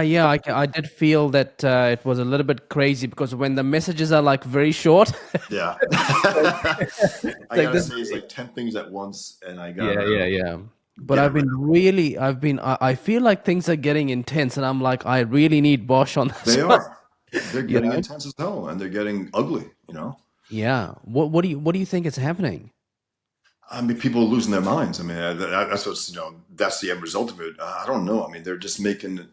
Yeah, I did feel that it was a little bit crazy because when the messages are like very short, Yeah. like, I like gotta this. say it's like 10 things at once, and I Yeah, gotta yeah, yeah. But get it I've right. been really, I feel like things are getting intense, and I'm like, I really need Bosch on this They one. are. They're You getting know? intense as hell, and they're getting ugly, you know? Yeah. What do you think is happening? I mean, people are losing their minds. I mean, that's what's, that's the end result of it. I don't know. I mean, they're just making,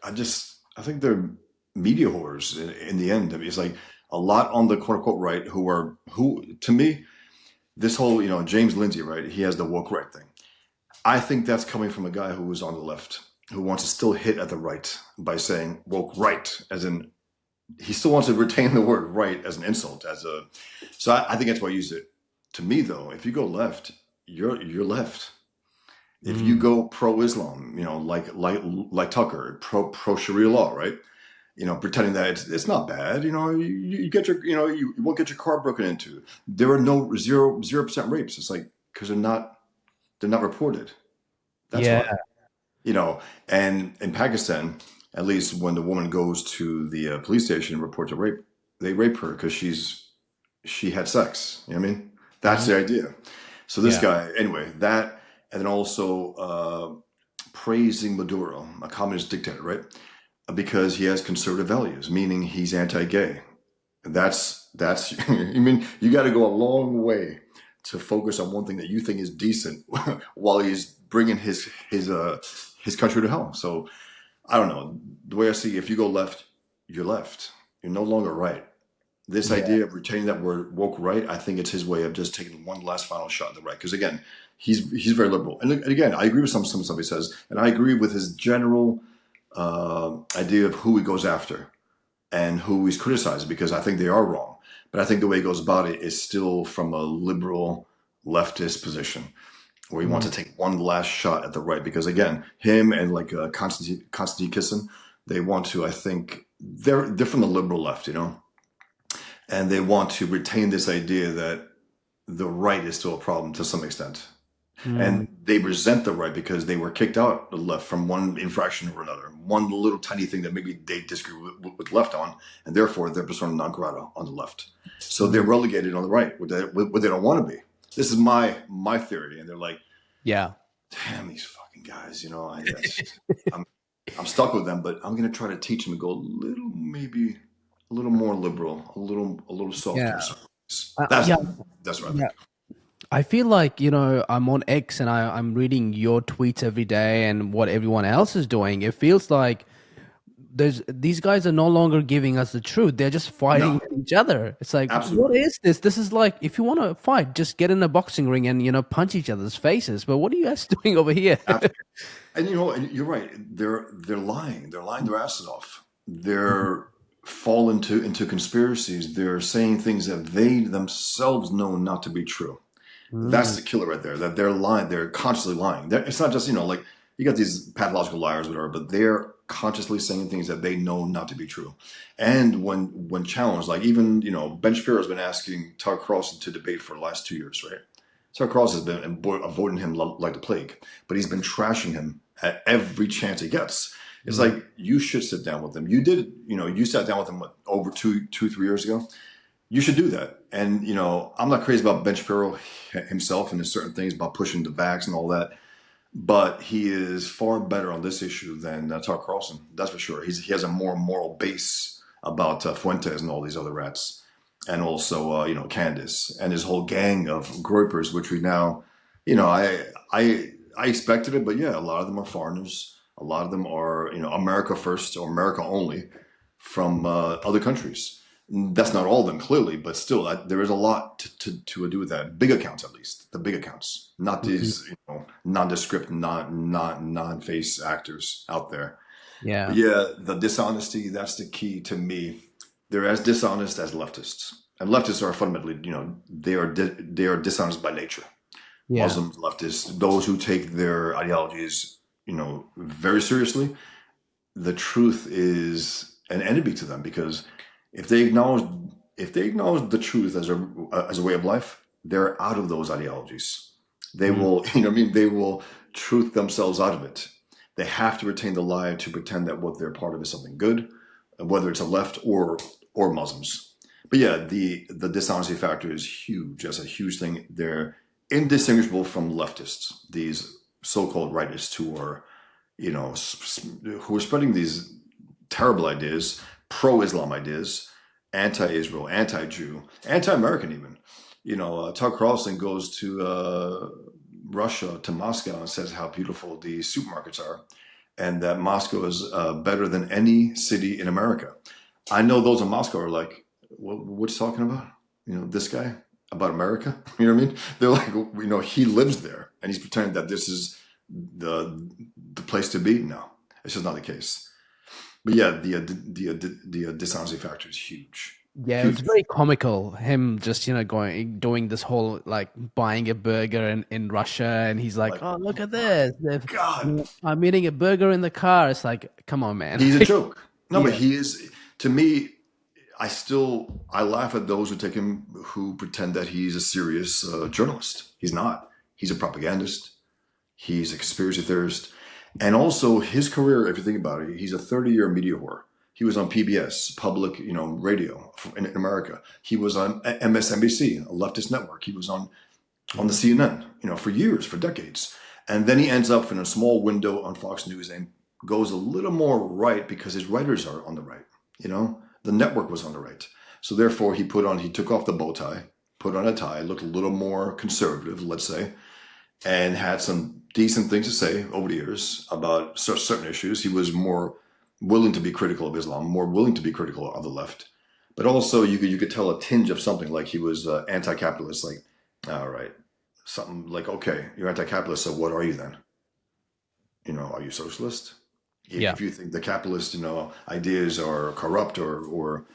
I think they're media whores in the end. I mean, it's like a lot on the quote unquote right to me, this whole, James Lindsay, right? He has the woke right thing. I think that's coming from a guy who was on the left, who wants to still hit at the right by saying woke right, as in he still wants to retain the word right as an insult, so I think that's why I use it. To me, though, if you go left, you're left. If you Mm. go pro-Islam, like Tucker, pro Sharia law, right? Pretending that it's not bad. You get you won't get your car broken into. There are no 0% rapes. It's like because they're not reported. That's Yeah. why. you know, and in Pakistan, at least when the woman goes to the police station and reports a rape, they rape her because she had sex. You know what I mean? That's Mhm. the idea. So this Yeah. guy, anyway, that, and then also praising Maduro, a communist dictator, right? Because he has conservative values, meaning he's anti-gay. That's I mean, you got to go a long way to focus on one thing that you think is decent while he's bringing his country to hell. So I don't know. The way I see, if you go left, you're left. You're no longer right. This Yeah. idea of retaining that word woke right, I think it's his way of just taking one last final shot at the right. Because again, he's very liberal, and again, I agree with some stuff he says, and I agree with his general idea of who he goes after and who he's criticizing because I think they are wrong. But I think the way he goes about it is still from a liberal leftist position where he wants Mm. to take one last shot at the right. Because again, him and like Konstantin Kisin, they want to. I think they're from the liberal left, and they want to retain this idea that the right is still a problem to some extent. Mm. And they resent the right because they were kicked out the left from one infraction or another, one little tiny thing that maybe they disagree with left on, and therefore they're persona non grata on the left. So they're Mm. relegated on the right, where they don't want to be. This is my theory, and they're like, Yeah. damn these fucking guys, I'm I'm stuck with them, but I'm gonna try to teach them to go a little, maybe a little more liberal, a little softer. Yeah. That's Yeah. that's what I Yeah. think. I feel like, I'm on X and I'm reading your tweets every day and what everyone else is doing. It feels like these guys are no longer giving us the truth. They're just fighting No, with each other. It's like, what absolutely. is this? This is like, if you want to fight, just get in a boxing ring and, punch each other's faces. But what are you guys doing over here? And and you're right. They're lying. They're lying their asses off. They're fall into conspiracies. They're saying things that they themselves know not to be true. That's Mm. the killer right there. That they're lying. They're consciously lying. It's not just like you got these pathological liars, whatever, but they're consciously saying things that they know not to be true. And when challenged, like even Ben Shapiro's been asking Tucker Carlson to debate for the last 2 years, right? Tucker Carlson has been avoiding him like the plague, but he's been trashing him at every chance he gets. It's Mm. like you should sit down with him. You did, you sat down with him over 3 years ago. You should do that. And I'm not crazy about Ben Shapiro himself and there's certain things about pushing the vax and all that, but he is far better on this issue than Tucker Carlson. That's for sure. He has a more moral base about Fuentes and all these other rats, and also Candace and his whole gang of groypers, which we now, I expected it, but yeah, a lot of them are foreigners. A lot of them are America first or America only from other countries. That's not all of them, clearly, but still, there is a lot to do with that. Big accounts, at least the big accounts, not Mhm. these nondescript, non-face actors out there. But Yeah. yeah, the dishonesty, that's the key to me. They're as dishonest as leftists, and leftists are fundamentally, they are dishonest by nature. Yeah. Muslims, leftists, those who take their ideologies, very seriously, the truth is an enemy to them because if they acknowledge if they acknowledge the truth as a way of life, they're out of those ideologies. They Mm. will, they will truth themselves out of it. They have to retain the lie to pretend that what they're part of is something good, whether it's a left or Muslims. But yeah, the dishonesty factor is huge. That's a huge thing. They're indistinguishable from leftists. These so-called rightists who are, who are spreading these terrible ideas, pro-Islam ideas, anti-Israel, anti-Jew, anti-American even. Tucker Carlson goes to Russia, to Moscow, and says how beautiful the supermarkets are, and that Moscow is better than any city in America. I know those in Moscow are like, what's he talking about? This guy about America? You know what I mean? They're like, he lives there, and he's pretending that this is the place to be. No, it's just not the case. But yeah, the dishonesty factor is huge. Yeah, it's Huge. very comical. Him just going doing this whole like buying a burger in Russia, and he's like, Like, "Oh, look oh at my this! God, I'm eating a burger in the car." It's like, come on, man. he's a joke. No, but Yeah, he is, to me, I laugh at those who take him, who pretend that he's a serious journalist. He's not. He's a propagandist. He's a conspiracy theorist. And also his career, if you think about it, he's a 30-year media whore. He was on PBS, public, radio in America. He was on MSNBC, a leftist network. He was on the CNN, for years, for decades. And then he ends up in a small window on Fox News and goes a little more right because his writers are on the right. The network was on the right. So therefore he took off the bow tie, put on a tie, looked a little more conservative, let's say, and had some decent things to say over the years about certain issues. He was more willing to be critical of Islam, more willing to be critical of the left. But also you could tell a tinge of something, like he was anti-capitalist, like, all right, something like, okay, you're anti-capitalist, so what are you then? Are you socialist? yeah. If you think the capitalist, ideas are corrupt, or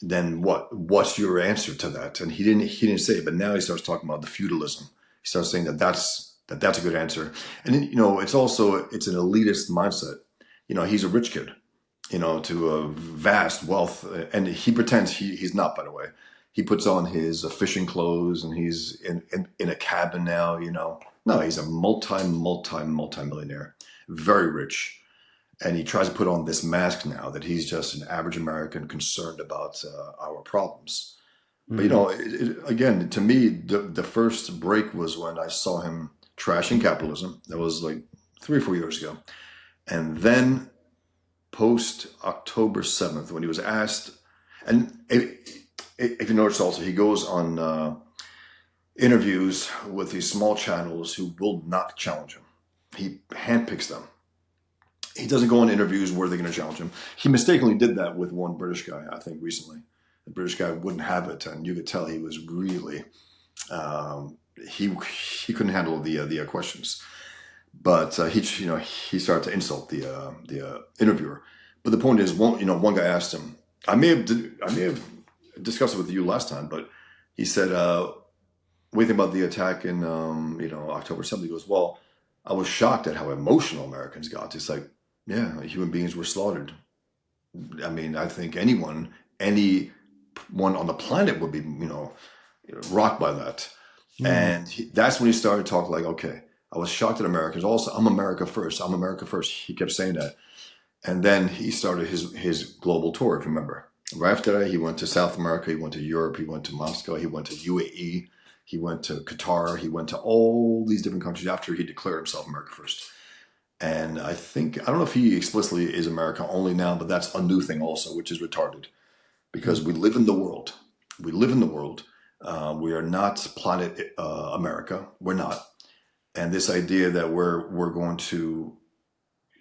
then what's your answer to that? And he didn't say it, but now he starts talking about the feudalism. He starts saying that's a good answer. And then, it's an elitist mindset. He's a rich kid, to a vast wealth, and he pretends he's not, by the way. He puts on his fishing clothes and he's in a cabin now, No, he's a multi-millionaire, very rich. And he tries to put on this mask now that he's just an average American concerned about our problems. But, Mm. again, to me, the first break was when I saw him trashing capitalism. That was like 3 or 4 years ago. And then post October 7th, when he was asked, and if you notice also, he goes on interviews with these small channels who will not challenge him. He handpicks them. He doesn't go on interviews where they're going to challenge him. He mistakenly did that with one British guy, I think, recently. The British guy wouldn't have it, and you could tell he was really he couldn't handle the questions. But he started to insult the interviewer. But the point is, one guy asked him. I may have discussed it with you last time, but he said, "What do you think about the attack in October 7th?" He goes, "Well, I was shocked at how emotional Americans got." It's like, yeah, human beings were slaughtered. I mean, I think anyone on the planet would be, rocked by that. Mm. And that's when he started talking like, okay, I was shocked at Americans. Also, I'm America first. I'm America first. He kept saying that. And then he started his global tour, if you remember. Right after that, he went to South America. He went to Europe. He went to Moscow. He went to UAE. He went to Qatar. He went to all these different countries after he declared himself America first. And I don't know if he explicitly is America only now, but that's a new thing also, which is retarded, because we live in the world. We live in the world. We are not planet America. We're not. And this idea that we're going to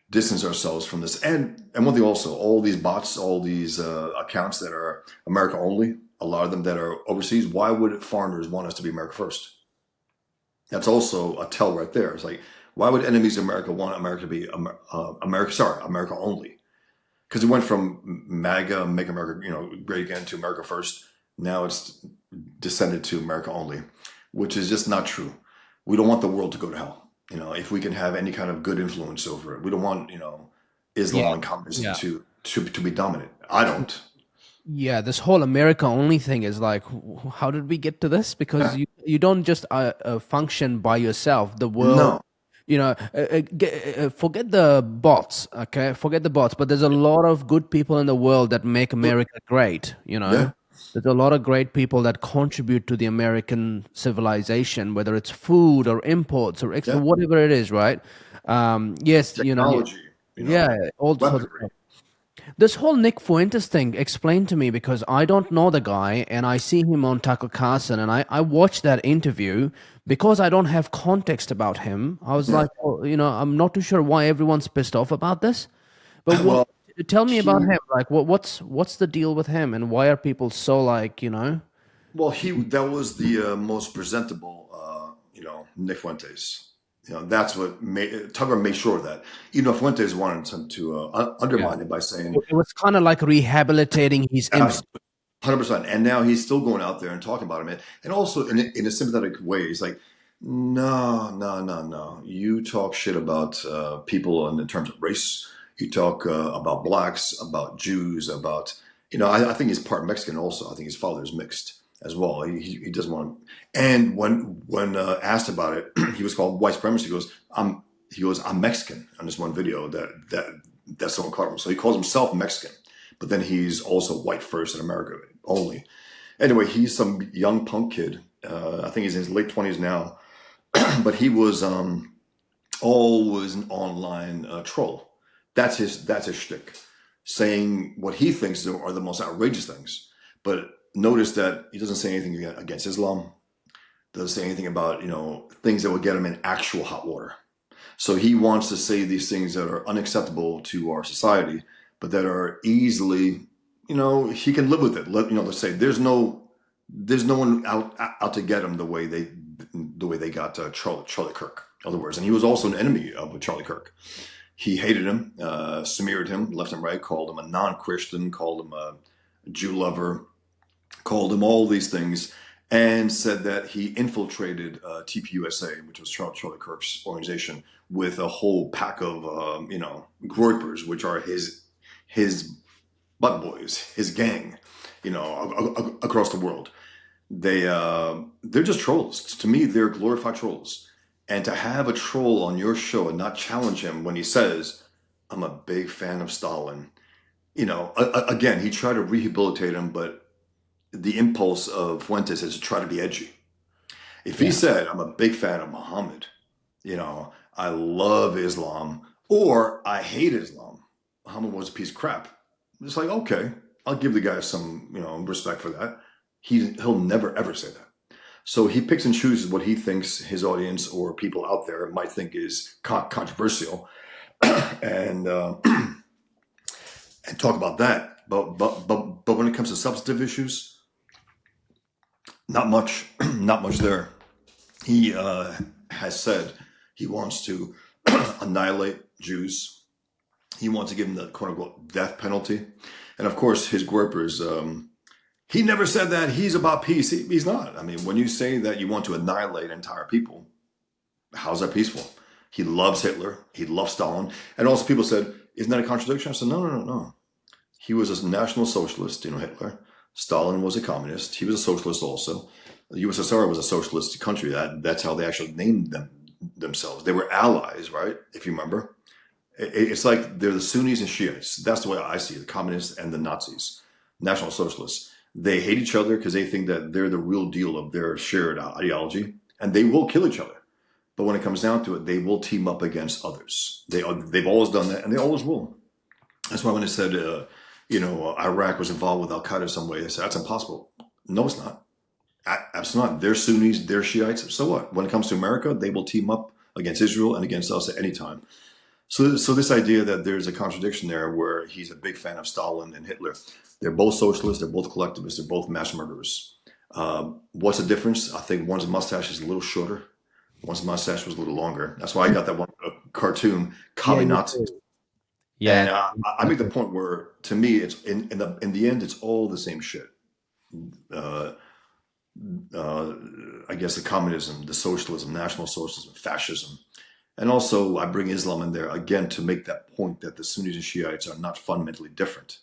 distance ourselves from this, and one thing also, all these bots, all these accounts that are America only, a lot of them that are overseas. Why would foreigners want us to be America first? That's also a tell right there. It's like, why would enemies of America want America to be America only? Because it went from MAGA, make America, great again, to America first. Now it's descended to America only, which is just not true. We don't want the world to go to hell. If we can have any kind of good influence over it, we don't want, Islam Yeah, and communism yeah, to be dominant. I don't. yeah. This whole America only thing is like, how did we get to this? Because Yeah. you don't just function by yourself. The world No. You know, forget the bots, okay? Forget the bots, but there's a lot of good people in the world that make America great, you know? Yeah, There's a lot of great people that contribute to the American civilization, whether it's food or imports or export, yeah. whatever it is, right? Yes, you know, Technology, yeah, all sorts of weaponry. stuff. This whole Nick Fuentes thing, explain to me because I don't know the guy and I see him on Tucker Carlson and I watched that interview because I don't have context about him. I was Yeah. like, oh, you know, I'm not too sure why everyone's pissed off about this. But what, Well, tell me about he him. Like, what's the deal with him and why are people so like, you know? he that was the most presentable, Nick Fuentes. That's what made Tucker made sure of that. Even though Fuentes wanted to Yeah. undermine it by saying, It was kind of like rehabilitating his image. 100%. And now he's still going out there and talking about him. And also in a sympathetic way, he's like, no, no, no, no. You talk shit about people in terms of race. You talk about blacks, about Jews, about, I think he's part Mexican also. I think his father is mixed as well. He doesn't want to. And when asked about it, he was called white supremacist. I'm Mexican on this one video that's so incredible. So he calls himself Mexican, but then he's also white first in America only. Anyway, he's some young punk kid. I think he's in his late 20s now, but he was always an online troll. That's his shtick, saying what he thinks are the most outrageous things. But notice that he doesn't say anything against Islam. Doesn't say anything about things that would get him in actual hot water. So he wants to say these things that are unacceptable to our society, but that are easily, he can live with it. Let's say there's no one out to get him the way they got Charlie Kirk. In other words, and he was also an enemy of Charlie Kirk. He hated him, smeared him left and right, called him a non-Christian, called him a Jew lover, called him all these things, and said that he infiltrated TPUSA, which was Charlie Kirk's organization, with a whole pack of groypers, which are his butt boys, his gang, across the world. They're just trolls. To me, they're glorified trolls. And to have a troll on your show and not challenge him when he says, "I'm a big fan of Stalin," again, he tried to rehabilitate him, but the impulse of Fuentes is to try to be edgy. If he Yeah. said, "I'm a big fan of Muhammad," I love Islam, or I hate Islam, Muhammad was a piece of crap. It's like, okay, I'll give the guy some, respect for that. He'll never ever say that. So he picks and chooses what he thinks his audience or people out there might think is controversial, and and talk about that. But when it comes to substantive issues, not much, not much there. He has said he wants to annihilate Jews. He wants to give them the quote unquote death penalty. And of course, his grippers, he never said that he's about peace. He's not. I mean, when you say that you want to annihilate entire people, how's that peaceful? He loves Hitler. He loves Stalin. And also people said, isn't that a contradiction? I said, no, no, no, no. He was a national socialist, Hitler. Stalin was a communist. He was a socialist also. The USSR was a socialist country. That's how they actually named themselves. They were allies, right? If you remember. It's like they're the Sunnis and Shiites. That's the way I see it, the communists and the Nazis, National Socialists. They hate each other because they think that they're the real deal of their shared ideology, and they will kill each other. But when it comes down to it, they will team up against others. They've always done that, and they always will. That's why when they said, Iraq was involved with Al Qaeda some way, they said that's impossible. No, it's not. Absolutely not. They're Sunnis, they're Shiites. So what? When it comes to America, they will team up against Israel and against us at any time. So this idea that there's a contradiction there where he's a big fan of Stalin and Hitler. They're both socialists. They're both collectivists. They're both mass murderers. What's the difference? I think one's mustache is a little shorter. One's mustache was a little longer. That's why I got that one cartoon, Yeah, Commie you Nazis. do. Yeah. And I make the point where, to me, it's in the end, it's all the same shit. Uh, I guess the communism, the socialism, national socialism, fascism. And also, I bring Islam in there again to make that point that the Sunnis and Shiites are not fundamentally different.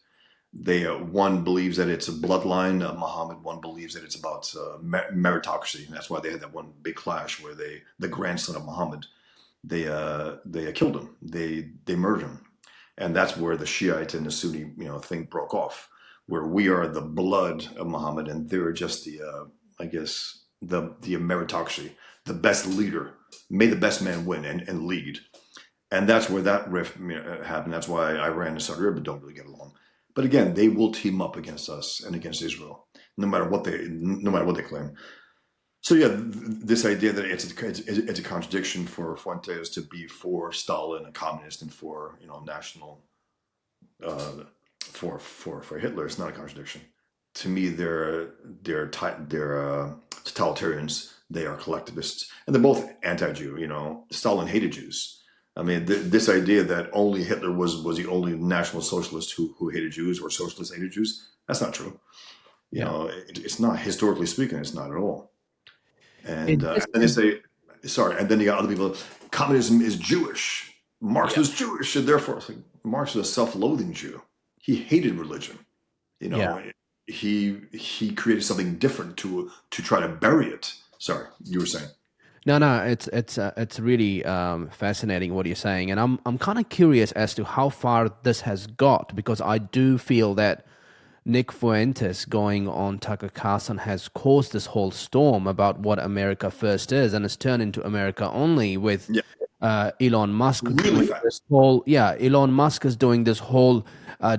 One believes that it's a bloodline of Muhammad. One believes that it's about meritocracy. And that's why they had that one big clash where the grandson of Muhammad they killed him. They murdered him, and that's where the Shiite and the Sunni thing broke off, where we are the blood of Muhammad, and they're just the I guess the meritocracy, the best leader. May the best man win and lead. And that's where that rift happened. That's why Iran and Saudi Arabia don't really get along. But again, they will team up against us and against Israel, no matter what they claim. So yeah, this idea that it's a contradiction for Fuentes to be for Stalin, a communist, and for national uh, for Hitler, it's not a contradiction. To me, they're totalitarians. They are collectivists, and they're both anti-Jew. Stalin hated Jews. I mean, this idea that only Hitler was the only National Socialist who hated Jews, or socialists hated Jews, that's not true. Yeah. It's not, historically speaking, it's not at all. It And just then they say, sorry, and then you got other people. Communism is Jewish. Marx yeah. was Jewish, and therefore, it's like, Marx was a self-loathing Jew. He hated religion. You Yeah. know, he created something different to try to bury it. Sorry, you were saying. No, it's really fascinating what you're saying, and I'm kind of curious as to how far this has got, because I do feel that Nick Fuentes going on Tucker Carlson has caused this whole storm about what America first is, and it's turned into America only with Yeah, Elon Musk really doing this fast. whole, yeah, Elon Musk is doing this whole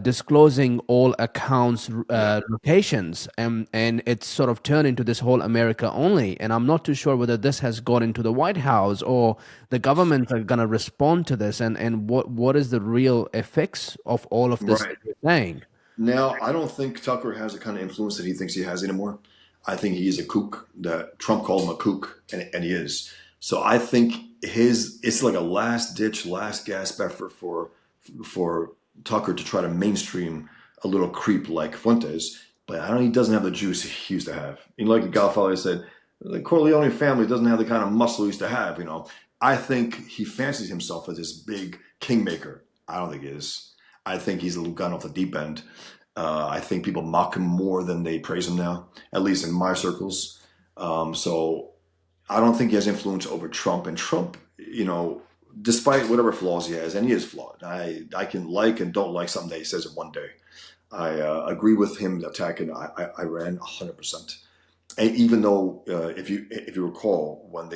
disclosing all accounts Yeah, locations, and it's sort of turned into this whole America only. And I'm not too sure whether this has got into the White House or the government are going to respond to this, and what is the real effects of all of this that right. you're saying. Now, I don't think Tucker has the kind of influence that he thinks he has anymore. I think he is a kook. That Trump called him a kook, and he is. So I think it's like a last ditch, last gasp effort for Tucker to try to mainstream a little creep like Fuentes. But I don't. He doesn't have the juice he used to have. Like the Godfather said, the Corleone family doesn't have the kind of muscle he used to have. I think he fancies himself as this big kingmaker. I don't think he is. I think he's a little gone off the deep end. I think people mock him more than they praise him now, at least in my circles. So I don't think he has influence over Trump. And Trump, despite whatever flaws he has, and he is flawed. I can like and don't like something that he says in one day. I agree with him attacking Iran 100%. And even though, if you recall, when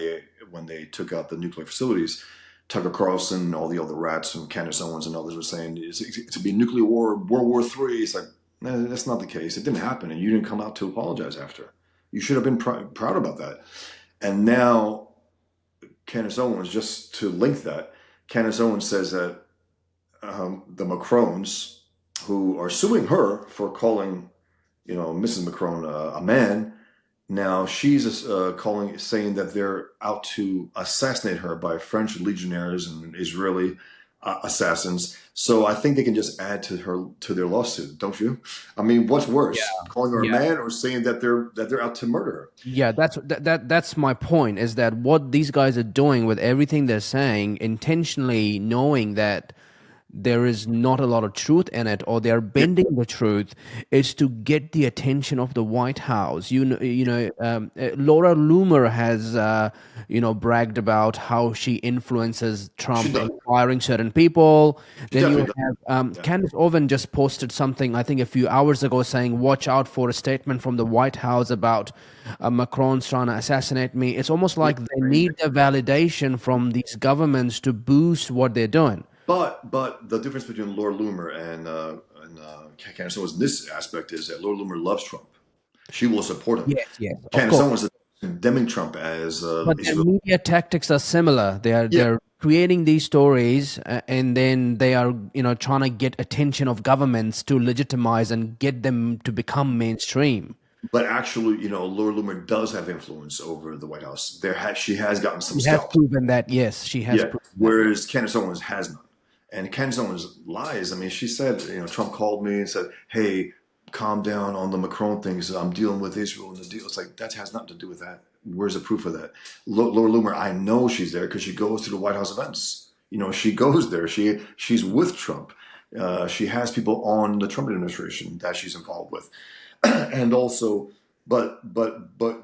they took out the nuclear facilities, Tucker Carlson and all the other rats and Candace Owens and others were saying it's to be nuclear war, World War III. It's like, that's not the case. It didn't happen, and you didn't come out to apologize after. You should have been proud about that. And now Candace Owens, just to link that, Candace Owens says that the Macrons, who are suing her for calling, Mrs. Macron a man, now she's saying that they're out to assassinate her by French legionnaires and Israeli assassins. So I think they can just add to their lawsuit, don't you? I mean, what's worse, calling her a Yeah. man or saying that they're out to murder her? Yeah, that's my point, is that what these guys are doing with everything they're saying, intentionally knowing that there is not a lot of truth in it, or they're Yeah, bending the truth, is to get the attention of the White House. Laura Loomer has bragged about how she influences she Trump does. in firing certain people. She Then you definitely have does. Yeah, Candace Owen just posted something, I think a few hours ago, saying, "Watch out for a statement from the White House about Macron's trying to assassinate me." It's almost yeah, like they crazy. need the validation from these governments to boost what they're doing. But the difference between Laura Loomer and Candace Owens in this aspect is that Laura Loomer loves Trump. She will support him. Yes, yes, of Candace course. Owens is condemning Trump as But their Israel. media tactics are similar. Yeah, They're creating these stories, and then they are trying to get attention of governments to legitimize and get them to become mainstream. but actually, Laura Loomer does have influence over the White House. She has gotten some She has scalps. proven that. Yes, she has Yeah, proven that. whereas Candace Owens has none. And Candace Owens lies. I mean, she said, Trump called me and said, "Hey, calm down on the Macron things. I'm dealing with Israel and the deal." It's like, that has nothing to do with that. Where's the proof of that? Laura Loomer, I know she's there because she goes to the White House events. She goes there. She's with Trump. She has people on the Trump administration that she's involved with, and also, but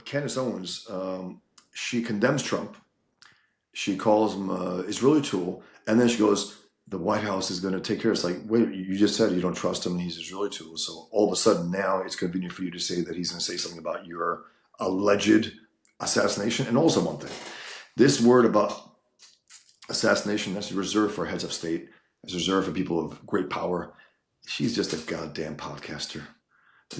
Candace Owens, she condemns Trump, She calls him Israeli tool, and then she goes, "The White House is going to take care." It's like, wait, you just said you don't trust him, and he's Israeli tool. So all of a sudden now it's convenient for you to say that he's going to say something about your alleged assassination. And also one thing, this word about assassination that's reserved for heads of state, it's reserved for people of great power. She's just a goddamn podcaster.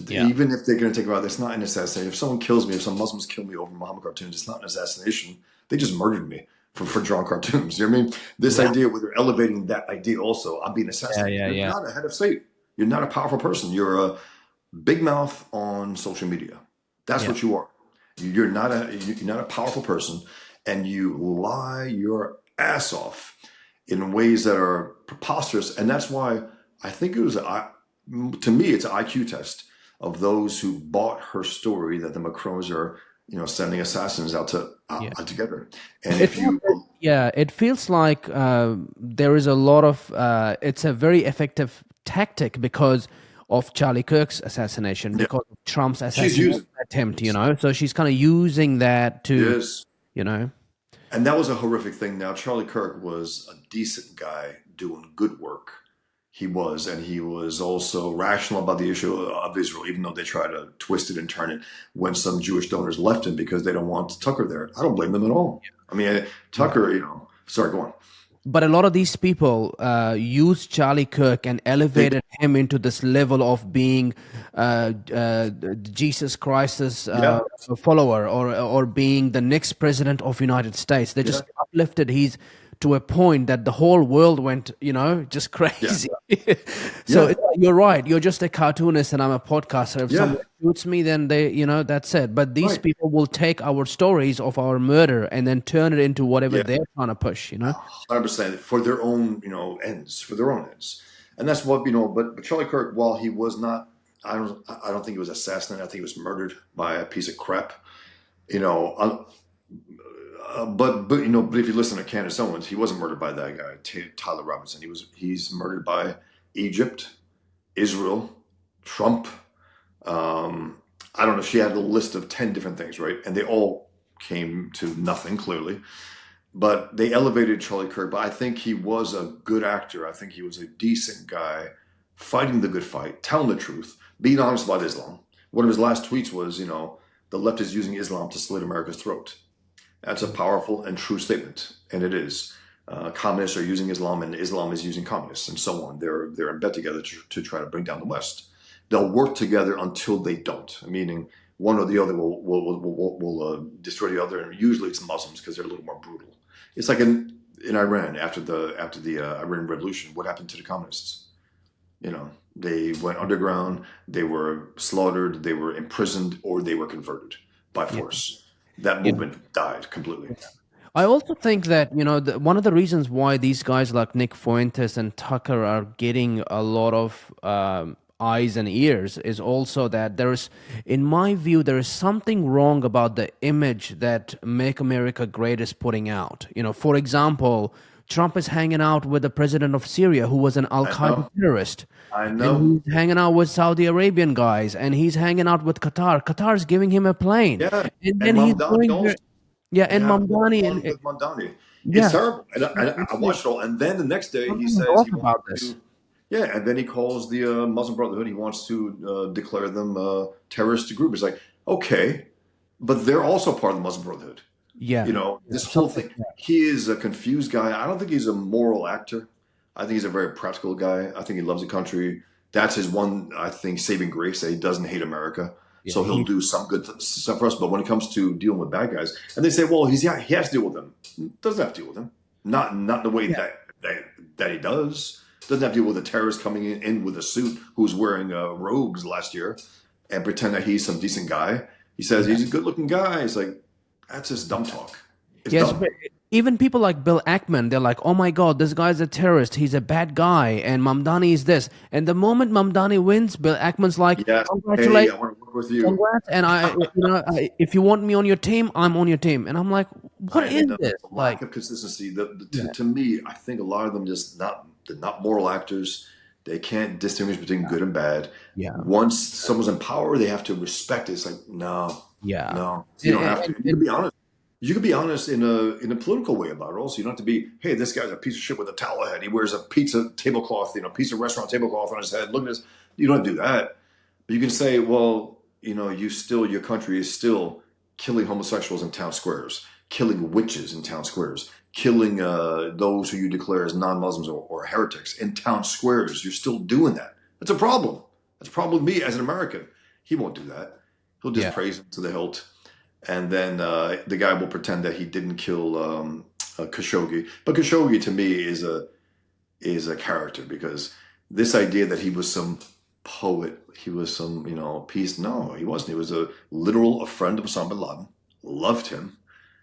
Yeah. Even if they're going to take her out, it's not an assassination. If someone kills me, if some Muslims kill me over Muhammad cartoons, it's not an assassination. They just murdered me for drawing cartoons. You know what I mean? This Yeah. idea where they're elevating that idea also, I'm being Yeah. assassinated. Yeah. You're Yeah. not a head of state. You're not a powerful person. You're a big mouth on social media. That's Yeah. what you are. You're not a powerful person, and you lie your ass off in ways that are preposterous. And that's why I think it was, to me, it's an IQ test of those who bought her story that the Macrons are, sending assassins out Yeah. together. And It, if you, yeah, it feels like there is a lot of. It's a very effective tactic because of Charlie Kirk's assassination, yeah, because of Trump's she's assassination using attempt. it. So she's kind of using that to, Yes. you know, And that was a horrific thing. Now, Charlie Kirk was a decent guy doing good work. He was, and he was also rational about the issue of Israel, even though they try to twist it and turn it when some Jewish donors left him because they don't want Tucker there. I don't blame them at all. I mean, yeah. Tucker, sorry, go on. But a lot of these people used Charlie Kirk and They did. elevated him into this level of being Jesus Christ's Yeah, follower, or being the next president of United States. They yeah, just uplifted his to a point that the whole world went, just yeah, crazy. So yeah, you're right. You're just a cartoonist, and I'm a podcaster. If yeah, someone shoots me, then that's it. But these right. people will take our stories of our murder and then turn it into whatever Yeah, they're trying to push. 100% for their own, ends, for their own ends. And that's what, but Charlie Kirk, while he was not, I don't think he was assassinated. I think he was murdered by a piece of crap. You know, but if you listen to Candace Owens, he wasn't murdered by that guy, Tyler Robinson. He's murdered by Egypt, Israel, Trump. I don't know. She had a list of 10 different things, right? And they all came to nothing, clearly. But they elevated Charlie Kirk. But I think he was a good actor. I think he was a decent guy, fighting the good fight, telling the truth, being honest about Islam. One of his last tweets was, the left is using Islam to slit America's throat. That's a powerful and true statement, and it is. Communists are using Islam, and Islam is using communists, and so on. They're in bed together to try to bring down the West. They'll work together until they don't, meaning one or the other will destroy the other, and usually it's Muslims because they're a little more brutal. It's like in Iran after the Iran Revolution. What happened to the communists? They went underground. They were slaughtered. They were imprisoned, or they were converted by Yeah. force. That Yeah. movement died completely. I also think that one of the reasons why these guys like Nick Fuentes and Tucker are getting a lot of eyes and ears is also that in my view, there is something wrong about the image that Make America Great is putting out. For example, Trump is hanging out with the president of Syria, who was an Al I Qaeda know. terrorist, I know. and he's hanging out with Saudi Arabian guys, and he's hanging out with Qatar. Qatar's giving him a plane, Yeah. and And then he's Mamdani going also. there. Yeah, It and happened to Mamdani, everyone and with Mamdani. It's yeah, terrible. And I it's like watched it all. And then the next day he something says off he wants about this. to, yeah, and then he calls the Muslim Brotherhood. He wants to declare them a terrorist group. It's like, okay, but they're also part of the Muslim Brotherhood. Yeah, This whole something. thing. He is a confused guy. I don't think he's a moral actor. I think he's a very practical guy. I think he loves the country. That's his one, I think, saving grace, that he doesn't hate America. Yeah, So he'll do some good stuff for us. But when it comes to dealing with bad guys, and they say, well, he has to deal with them. Doesn't have to deal with them. Not the way yeah, that he does. Doesn't have to deal with a terrorist coming in with a suit who's wearing robes last year and pretend that he's some decent guy. He says yeah. he's a good looking guy. It's like, that's just dumb talk. It's Yes, dumb. but even people like Bill Ackman, they're like, "Oh my God, this guy's a terrorist. He's a bad guy." And Mamdani is this. And the moment Mamdani wins, Bill Ackman's like, Yes. Hey, "Congratulations, I want to work with you. congrats!" And if you want me on your team, I'm on your team. And I'm like, "What I is know. this?" Lack Like, of consistency. yeah, To me, I think a lot of them they're not moral actors. They can't distinguish between good and bad. yeah, Once someone's in power, they have to respect it. It's like, no, yeah. no, you And, don't have to. and, You can and be honest. you could be honest in a political way about it. Also, you don't have to be, hey, this guy's a piece of shit with a towel head. He wears a pizza tablecloth, piece of restaurant tablecloth on his head. Look at this. You don't have to do that. But you can say, well, your country is still killing homosexuals in town squares, killing witches in town squares, killing those who you declare as non-Muslims or heretics in town squares. You're still doing that. That's a problem. That's a problem with me as an American. He won't do that. He'll just Yeah. praise him to the hilt, and then the guy will pretend that he didn't kill Khashoggi. But Khashoggi to me is a character, because this idea that he was some poet, he was some piece. No, he wasn't. He was a friend of Osama bin Laden. Loved him.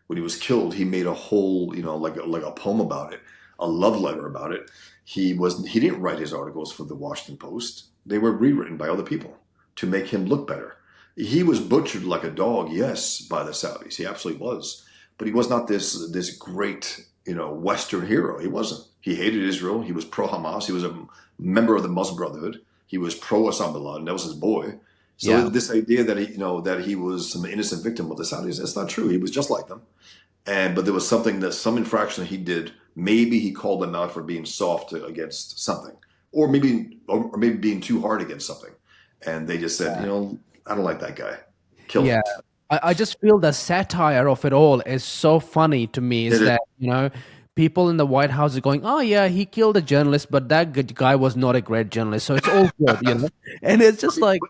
When he was killed, he made a whole like a poem about it, a love letter about it. He didn't write his articles for the Washington Post. They were rewritten by other people to make him look better. He was butchered like a dog, yes, by the Saudis. He absolutely was. But he was not this great, Western hero. He wasn't. He hated Israel. He was pro-Hamas. He was a member of the Muslim Brotherhood. He was pro-Osama bin Laden. That was his boy. So Yeah. this idea that he was some innocent victim of the Saudis, that's not true. He was just like them. But there was some infraction that he did. Maybe he called them out for being soft against something, or maybe being too hard against something. And they just said, I don't like that guy. Kill him. Yeah. I just feel the satire of it all is so funny to me. Is It is. that, people in the White House are going, oh, yeah, he killed a journalist, but that guy was not a great journalist. So it's all good. And it's just like,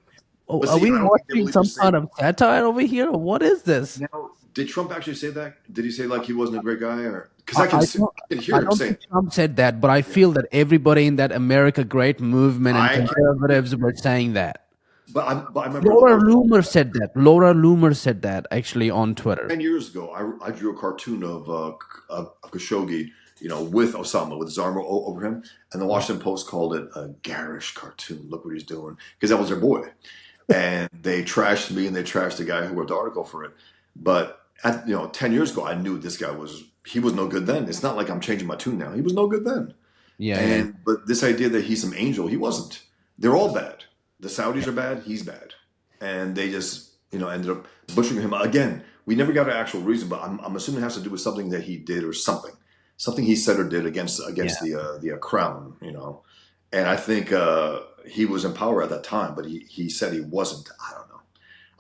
oh, But are see, we I don't think they watching will even some say kind of satire over here? Or what is this? now. Did Trump actually say that? Did he say like he wasn't a great guy, or because I, I don't, I can hear I him don't saying, think Trump said that, but I yeah, feel that everybody in that America Great movement and I can, conservatives were saying that. but I remember Laura Loomer said that. Laura Loomer said that actually on Twitter. 10 years ago, I drew a cartoon of Khashoggi, with Osama, with his arm over him, and the Washington Post called it a garish cartoon. Look what he's doing, because that was their boy, and they trashed me and they trashed the guy who wrote the article for it. But 10 years ago, I knew this guy he was no good then. It's not like I'm changing my tune now. He was no good then. Yeah, yeah, But this idea that he's some angel, he wasn't. They're all bad. The Saudis are bad. He's bad, and they just ended up butchering him again. We never got an actual reason, but I'm assuming it has to do with something that he did or something he said or did against the crown. And I think he was in power at that time, but he said he wasn't. I don't know.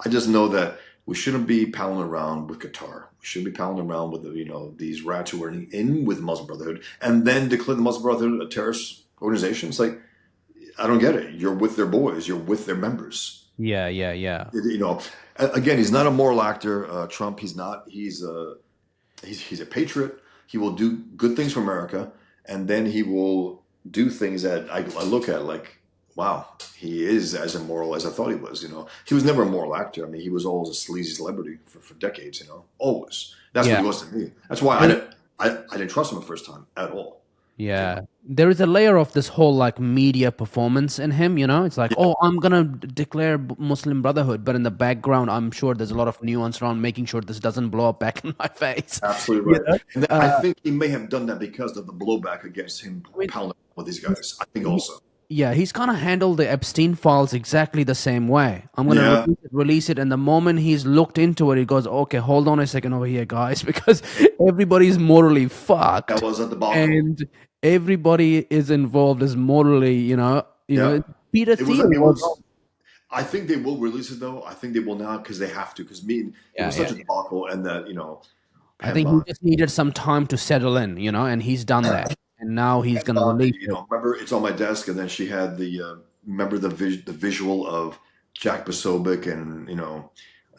I just know that we shouldn't be palling around with Qatar. We shouldn't be palling around with these rats who are in with the Muslim Brotherhood and then declare the Muslim Brotherhood a terrorist organization. It's like, I don't get it. You're with their boys. You're with their members. yeah, yeah, yeah. Again, he's not a moral actor. Trump. He's not. He's a patriot. He will do good things for America, and then he will do things that I look at like, wow, he is as immoral as I thought he was. He was never a moral actor. I mean, he was always a sleazy celebrity for decades. Always. That's what Yeah. he was to me. That's why I didn't trust him the first time at all. Yeah. There is a layer of this whole like media performance in him, It's like, oh, I'm gonna declare Muslim Brotherhood, but in the background, I'm sure there's a lot of nuance around making sure this doesn't blow up back in my face. Absolutely You right. know? And I think he may have done that because of the blowback against him I mean, pounding with these guys. I think he- also. yeah, he's gonna handle the Epstein files exactly the same way. I'm gonna Yeah, release it, and the moment he's looked into it, he goes, "Okay, hold on a second over here, guys," because everybody's morally that fucked, was a debacle. and everybody is involved is morally, Yeah, Peter it was. Thiel It was. was. I think they will release it though. I think they will now because they have to. Because it Yeah, was yeah. such a debacle, and that I think he Pigman, just needed some time to settle in, and he's done that, and now he's gonna release it. remember it's on my desk, and then she had remember the visual of Jack Posobiec and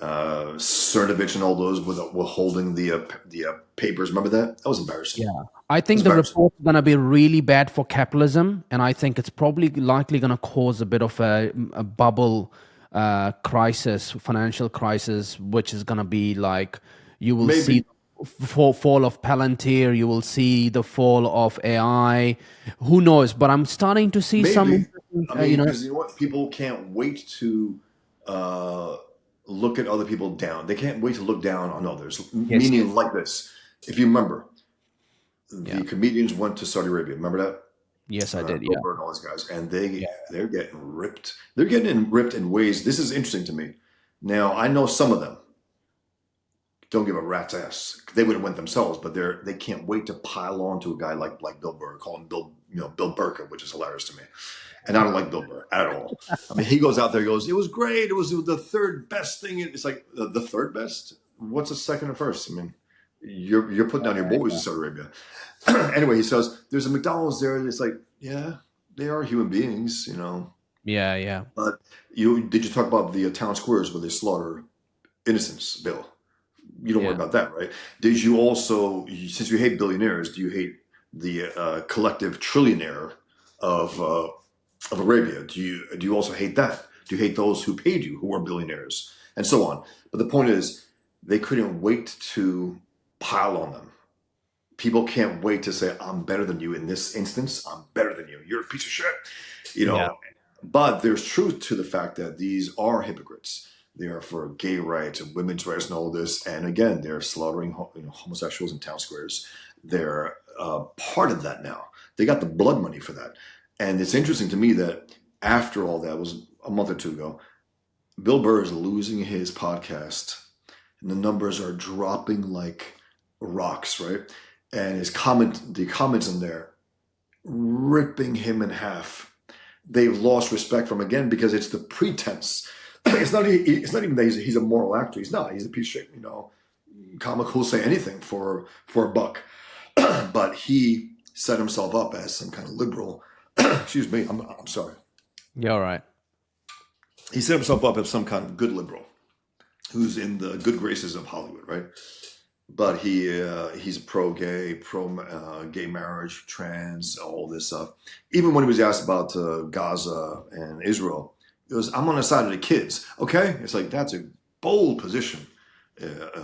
Cernovich and all those were holding the papers. Remember that? That was embarrassing. Yeah, I It was think the embarrassing. report's gonna be really bad for capitalism, and I think it's probably likely gonna cause a bit of a bubble crisis, financial crisis, which is gonna be like you will see Maybe. fall of Palantir, you will see the fall of AI. Who knows? But I'm starting to see some Maybe. interesting, I mean, because you know what? People can't wait to uh, look at other people down. They can't wait to look down on others. yes, Meaning like this. If you remember, yeah, the comedians went to Saudi Arabia. Remember that? yes, I did, yeah, Goldberg and all those guys, and yeah, they're getting ripped. They're getting ripped in ways. This is interesting to me. Now I know some of them. don't give a rat's ass. They would have went themselves, but they can't wait to pile on to a guy like Bill Burr, call him Bill Burka, which is hilarious to me. And I don't like Bill Burr at all. I mean, he goes out there, he goes, it was great. It was the third best thing. It's like the third best. What's the second and first? I mean, you're putting down your boys in Saudi Arabia. Anyway, he says there's a McDonald's there. It's like, yeah, they are human beings, you know. Yeah, yeah. But did you talk about the town squares where they slaughter innocents, Bill? You don't worry about that, right? Did you also, since you hate billionaires, do you hate the collective trillionaire of Arabia? Do you also hate that? Do you hate those who paid you, who are billionaires, and so on? But the point is, they couldn't wait to pile on them. People can't wait to say, I'm better than you in this instance. I'm better than you. You're a piece of shit. You know, Yeah. But there's truth to the fact that these are hypocrites. They are for gay rights and women's rights and all this. And again, they're slaughtering homosexuals in town squares. They're part of that now. They got the blood money for that. And it's interesting to me that after all that, was a month or two ago, Bill Burr is losing his podcast. And the numbers are dropping like rocks, right? And the comments in there, ripping him in half. They've lost respect from him again because it's the pretense. It's not even that he's a moral actor. He's not. He's a piece of shit, you know. Comic who'll say anything for a buck. But he set himself up as some kind of liberal. Excuse me. I'm sorry. You're all right. He set himself up as some kind of good liberal who's in the good graces of Hollywood, right? But he's a pro-gay, pro-gay marriage, trans, all this stuff. Even when he was asked about Gaza and Israel, it was, I'm on the side of the kids. Okay? It's like, that's a bold position,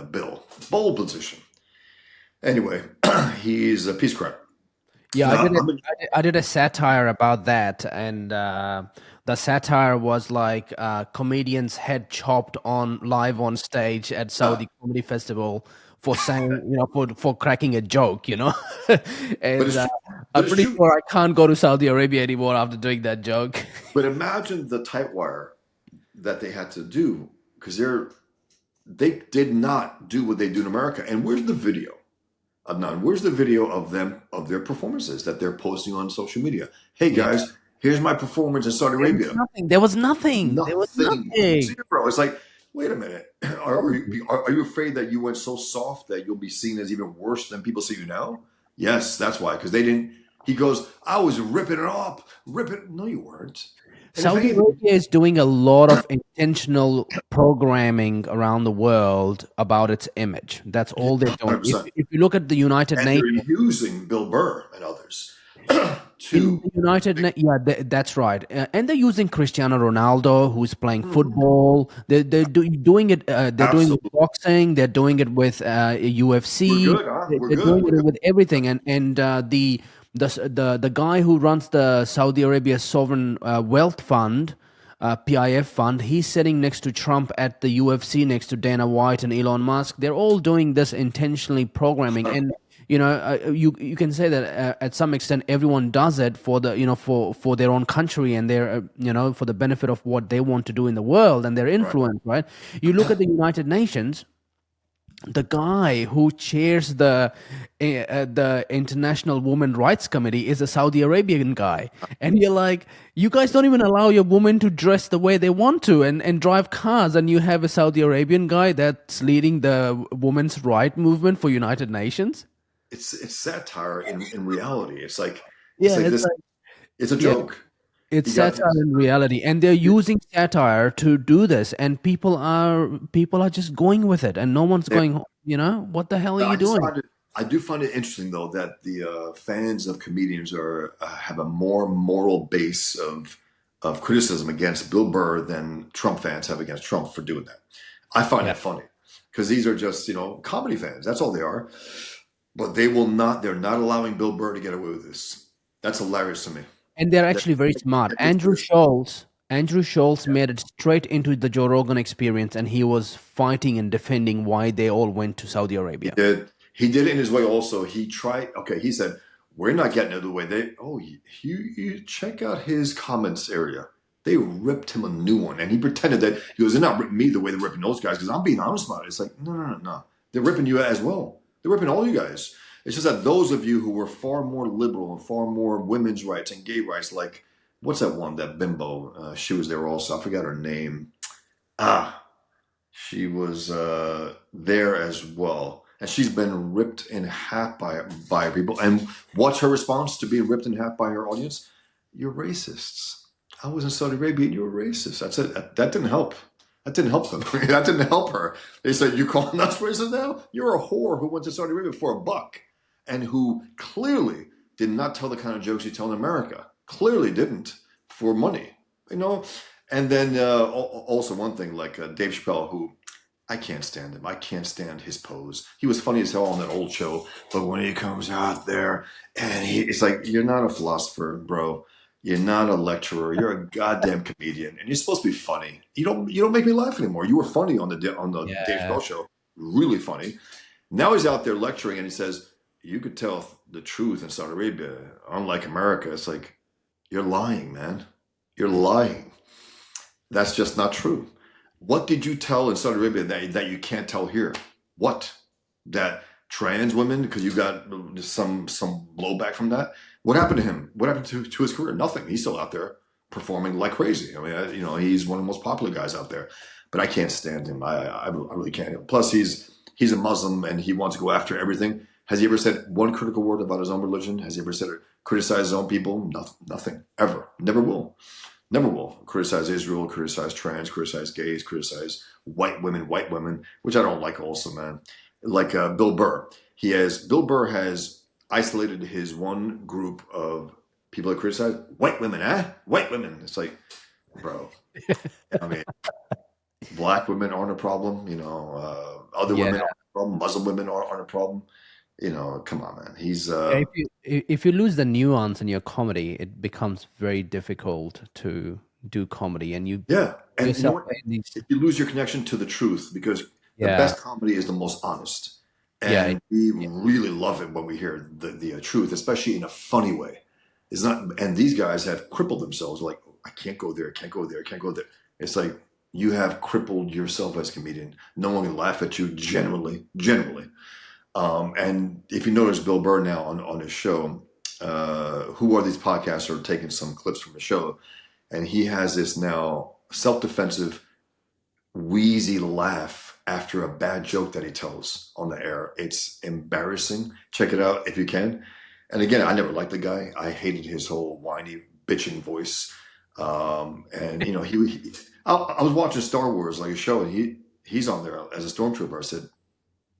Bill. Bold position. Anyway, he's a piece of crap. Yeah, I did a satire about that, and the satire was like comedians head chopped on live on stage at Saudi Comedy Festival for saying, for cracking a joke, and I'm pretty sure I can't go to Saudi Arabia anymore after doing that joke. But imagine the tightwire that they had to do, because they did not do what they do in America. And where's the video? Adnan, where's the video of their performances that they're posting on social media? Hey guys, here's my performance in Saudi Arabia. There was nothing. Zero. It's like, wait a minute. Are you afraid that you went so soft that you'll be seen as even worse than people see you now? Yes, that's why. Because they didn't. He goes, I was ripping it up. No, you weren't. Saudi Arabia is doing a lot of intentional programming around the world about its image. That's all they're doing. If you look at the United Nations, they're using Bill Burr and others that's right. And they're using Cristiano Ronaldo, who's playing football. They're doing it. They're doing it with boxing. They're doing it with UFC. They're doing it with everything. And the guy who runs the Saudi Arabia Sovereign Wealth Fund, PIF fund, he's sitting next to Trump at the UFC, next to Dana White and Elon Musk. They're all doing this intentionally programming, and you can say that at some extent everyone does it for the for their own country and their for the benefit of what they want to do in the world and their influence. Right? You look at the United Nations. The guy who chairs the International Women Rights Committee is a Saudi Arabian guy. And you're like, you guys don't even allow your women to dress the way they want to and drive cars. And you have a Saudi Arabian guy that's leading the women's right movement for United Nations. It's satire in reality. It's like, it's a joke. It's satire in reality, and they're using satire to do this, and people are just going with it, and no one's going, what the hell are you doing? I do find it interesting though that the fans of comedians have a more moral base of criticism against Bill Burr than Trump fans have against Trump for doing that. I find that funny because these are just comedy fans. That's all they are. But they're not allowing Bill Burr to get away with this. That's hilarious to me. And they're actually very smart. Andrew Schultz made it straight into the Joe Rogan Experience, and he was fighting and defending why they all went to Saudi Arabia. He did it in his way also. He tried, he said, we're not getting out of the way. You check out his comments area. They ripped him a new one, and he pretended that, he goes, they're not ripping me the way they're ripping those guys, because I'm being honest about it. It's like, no. They're ripping you as well. They're ripping all you guys. It's just that those of you who were far more liberal and far more women's rights and gay rights, like what's that one, that bimbo? She was there also. I forgot her name. Ah, she was there as well. And she's been ripped in half by people. And what's her response to being ripped in half by her audience? You're racists. I was in Saudi Arabia and you were racist. That's it. That didn't help. That didn't help them. That didn't help her. They said, you calling us racist now? You're a whore who went to Saudi Arabia for a buck and who clearly did not tell the kind of jokes you tell in America. Clearly didn't for money, you know? And then also one thing, like Dave Chappelle, who I can't stand him. I can't stand his pose. He was funny as hell on that old show, but when he comes out there and it's like, you're not a philosopher, bro. You're not a lecturer. You're a goddamn comedian, and you're supposed to be funny. You don't make me laugh anymore. You were funny on the Dave Chappelle show, really funny. Now he's out there lecturing, and he says you could tell the truth in Saudi Arabia, unlike America. It's like you're lying, man. You're lying. That's just not true. What did you tell in Saudi Arabia that you can't tell here? What? That trans women, because you got some blowback from that. What happened to him? What happened to his career? Nothing. He's still out there performing like crazy. I mean, he's one of the most popular guys out there. But I can't stand him. I really can't. Plus, he's a Muslim and he wants to go after everything. Has he ever said one critical word about his own religion? Has he ever said criticize his own people? Nothing. Ever. Never will. Never will. Criticize Israel, criticize trans, criticize gays, criticize white women, which I don't like also, man. Like Bill Burr. Bill Burr has isolated his one group of people that criticize white women, White women. It's like, bro, I mean, black women aren't a problem, other women aren't a problem, Muslim women aren't a problem. Come on, man. He's if you lose the nuance in your comedy, it becomes very difficult to do comedy, and you and you know what? If you lose your connection to the truth, because the best comedy is the most honest. And we really love it when we hear the truth, especially in a funny way. It's not, and these guys have crippled themselves. Like, I can't go there, can't go there, can't go there. It's like you have crippled yourself as a comedian. No one can laugh at you generally. And if you notice Bill Burr now on his show, Who Are These Podcasts are taking some clips from the show, and he has this now self-defensive, wheezy laugh after a bad joke that he tells on the air. It's embarrassing. Check it out if you can. And again, I never liked the guy. I hated his whole whiny, bitching voice. And I was watching Star Wars, like a show, and he's on there as a stormtrooper. I said,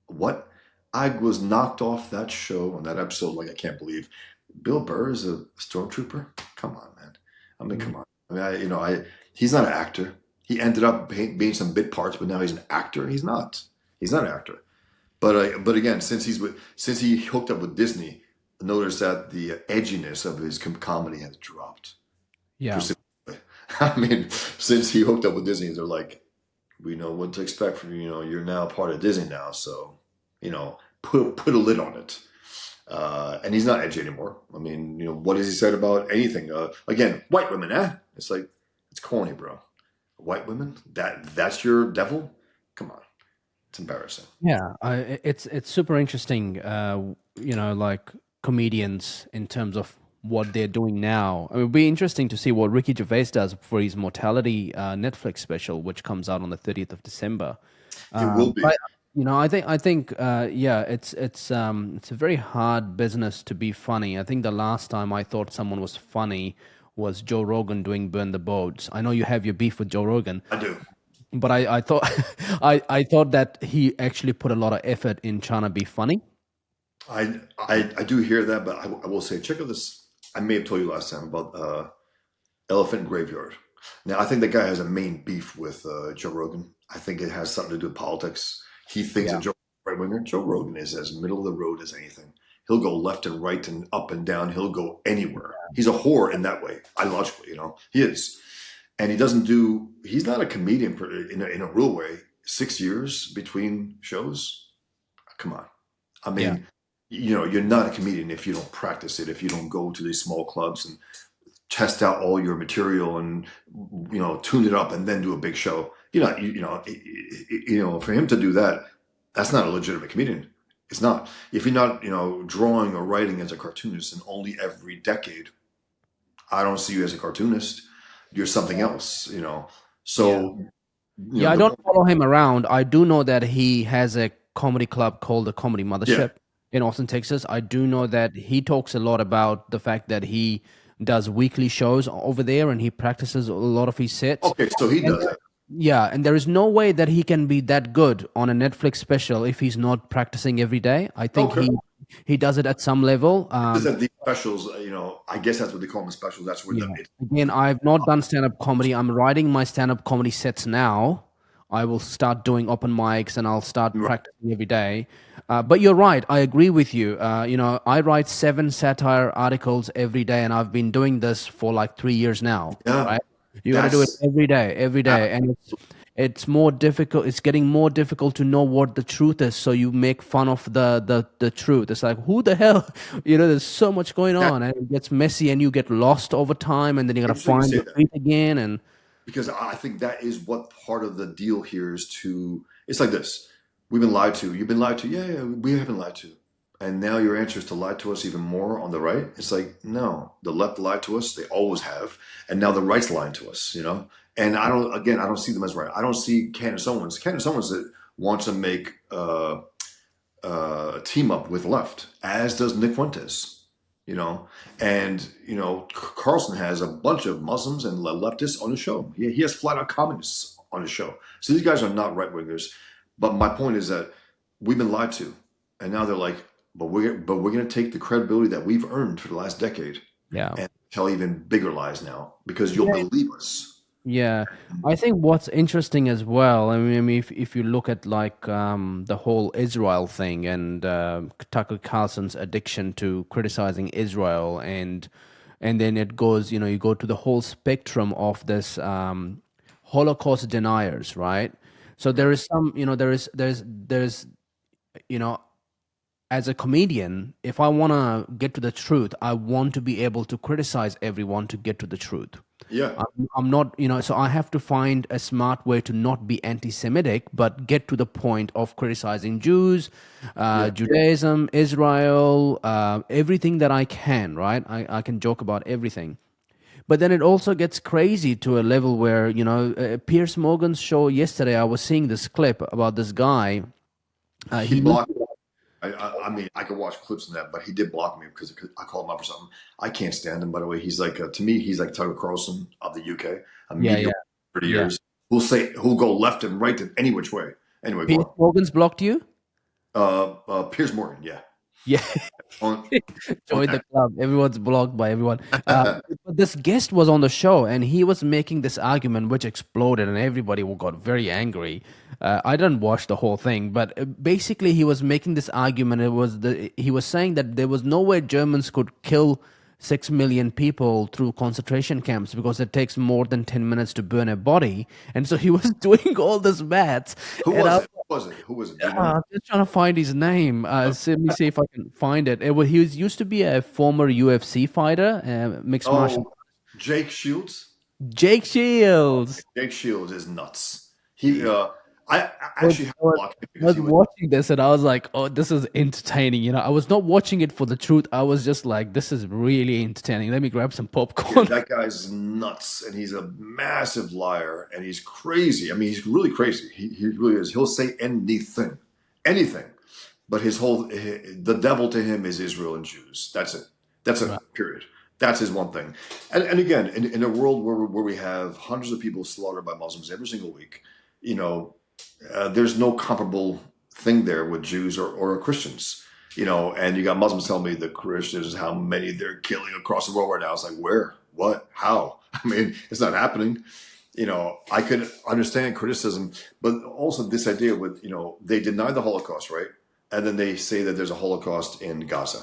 what? I was knocked off that show on that episode. Like, I can't believe Bill Burr is a stormtrooper. Come on, man. I mean, come on. I mean, he's not an actor. He ended up being some bit parts, but now he's an actor. He's not. He's not an actor. But again, since he hooked up with Disney, notice that the edginess of his comedy has dropped. Yeah. I mean, since he hooked up with Disney, they're like, we know what to expect from you. You're now part of Disney now, so put a lid on it. And he's not edgy anymore. I mean, what has he said about anything? Again, white women, It's like, it's corny, bro. White women? That's your devil? Come on. It's embarrassing. Yeah, it's super interesting, like comedians in terms of what they're doing now. It would be interesting to see what Ricky Gervais does for his Mortality Netflix special, which comes out on the 30th of December. It will be. But, I think, it's a very hard business to be funny. I think the last time I thought someone was funny was Joe Rogan doing Burn the Boats. I know you have your beef with Joe Rogan. I do. But I thought I thought that he actually put a lot of effort in trying to be funny. I do hear that, but I will say, check out this. I may have told you last time about Elephant Graveyard. Now, I think the guy has a main beef with Joe Rogan. I think it has something to do with politics. He thinks that Joe right winger. Joe Rogan is as middle of the road as anything. He'll go left and right and up and down. He'll go anywhere. He's a whore in that way, ideologically. He is. And he's not a comedian in a real way. 6 years between shows? Come on. I mean, you're not a comedian if you don't practice it, if you don't go to these small clubs and test out all your material and, tune it up and then do a big show. For him to do that, That's not a legitimate comedian. It's not. If you're not, drawing or writing as a cartoonist and only every decade, I don't see you as a cartoonist. You're something else, Yeah. So, Yeah, I the don't point. follow him around. I do know that he has a comedy club called the Comedy Yeah. Mothership in Austin, Texas. I do know that he talks a lot about the fact that he does weekly shows over there and he practices a lot of his sets. Okay, so he And does that. yeah, and there is no way that he can be that good on a Netflix special if he's not practicing every day. I think Okay. he does it at some level. Is that these specials, I guess that's what they call them specials. That's where Yeah. Again, I've not done stand-up comedy. I'm writing my stand-up comedy sets now. I will start doing open mics and I'll start right. practicing every day. But you're right. I agree with you. I write 7 satire articles every day, and I've been doing this for like 3 years now. Yeah. Right? You got to do it That's every day, and it's more difficult. It's getting more difficult to know what the truth is. So you make fun of the truth. It's like, who the hell? There's so much going that on, and it gets messy, and you get lost over time, and then you got to interesting you find say the that. truth again. And Because I think that is what part of the deal here is it's like this. We've been lied to. You've been lied to. Yeah, we have been lied to. And now your answer is to lie to us even more on the right. It's like, no, the left lied to us. They always have. And now the right's lying to us. And I don't see them as right. I don't see Candace Owens. Candace Owens that wants to make a team up with left, as does Nick Fuentes, and Carlson has a bunch of Muslims and leftists on his show. He has flat out communists on his show. So these guys are not right wingers. But my point is that we've been lied to, and now they're like, we're going to take the credibility that we've earned for the last decade yeah. and tell even bigger lies now because you'll believe us. Yeah, I think what's interesting as well. I mean, if you look at like the whole Israel thing and Tucker Carlson's addiction to criticizing Israel, and then it goes, you go to the whole spectrum of this Holocaust deniers, right? So there is some, there's you know as a comedian, if I want to get to the truth, I want to be able to criticize everyone to get to the truth. Yeah, I'm not, so I have to find a smart way to not be anti-Semitic, but get to the point of criticizing Jews, yeah. Judaism, Israel, everything that I can, right? I can joke about everything. But then it also gets crazy to a level where, Piers Morgan's show yesterday, I was seeing this clip about this guy. He blocked. I mean, I could watch clips of that, but he did block me because I called him up for something. I can't stand him, by the way. He's like, to me, he's like Tucker Carlson of the UK, a Yeah, media yeah, 30 yeah. years. Who'll go left and right in any which way. Anyway, Piers go Morgan's blocked you? Piers Morgan, yeah. Yeah. On, on Join the club. Everyone's blocked by everyone. But this guest was on the show and he was making this argument which exploded and everybody got very angry. I didn't watch the whole thing, but basically he was making this argument. He was saying that there was no way Germans could kill 6 million people through concentration camps because it takes more than 10 minutes to burn a body. And so he was doing all this maths. Who And was it? Who was it? Do you know? I'm just trying to find his name. Let me see if I can find it. He used to be a former UFC fighter, mixed martial. Oh, Jake Shields. Jake Shields. Jake Shields is nuts. I I was, actually have I was blocked him I because was he was. watching this and I was like, "Oh, this is entertaining." I was not watching it for the truth. I was just like, "This is really entertaining." Let me grab some Yeah, popcorn. that guy's nuts, and he's a massive liar, and he's crazy. I mean, he's really crazy. He really is. He'll say anything. But the devil to him is Israel and Jews. That's it. That's it. Right. Period. That's his one thing. And again, in a world where we have hundreds of people slaughtered by Muslims every single week, there's no comparable thing there with Jews or Christians. And you got Muslims telling me the Christians, how many they're killing across the world right now. It's like, where? What? How? I mean, it's not happening. I could understand criticism, but also this idea with, they deny the Holocaust, right? And then they say that there's a Holocaust in Gaza.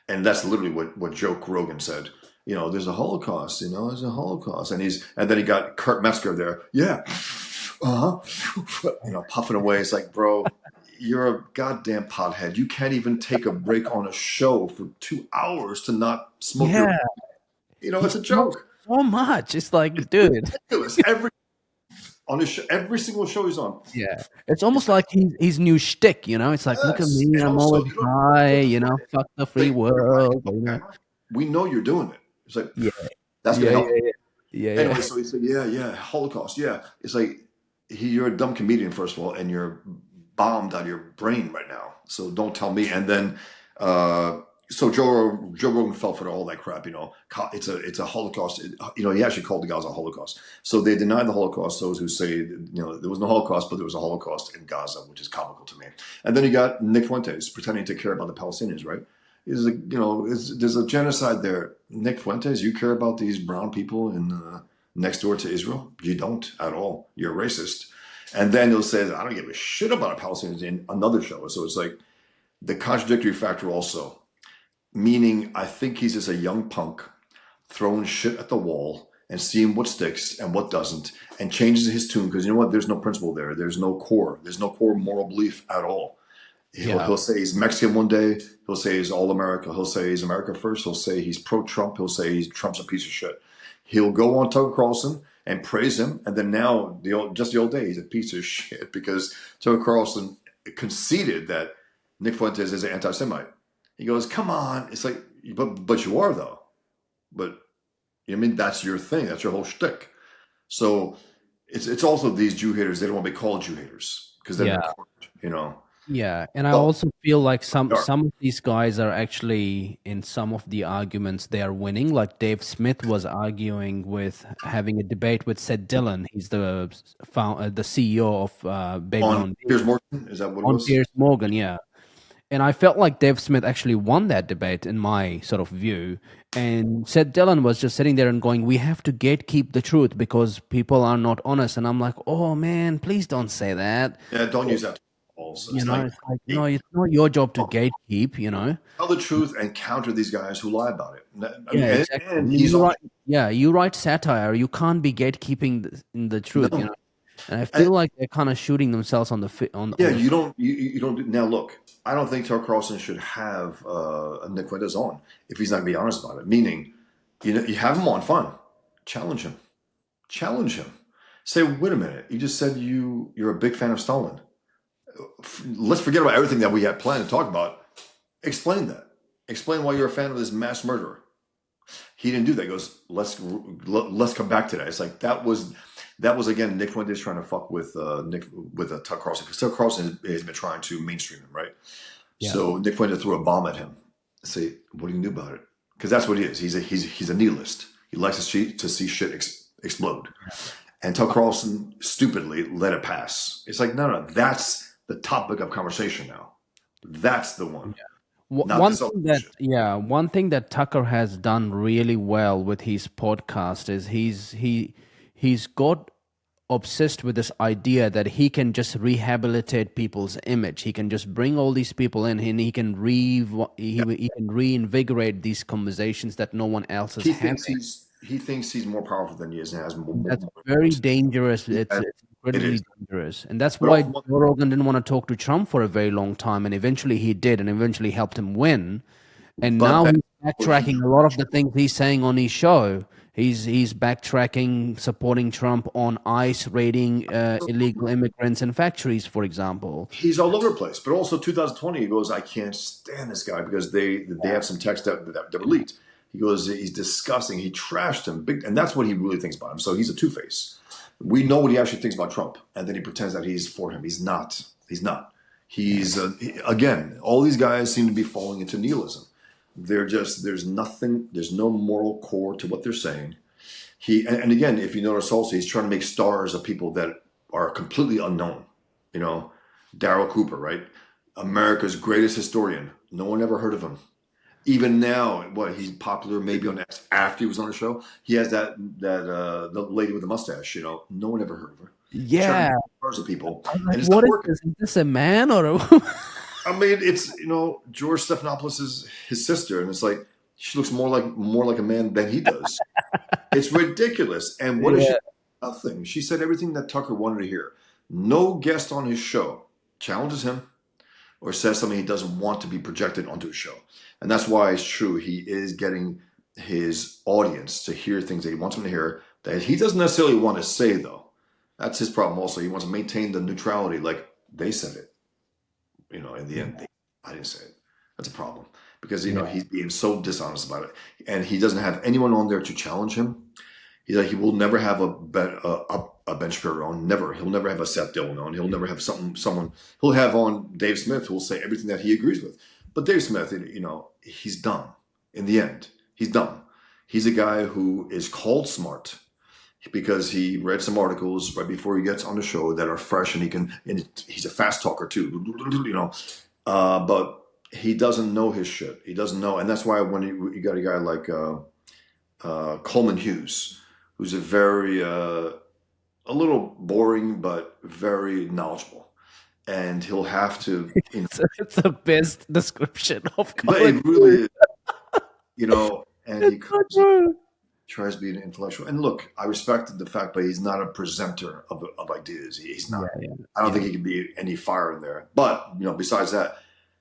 And that's literally what Joe Rogan said. There's a Holocaust, there's a Holocaust. And then he got Kurt Metzger there. Yeah. Puffing away. It's like, bro, you're a goddamn pothead. You can't even take a break on a show for 2 hours to not smoke Yeah, it's a joke. so much. It's like, It's dude. ridiculous. on his show, every single show he's on. Yeah, it's It's almost like, like his new shtick, you know. It's like, look at yes, me, and I'm also always you high, don't have to you fight know, it. fuck the free Say you're hiding world, on you know. camera. We know you're doing it. It's like Yeah, that's gonna yeah, help. yeah, yeah, yeah, Anyway, yeah. so he said, yeah, Holocaust, yeah. It's like you're a dumb comedian, first of all, and you're bombed out of your brain right now. So don't tell me. And then, uh, so Joe Rogan fell for all that crap. It's a Holocaust. He actually called the Gaza a Holocaust. So they denied the Holocaust. Those who say there was no Holocaust, but there was a Holocaust in Gaza, which is comical to me. And then you got Nick Fuentes pretending to care about the Palestinians, right? There's a genocide there. Nick Fuentes, you care about these brown people in next door to Israel? You don't at all. You're a racist. And then he'll say, I don't give a shit about Palestinians in another show. So it's like the contradictory factor also. Meaning, I think he's just a young punk throwing shit at the wall and seeing what sticks and what doesn't and changes his tune because you know what? There's no principle there. There's no core. There's no core moral belief at all. Yeah. He'll say he's Mexican one day. He'll say he's all America. He'll say he's America first. He'll say he's pro-Trump. He'll say Trump's a piece of shit. He'll go on Tucker Carlson and praise him, and then now the old day he's a piece of shit because Tucker Carlson conceded that Nick Fuentes is an anti-Semite. He goes, "Come on!" It's like, but you are though. But I mean, that's your thing. That's your whole shtick. So it's also these Jew haters. They don't want to be called Jew haters because then Yeah. they're cornered. Yeah, and I Well, also feel like they are. some of these guys are actually in some of the arguments they are winning. Like Dave Smith was arguing with having a debate with Seth Dillon. He's the CEO of On Babylon Piers Bee, Morgan, is that what it on was? Piers Morgan. Yeah, and I felt like Dave Smith actually won that debate in my sort of view. And Seth Dillon was just sitting there and going, "We have to gatekeep the truth because people are not honest." And I'm like, "Oh man, please don't say that." Yeah, don't use that also. You It's know, like, it's like, no, hey, it's not your job to gatekeep, you know? tell the truth and counter these guys who lie about it. I mean, Yeah, exactly. I and mean, he's you on. write, yeah, you write satire. You can't be gatekeeping in the truth, you No, know? And I and feel like they're kind of shooting themselves on the yeah, on the you don't. You don't. Now, look, I don't think Tucker Carlson should have Nick Fuentes on if he's not going to be honest about it. Meaning, you have him on, fine. Challenge him. Challenge him. Say, wait a minute. You just said you're a big fan of Stalin. Let's forget about everything that we had planned to talk about. Explain that. Explain why you're a fan of this mass murderer. He didn't do that. He goes, let's come back to that. It's like that was again Nick Fuentes trying to fuck with Tucker Carlson because Tucker Carlson has been trying to mainstream him, right? yeah, So Nick Fuentes threw a bomb at him. Say, what do you do about it? Because that's what he is. He's a nihilist. He likes to see shit explode. And Tucker Carlson stupidly let it pass. It's like no, that's the topic of conversation now. That's the one, not One this other thing that, bullshit. yeah, one thing that Tucker has done really well with his podcast is he's got obsessed with this idea that he can just rehabilitate people's image. He can just bring all these people in and he can reinvigorate these conversations that no one else is having. He thinks he's more powerful than he is and has That's more very influence. dangerous. Yeah, It's it incredibly is. dangerous. And that's But why also, Joe Rogan didn't want to talk to Trump for a very long time. And eventually he did, and eventually helped him win. And but now that's he's what he backtracking a lot of the things he's saying on his show. He's backtracking, supporting Trump on ICE raiding illegal immigrants in factories, for example. he's all over the place. But also 2020, he goes, I can't stand this guy because they have some text that were leaked. He goes, he's disgusting. He trashed him, and that's what he really thinks about him. So he's a two-face. We know what he actually thinks about Trump, and then he pretends that he's for him. He's not. He's not. He's again, all these guys seem to be falling into nihilism. There's nothing, there's no moral core to what they're saying. And again, if you notice also, he's trying to make stars of people that are completely unknown. You know, Daryl Cooper, right? America's greatest historian. No one ever heard of him. Even now, he's popular maybe on X after he was on the show. He has that the lady with the mustache. No one ever heard of her. He's trying to Yeah. make stars of people, I was like, and it's what not is working. this? Is this a man or a I mean, it's George Stephanopoulos is his sister, and it's like she looks more like a man than he does. It's ridiculous. And what is she? Yeah. Nothing. She said everything that Tucker wanted to hear. No guest on his show challenges him or says something he doesn't want to be projected onto his show. And that's why it's true. He is getting his audience to hear things that he wants them to hear that he doesn't necessarily want to say, though. That's his problem. Also, he wants to maintain the neutrality, like they said it. In the Yeah, end, I didn't say it. That's a problem because yeah, he's being so dishonest about it, and he doesn't have anyone on there to challenge him. He's like he will never have a Ben Shapiro on. Never. He'll never have a Seth Dillon on. He'll never have someone. He'll have on Dave Smith who will say everything that he agrees with. But Dave Smith, he's dumb. In the end, he's dumb. He's a guy who is called smart because he read some articles right before he gets on the show that are fresh, and he's a fast talker too, but he doesn't know his shit. He doesn't know, and that's why when you got a guy like Coleman Hughes, who's a little boring but very knowledgeable, and he'll have to, it's the best description of but college. it really is, and he It's so comes. true. Tries to be an intellectual. And look, I respect the fact, but he's not a presenter of ideas. He's Yeah, not. yeah, I don't yeah. think he can be any fire in there. But besides that,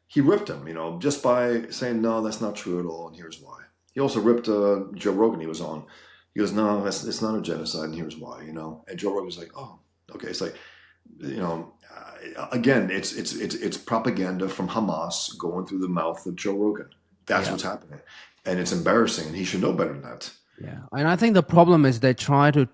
he ripped him. Just by saying no, that's not true at all, and here's why. He also ripped Joe Rogan. He was on. He goes, no, it's not a genocide, and here's why. And Joe Rogan was like, oh, okay. It's like, again, it's propaganda from Hamas going through the mouth of Joe Rogan. That's Yeah. what's happening, and it's embarrassing, and he should know better than that. Yeah, and I think the problem is they try to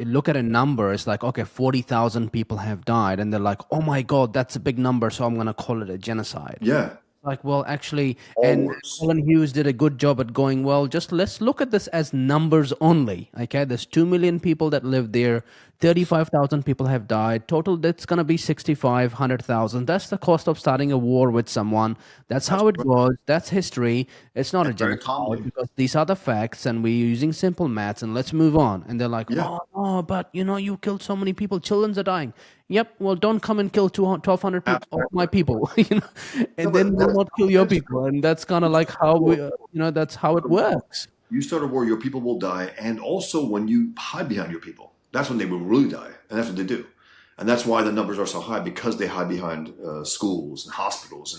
look at a number. It's like, okay, 40,000 people have died, and they're like, oh my god, that's a big number, so I'm gonna call it a genocide. Yeah, Like, well, actually, all and worse. Colin Hughes did a good job at going, well, just let's look at this as numbers only. Okay, there's 2 million people that live there, 35,000 people have died. Total, that's going to be 65,000. That's the cost of starting a war with someone. That's That's how it right. goes. That's history. It's not a And very genocide calmly. because these are the facts and we're using simple maths and let's move on. And they're like, Yeah. oh, no, but you killed so many people. Children are dying. Yep. Well, don't come and kill 1,200 people of my Absolutely. people, No, and then but we'll that's not kill your people. And that's kind you of like start how a war. that's how it works. You start a war, your people will die. And also when you hide behind your people, that's when they will really die. And that's what they do. And that's why the numbers are so high, because they hide behind schools and hospitals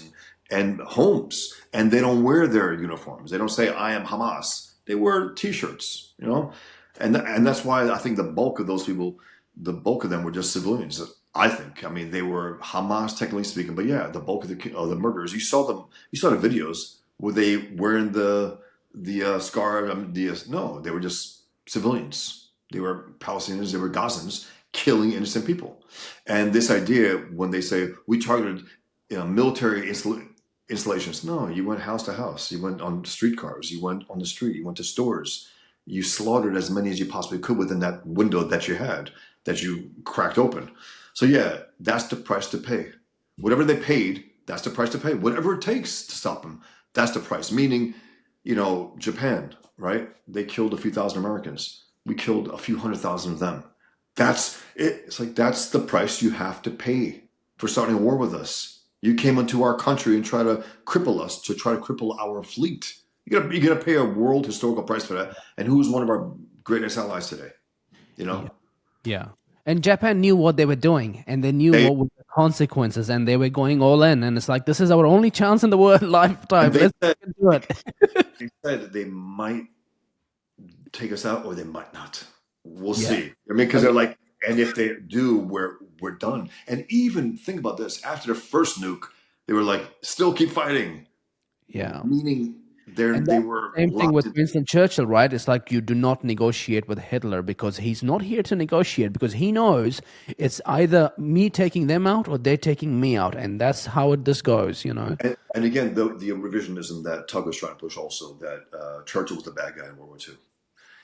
and homes. And they don't wear their uniforms. They don't say, I am Hamas. They wear T-shirts. And that's why I think the bulk of those people, the bulk of them were just civilians. I think. I mean, they were Hamas, technically speaking, but yeah, the bulk of the murderers. You saw them. You saw the videos. Were they wearing the scar? No, they were just civilians. They were Palestinians. They were Gazans killing innocent people. And this idea, when they say we targeted military installations, no, you went house to house. You went on streetcars. You went on the street. You went to stores. You slaughtered as many as you possibly could within that window that you had, that you cracked open. So yeah, that's the price to pay. Whatever they paid, that's the price to pay. Whatever it takes to stop them, that's the price. Meaning, Japan, right? They killed a few thousand Americans. We killed a few 100,000 of them. That's it. It's like that's the price you have to pay for starting a war with us. You came into our country and try to cripple us, to try to cripple our fleet. You gotta pay a world historical price for that. And who's one of our greatest allies today? You Yeah, know, yeah. And Japan knew what they were doing, and they knew they what were the consequences, and they were going all in. And it's like, this is our only chance in the world and lifetime. they Let's said do it. they said that they might take us out or they might not. We'll Yeah. see. I mean, because they're like, and if they do, we're done. And even think about this: after the first nuke, they were like, still keep fighting, Yeah. meaning And they that's were the same thing locked with in. Winston Churchill, right? It's like you do not negotiate with Hitler because he's not here to negotiate because he knows it's either me taking them out or they're taking me out. And that's how this goes. And again, the revisionism that Tug was trying to push, also that Churchill was the bad guy in World War II.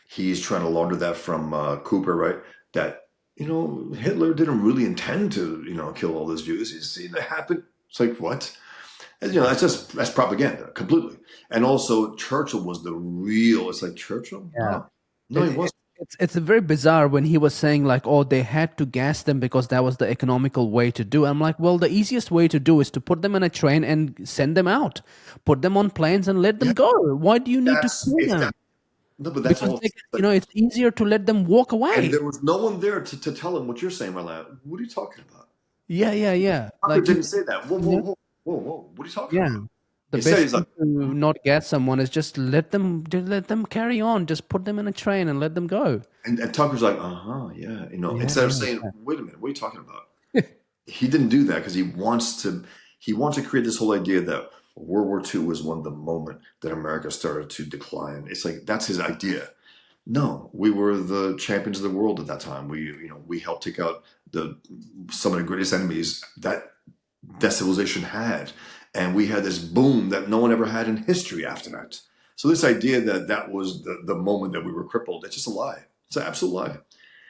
He's trying to launder that from Cooper, right? That Hitler didn't really intend to kill all those Jews. You see that happen. It's like what? And, that's propaganda completely. And also Churchill was the real. It's like Churchill? Yeah. No, he It, it, wasn't. it's very bizarre when he was saying like, oh, they had to gas them because that was the economical way to do. I'm like, well, the easiest way to do is to put them in a train and send them out, put them on planes and let them Yeah, go. Why do you need to that's kill if that. them? No, but that's Because all. they, Like, it's easier to let them walk and away. there was no one there to tell him what you're saying, Marlon. What are you talking about? Yeah, yeah, yeah. Tucker Like you, didn't say that. Whoa, whoa, yeah, whoa, whoa, whoa. What are you talking yeah. about? The Instead, best he's thing like, to not get someone is just let them carry on. Just put them in a train and let them go. and Tucker's like, yeah, Yeah, instead of yeah, saying, wait a minute, what are you talking about? He didn't do that because he wants to create this whole idea that World War II was when the moment that America started to decline. It's like that's his idea. No, we were the champions of the world at that time. We helped take out the some of the greatest enemies that civilization had, and we had this boom that no one ever had in history after that. So this idea that that was the moment that we were crippled, it's just a lie. It's an absolute lie.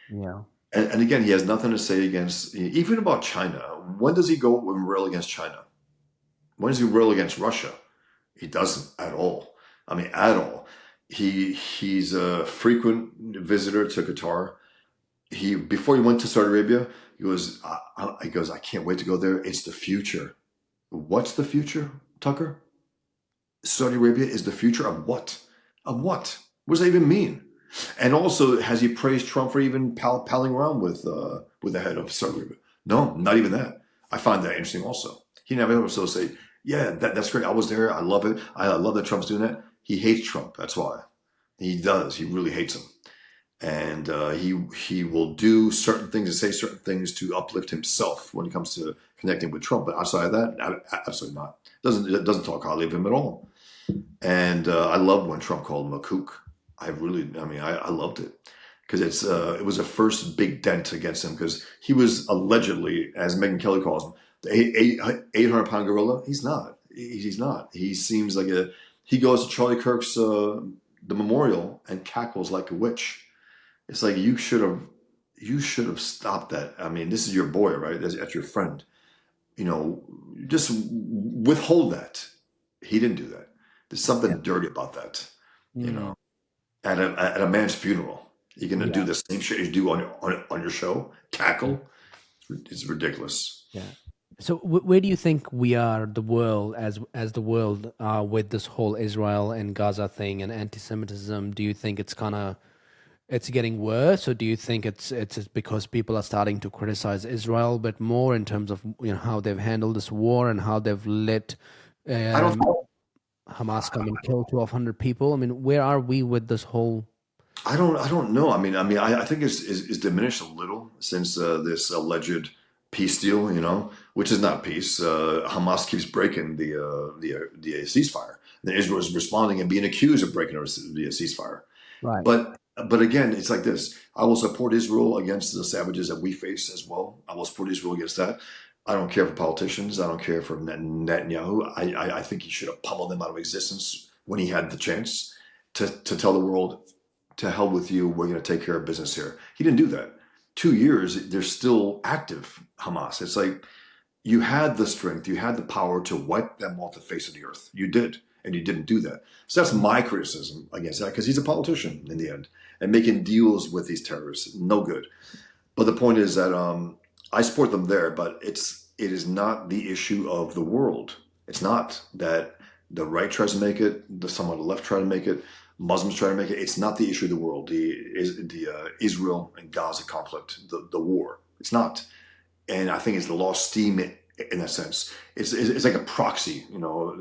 yeah, And again, he has nothing to say against even about China. When does he go and rail against China? When does he rail against Russia? He doesn't at all. I mean, at all. He's a frequent visitor to Qatar. He before he went to Saudi Arabia, he goes, I can't wait to go there. It's the future. What's the future, Tucker? Saudi Arabia is the future of what? Of what? What does that even mean? And also, has he praised Trump for even palling around with the head of Saudi Arabia? No, not even that. I find that interesting. Also, he never ever so say, "Yeah, that's great. I was there. I love it. I love that Trump's doing that." He hates Trump. That's why he does. He really hates him, and he will do certain things and say certain things to uplift himself when it comes to connecting with Trump. But outside of that, absolutely not. Doesn't talk highly of him at all. And I loved when Trump called him a kook. I loved it because it was a first big dent against him because he was allegedly, as Megyn Kelly calls him, the 800-pound gorilla. He's not. He's not. He seems like he goes to Charlie Kirk's the memorial and cackles like a witch. It's like you should have stopped that. I mean, this is your boy, right? That's your friend. Just withhold that. He didn't do that. There's yeah, something dirty about that. You mm, know, at a man's funeral, you're gonna do yeah, the same shit you do on your show. Cackle. It's ridiculous. yeah. So, where do you think we are, the world, as the world, with this whole Israel and Gaza thing and anti-Semitism? Do you think it's getting worse, or do you think it's just because people are starting to criticize Israel a bit more in terms of how they've handled this war and how they've let I don't. um, Hamas come and kill 1,200 people? I mean, where are we with this whole? I don't know. I think it's diminished a little since this alleged peace deal. Which is not peace. Hamas keeps breaking the ceasefire. Then Israel is responding and being accused of breaking the ceasefire. Right. But again, it's like this. I will support Israel against the savages that we face as well. I will support Israel against that. I don't care for politicians. I don't care for Netanyahu. I think he should have pummeled them out of existence when he had the chance to tell the world, to hell with you, we're going to take care of business here. He didn't do that. 2 years, they're still active, Hamas. It's like you had the strength, you had the power to wipe them off the face of the earth. You did, and you didn't do that. So that's my criticism against that, because he's a politician in the end, and making deals with these terrorists, no good. But the point is that I support them there, but it is not the issue of the world. It's not that the right tries to make it, some on the left try to make it, Muslims try to make it. It's not the issue of the world. The Israel and Gaza conflict, the war. It's not, and I think it's lost steam in that sense. It's like a proxy,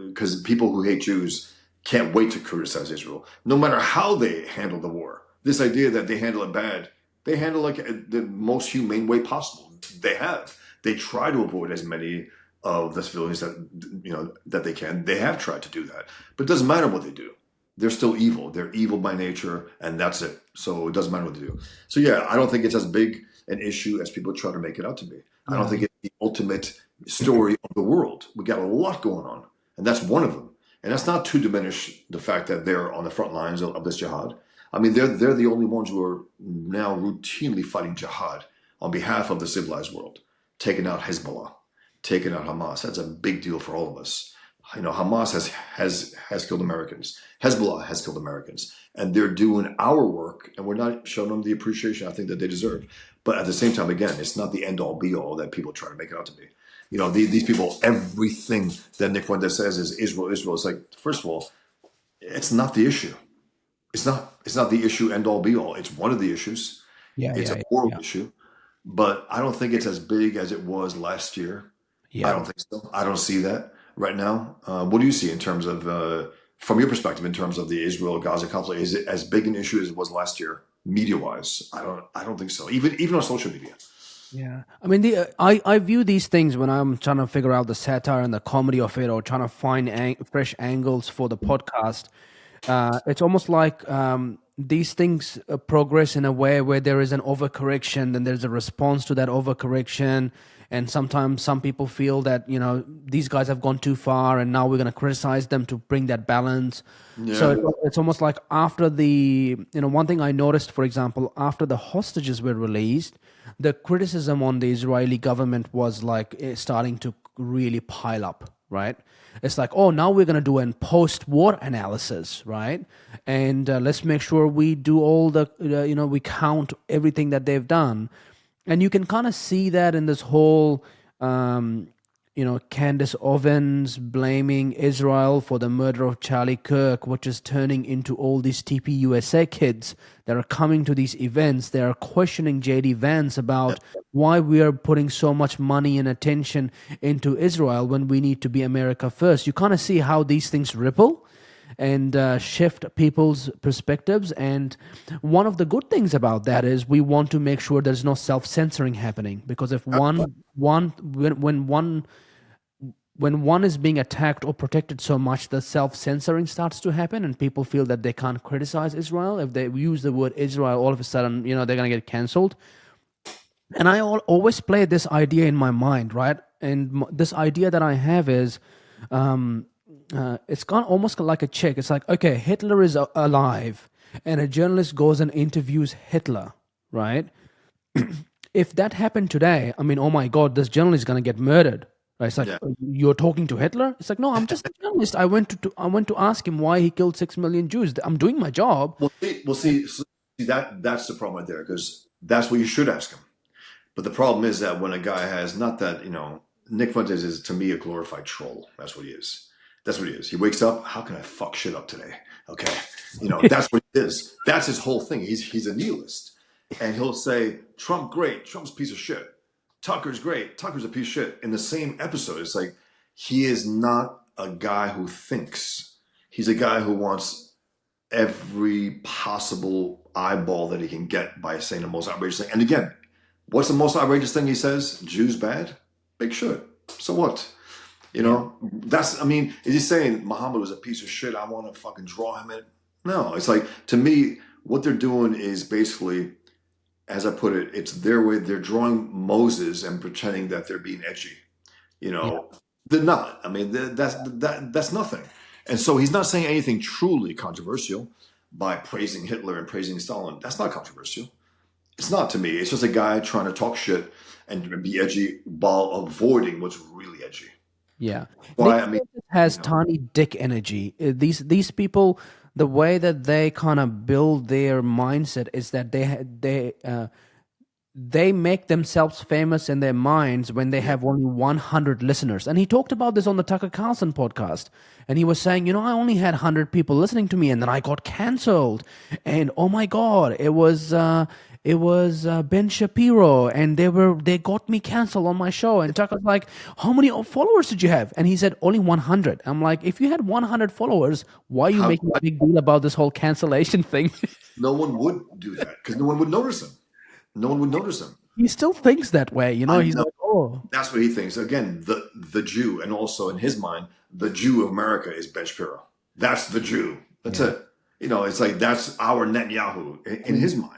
because people who hate Jews can't wait to criticize Israel, no matter how they handle the war. This idea that they handle it bad, they handle it like the most humane way possible. They have. They try to avoid as many of the civilians that they can. They have tried to do that, but it doesn't matter what they do. They're still evil. They're evil by nature, and that's it. So it doesn't matter what they do. So yeah, I don't think it's as big an issue as people try to make it out to be. I don't Yeah. think it's the ultimate story of the world. We got a lot going on, and that's one of them. And that's not to diminish the fact that they're on the front lines of this jihad. I mean, they're the only ones who are now routinely fighting jihad on behalf of the civilized world, taking out Hezbollah, taking out Hamas. That's a big deal for all of us. Hamas has killed Americans. Hezbollah has killed Americans, and they're doing our work, and we're not showing them the appreciation I think that they deserve. But at the same time, again, it's not the end all be all that people try to make it out to be. These people, everything that Nick Fuentes says is Israel, Israel. It's like, first of all, it's not the issue. It's not. It's not the issue end all be all. It's one of the issues. Yeah. It's a Yeah. moral Yeah. issue, but I don't think it's as big as it was last year. I Yeah. don't think so. I don't see that. right now? What do you see in terms of, from your perspective, in terms of the Israel-Gaza conflict? Is it as big an issue as it was last year, media-wise? I don't think so. Even on social media. Yeah, I mean, I view these things when I'm trying to figure out the satire and the comedy of it, or trying to find fresh angles for the podcast. It's almost like these things progress in a way where there is an overcorrection, then there's a response to that overcorrection, and sometimes some people feel that these guys have gone too far, and now we're going to criticize them to bring that balance. So Yeah. it's almost like after one thing I noticed, for example, after the hostages were released, the criticism on the Israeli government was like starting to really pile up, right? It's like, oh, now we're going to do a post-war analysis, right? And let's make sure we do all the, we count everything that they've done. And you can kind of see that in this whole, Candace Owens blaming Israel for the murder of Charlie Kirk, which is turning into all these TPUSA kids that are coming to these events. They are questioning JD Vance about why we are putting so much money and attention into Israel when we need to be America first. You kind of see how these things ripple and shift people's perspectives. And one of the good things about that is we want to make sure there's no self-censoring happening, because if when one is being attacked or protected so much, the self-censoring starts to happen, and people feel that they can't criticize Israel. If they use the word Israel, all of a sudden, they're going to get canceled. And I always play this idea in my mind, right? And this idea that I have is, it's gone almost like a check. It's like, okay, Hitler is alive, and a journalist goes and interviews Hitler, right? If that happened today, I mean, oh my God, this journalist is going to get murdered. Right? It's like, Yeah. you're talking to Hitler? It's like, no, I'm just a journalist. I went to ask him why he killed 6 million Jews. I'm doing my job. See that's the problem right there, because that's what you should ask him. But the problem is that when a guy has not that, Nick Fuentes is to me a glorified troll. That's what he is. That's what he is. He wakes up, how can I fuck shit up today? Okay. That's what he is. That's his whole thing. He's a nihilist. And he'll say, Trump great, Trump's a piece of shit. Tucker's great, Tucker's a piece of shit. In the same episode, it's like, he is not a guy who thinks. He's a guy who wants every possible eyeball that he can get by saying the most outrageous thing. And again, what's the most outrageous thing he says? Jews bad? Big shit. So what? Is he saying Muhammad was a piece of shit? I want to fucking draw him in. No, it's like, to me, what they're doing is basically, as I put it, it's their way. They're drawing Moses and pretending that they're being edgy. They're not. I mean, that's nothing. And so he's not saying anything truly controversial by praising Hitler and praising Stalin. That's not controversial. It's not to me. It's just a guy trying to talk shit and be edgy while avoiding what's really edgy. Yeah. Why? Nick has tiny dick energy. These people, the way that they kind of build their mindset is that they make themselves famous in their minds when they have only 100 listeners. And he talked about this on the Tucker Carlson podcast. And he was saying, I only had 100 people listening to me, and then I got canceled. And oh my God, it was Ben Shapiro, and they got me canceled on my show. And Tucker's like, how many followers did you have? And he said, only 100. I'm like, if you had 100 followers, why are you making a big deal about this whole cancellation thing? No one would do that, because no one would notice him. No one would notice him. He still thinks that way, He's like, oh. That's what he thinks. Again, the Jew, and also in his mind, the Jew of America is Ben Shapiro. That's the Jew. That's it. It's like, that's our Netanyahu in his mind.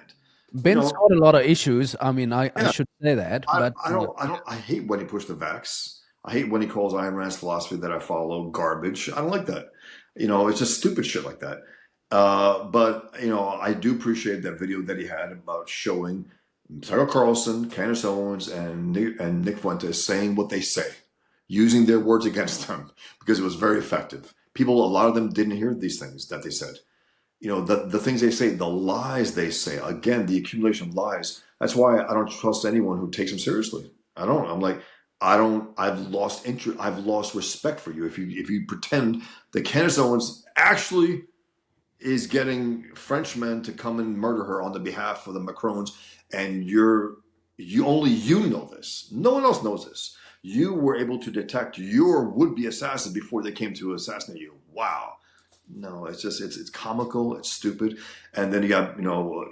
Ben's got a lot of issues. I mean, I should say that. But I hate when he pushed the vax. I hate when he calls Ayn Rand's philosophy that I follow garbage. I don't like that. It's just stupid shit like that. But I do appreciate that video that he had about showing Tucker Carlson, Candace Owens, and Nick Fuentes saying what they say, using their words against them, because it was very effective. A lot of them didn't hear these things that they said. The things they say, the lies they say, again, the accumulation of lies. That's why I don't trust anyone who takes them seriously. I don't. I'm like, I've lost interest. I've lost respect for you. If you pretend that Candace Owens actually is getting Frenchmen to come and murder her on the behalf of the Macrons, and you know this. No one else knows this. You were able to detect your would-be assassin before they came to assassinate you. Wow. No, it's just it's comical, it's stupid, and then you got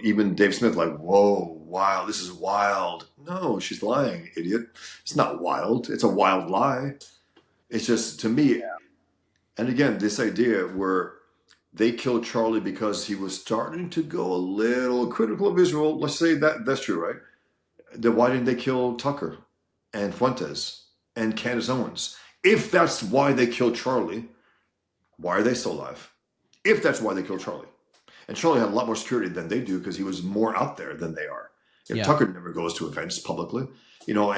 even Dave Smith like, whoa, wow, this is wild. No, she's lying, idiot. It's not wild. It's a wild lie. It's just to me, and again, this idea where they killed Charlie because he was starting to go a little critical of Israel. Let's say that's true, right? Then why didn't they kill Tucker and Fuentes and Candace Owens? If that's why they killed Charlie, why are they still alive? If that's why they killed Charlie. And Charlie had a lot more security than they do because he was more out there than they are. If Yeah. Tucker never goes to events publicly, and I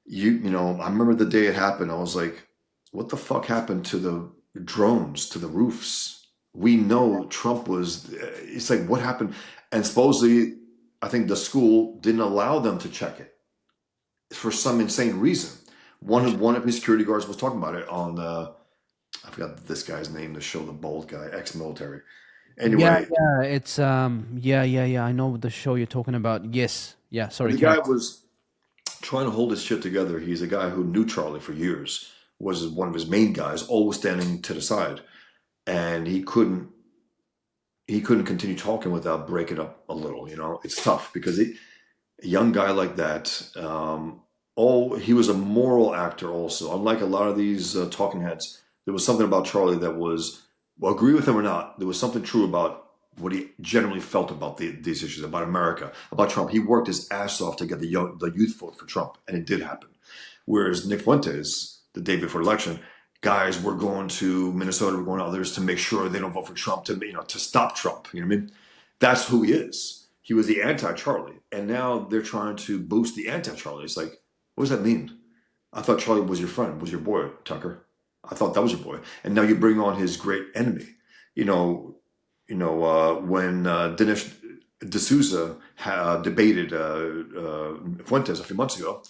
remember the day it happened, I was like, what the fuck happened to the drones, to the roofs? We know Trump it's like, what happened? And supposedly, I think the school didn't allow them to check it for some insane reason. One of his security guards was talking about it on, I forgot this guy's name, the show, the bald guy, ex-military. Anyway, It's yeah. I know the show you're talking about. Yes, yeah. Sorry, the guy was trying to hold his shit together. He's a guy who knew Charlie for years, was one of his main guys, always standing to the side, and he couldn't continue talking without breaking up a little. It's tough because a young guy like that, he was a moral actor also. Unlike a lot of these talking heads, there was something about Charlie that was, well, agree with him or not, there was something true about what he generally felt about these issues, about America, about Trump. He worked his ass off to get the youth vote for Trump, and it did happen. Whereas Nick Fuentes, the day before election, guys were going to Minnesota, were going to others to make sure they don't vote for Trump, to stop Trump. You know what I mean? That's who he is. He was the anti-Charlie, and now they're trying to boost the anti-Charlie. It's like, what does that mean? I thought Charlie was your friend, was your boy, Tucker. I thought that was your boy, and now you bring on his great enemy. When Dinesh D'Souza debated Fuentes a few months ago,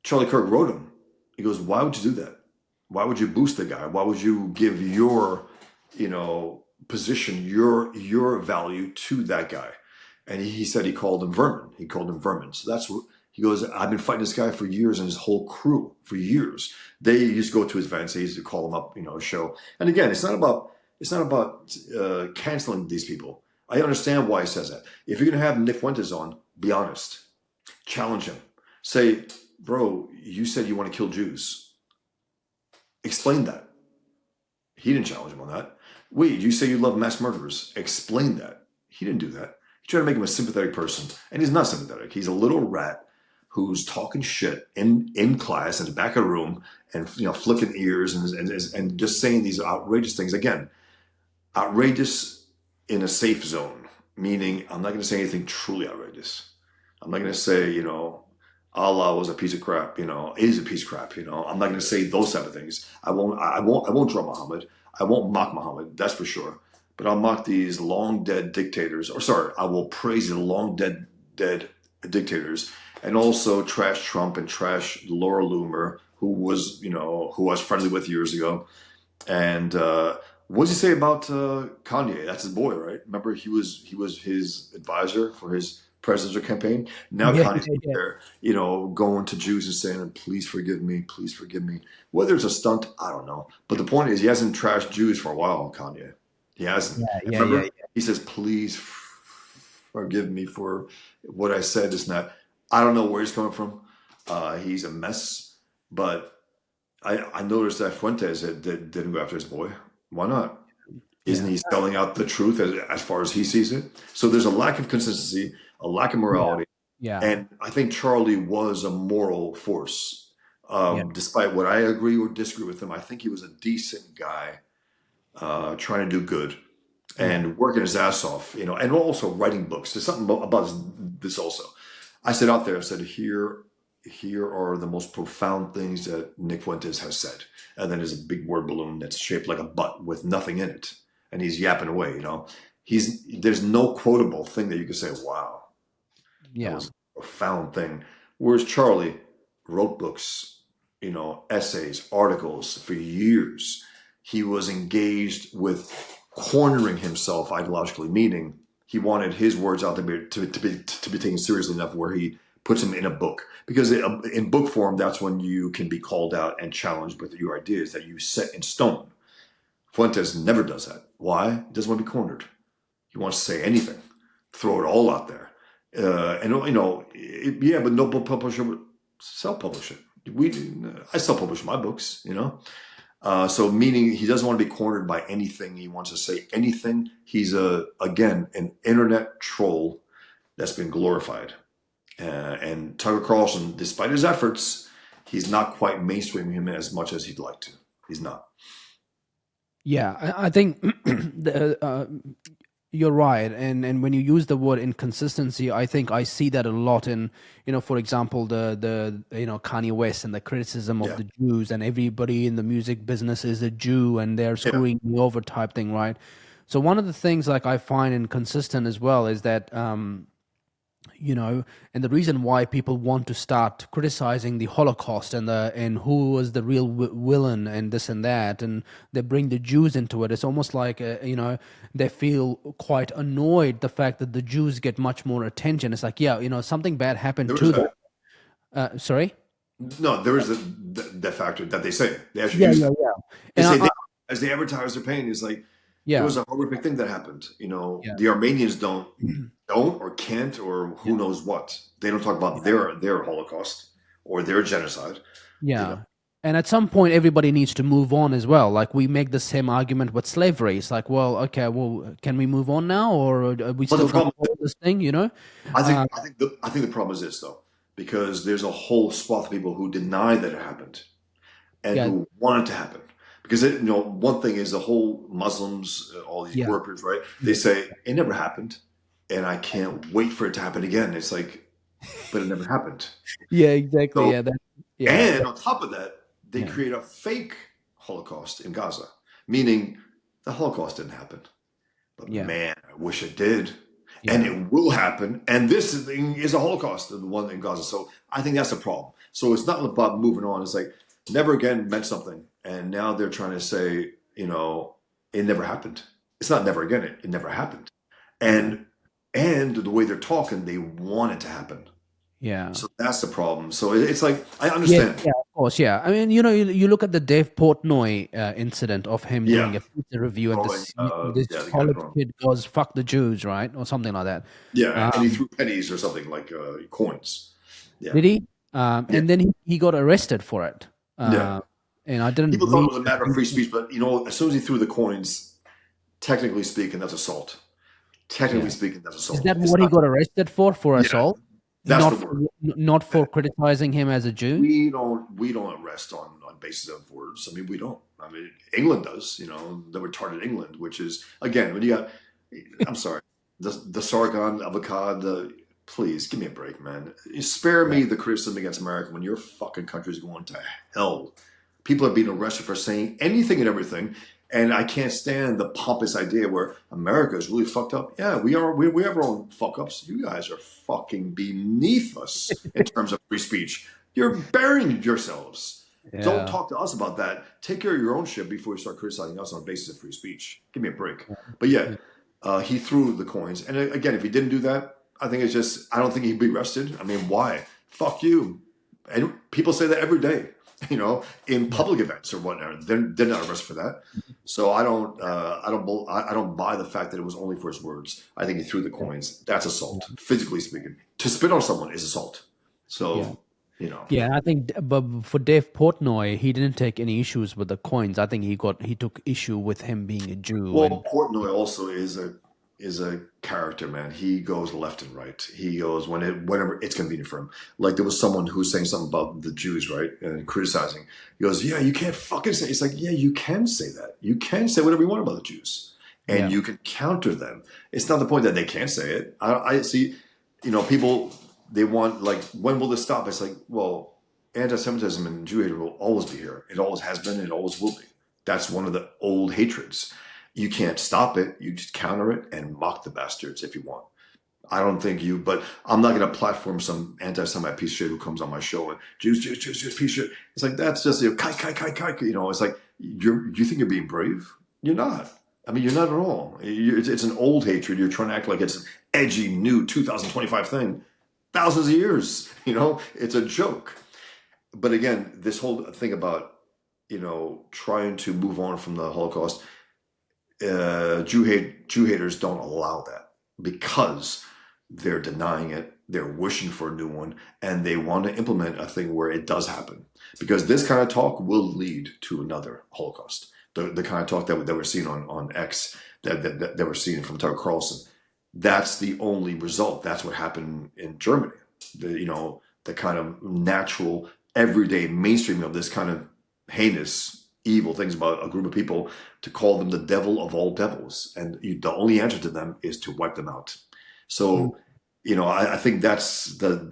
Charlie Kirk wrote him. He goes, "Why would you do that? Why would you boost the guy? Why would you give your, position, your value to that guy?" And he said he called him vermin. He called him vermin. So that's what he goes. I've been fighting this guy for years, and his whole crew for years. They used to go to his events. They used to call him up, show. And again, it's not about canceling these people. I understand why he says that. If you're gonna have Nick Fuentes on, be honest. Challenge him. Say, bro, you said you want to kill Jews. Explain that. He didn't challenge him on that. Wait, you say you love mass murderers. Explain that. He didn't do that. He tried to make him a sympathetic person, and he's not sympathetic. He's a little rat who's talking shit in class in the back of the room and flicking ears and just saying these outrageous things. Again, outrageous in a safe zone, meaning I'm not going to say anything truly outrageous. I'm not going to say Allah was a piece of crap. Is a piece of crap. I'm not going to say those type of things. I won't draw Muhammad. I won't mock Muhammad. That's for sure. But I'll mock these long dead dictators. I will praise the long dead dictators, and also trash Trump and trash Laura Loomer, who I was friendly with years ago. And what did he say about Kanye? That's his boy, right? Remember, he was his advisor for his presidential campaign. Now Kanye's there, going to Jews and saying, "Please forgive me, please forgive me." Whether it's a stunt, I don't know. But the point is, he hasn't trashed Jews for a while, Kanye. He hasn't. Remember, he says, "Please forgive me for what I said." This and that. I don't know where he's coming from. He's a mess. But I noticed that Fuentes didn't go after his boy. Why not? Isn't he spelling out the truth as far as he sees it? So there's a lack of consistency, a lack of morality. Yeah. And I think Charlie was a moral force. Despite what I agree or disagree with him, I think he was a decent guy trying to do good and working his ass off, and also writing books. There's something about this also. I said out there, I said, here are the most profound things that Nick Fuentes has said. And then there's a big word balloon that's shaped like a butt with nothing in it. And he's yapping away, There's no quotable thing that you can say, wow, that was a profound thing. Whereas Charlie wrote books, essays, articles for years. He was engaged with cornering himself ideologically, meaning he wanted his words out there to be taken seriously enough where he puts them in a book. Because in book form, that's when you can be called out and challenged with your ideas that you set in stone. Fuentes never does that. Why? He doesn't want to be cornered. He wants to say anything, throw it all out there. But no book publisher would self-publish it. I self-publish my books, So meaning he doesn't want to be cornered by anything. He wants to say anything. He's again, an internet troll that's been glorified. And Tucker Carlson, despite his efforts, he's not quite mainstreaming him as much as he'd like to. He's not. Yeah, I think you're right, and when you use the word inconsistency, I think I see that a lot in, for example, the Kanye West and the criticism of the Jews, and everybody in the music business is a Jew and they're screwing me over type thing, right? So one of the things like I find inconsistent as well is that and the reason why people want to start criticizing the Holocaust and who was the real villain and this and that, and they bring the Jews into it. It's almost like they feel quite annoyed the fact that the Jews get much more attention. It's like, something bad happened to them. Sorry. No, there is the factor that they say they actually use. They say as they advertise their pain, it's like. It was a horrific thing that happened. The Armenians don't or can't or who knows what. They don't talk about their Holocaust or their genocide. Yeah. And at some point, everybody needs to move on as well. Like we make the same argument with slavery. It's like, can we move on now, or are we still going to hold this thing? I think the problem is this though, because there's a whole swath of people who deny that it happened and who want it to happen. Because one thing is the whole Muslims, all these workers, right? They say it never happened, and I can't wait for it to happen again. It's like, but it never happened. Yeah, exactly. So, and on top of that, they create a fake Holocaust in Gaza, meaning the Holocaust didn't happen. But man, I wish it did. Yeah. And it will happen. And this thing is a Holocaust, the one in Gaza. So I think that's the problem. So it's not about moving on. It's like never again meant something. And now they're trying to say, it never happened. It's not never again. It never happened. And the way they're talking, they want it to happen. Yeah. So that's the problem. So it's like, I understand. Yeah, of course. Yeah. I mean, you look at the Dave Portnoy incident of him doing a pizza review, and this college kid goes, "Fuck the Jews," right? Or something like that. Yeah. And he threw pennies or something like coins. Yeah. Did he? And then he got arrested for it. And I didn't. People thought it was a matter of free speech, but as soon as he threw the coins, technically speaking, that's assault. Technically speaking, that's assault. Is that what he got arrested for assault? That's not for criticizing him as a Jew. We don't arrest on basis of words. I mean, we don't. I mean, England does. The retarded England, which is again when you got. I'm sorry, the Sargon avocado. Please give me a break, man. Spare me the criticism against America when your fucking country is going to hell. People are being arrested for saying anything and everything. And I can't stand the pompous idea where America is really fucked up. Yeah, we are. We have our own fuck ups. You guys are fucking beneath us in terms of free speech. You're burying yourselves. Yeah. Don't talk to us about that. Take care of your own shit before you start criticizing us on the basis of free speech. Give me a break. But he threw the coins. And again, if he didn't do that, I think it's just, I don't think he'd be arrested. I mean, why? Fuck you. And people say that every day. In public events or whatnot, they're not arrested for that. So I don't buy the fact that it was only for his words. I think he threw the coins. That's assault, physically speaking. To spit on someone is assault. So, Yeah, I think, but for Dave Portnoy, he didn't take any issues with the coins. I think he took issue with him being a Jew. Well, Portnoy also is a character, man. He goes left and right. He goes whenever it's convenient for him. Like there was someone who was saying something about the Jews, right, and criticizing. He goes, "Yeah, you can't fucking say." It's like, yeah, you can say that. You can say whatever you want about the Jews, and you can counter them. It's not the point that they can't say it. I see, people they want like, when will this stop? It's like, well, anti-Semitism and Jew hatred will always be here. It always has been. And it always will be. That's one of the old hatreds. You can't stop it. You just counter it and mock the bastards if you want. I don't think but I'm not going to platform some anti-Semite piece of shit who comes on my show and Jews, piece of shit. It's like, that's just, kai. It's like, you think you're being brave? You're not. I mean, you're not at all. It's an old hatred. You're trying to act like it's an edgy, new 2025 thing. thousands of years. It's a joke. But again, this whole thing about trying to move on from the Holocaust, Jew haters don't allow that because they're denying it. They're wishing for a new one, and they want to implement a thing where it does happen. Because this kind of talk will lead to another Holocaust. The kind of talk that we're seeing on X, that we're seeing from Tucker Carlson, that's the only result. That's what happened in Germany. The kind of natural, everyday mainstreaming of this kind of heinous, evil things about a group of people, to call them the devil of all devils, and the only answer to them is to wipe them out. So, I think that's the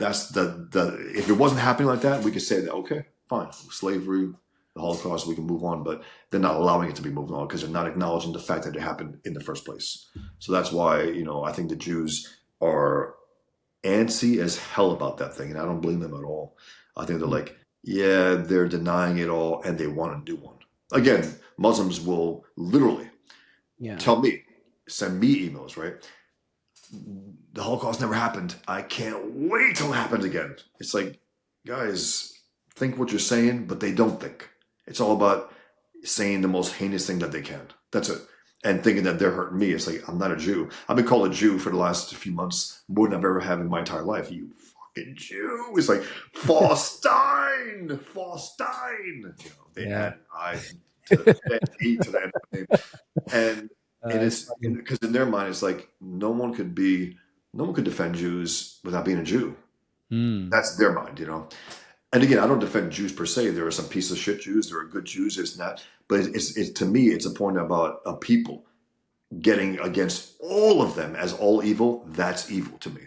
if it wasn't happening like that, we could say that, okay, fine, slavery, the Holocaust, we can move on, but they're not allowing it to be moved on because they're not acknowledging the fact that it happened in the first place. So that's why, I think the Jews are antsy as hell about that thing, and I don't blame them at all. I think they're like, yeah, they're denying it all, and they want a new one. Again, Muslims will literally send me emails, right? The Holocaust never happened. I can't wait till it happens again. It's like, guys, think what you're saying, but they don't think. It's all about saying the most heinous thing that they can. That's it. And thinking that they're hurting me. It's like, I'm not a Jew. I've been called a Jew for the last few months, more than I've ever had in my entire life. You fucking Jew. It's like, Fawstin. They add I to the E to the end of the name. And it's because in their mind, it's like no one could defend Jews without being a Jew. That's their mind, And again, I don't defend Jews per se. There are some piece of shit Jews. There are good Jews. It's not. But it's to me, it's a point about a people getting against all of them as all evil. That's evil to me.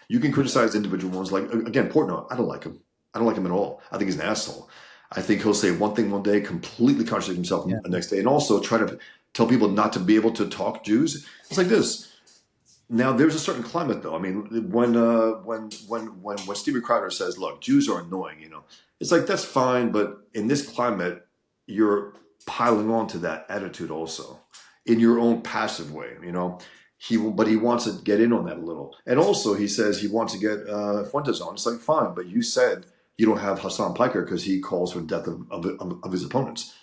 You can criticize individual ones, like, again, Portnoy. I don't like him. I don't like him at all. I think he's an asshole. I think he'll say one thing one day, completely contradict himself the next day, and also try to tell people not to be able to talk Jews. It's like this. Now, there's a certain climate, though. I mean, when Stevie Crowder says, "Look, Jews are annoying," it's like that's fine, but in this climate, you're piling on to that attitude also in your own passive way. He wants to get in on that a little, and also he says he wants to get Fuentes on. It's like, fine, but you said you don't have Hassan Piker because he calls for the death of his opponents.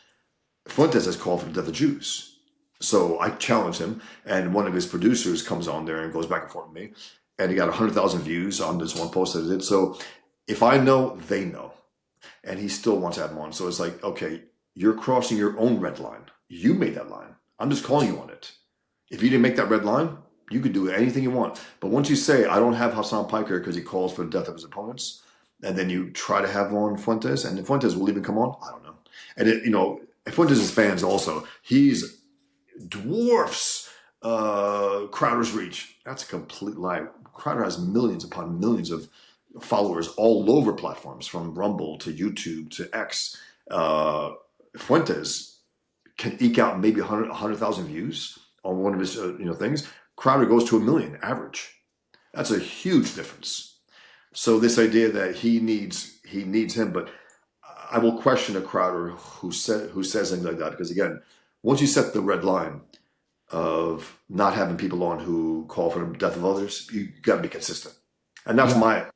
Fuentes has called for the death of Jews. So I challenge him, and one of his producers comes on there and goes back and forth with me, and he got 100,000 views on this one post that I did. So if I know, they know, and he still wants to have him on. So it's like, okay, you're crossing your own red line. You made that line. I'm just calling you on it. If you didn't make that red line, you could do anything you want. But once you say, I don't have Hassan Piker because he calls for the death of his opponents, and then you try to have on Fuentes, and Fuentes will even come on, I don't know. And Fuentes' fans also, he's dwarfs Crowder's reach. That's a complete lie. Crowder has millions upon millions of followers all over platforms, from Rumble to YouTube to X. Fuentes can eke out maybe 100,000 views on one of his things. Crowder goes to 1 million average. That's a huge difference. So this idea that he needs him, but I will question a Crowder who says things like that, because again, once you set the red line of not having people on who call for the death of others, you got to be consistent, and that's my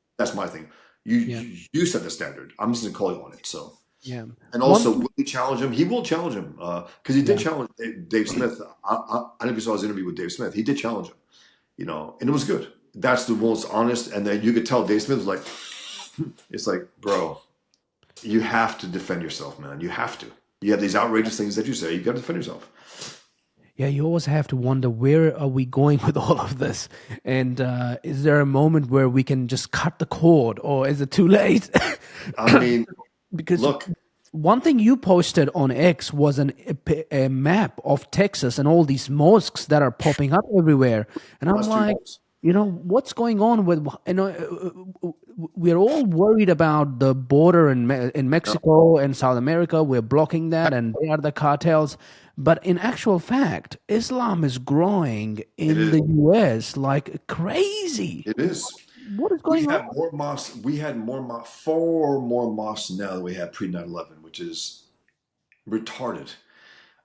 thing. You set the standard. I'm just gonna call you on it. So and also, will he challenge him? He will challenge him because he did challenge Dave Smith. I don't know if you saw his interview with Dave Smith. He did challenge him, and it was good. That's the most honest, and then you could tell Dave Smith was like, it's like, bro, you have to defend yourself, man. You have to. You have these outrageous things that you say. You got to defend yourself. Yeah, you always have to wonder, where are we going with all of this? And is there a moment where we can just cut the cord, or is it too late? I mean, because look, one thing you posted on X was a map of Texas and all these mosques that are popping up everywhere. And I'm like, what's going on with, we're all worried about the border in Mexico and South America. We're blocking that, and they are the cartels. But in actual fact, Islam is growing in the U.S. like crazy. It is. What is going on? We had 4 more mosques now than we had pre 9/11, which is retarded.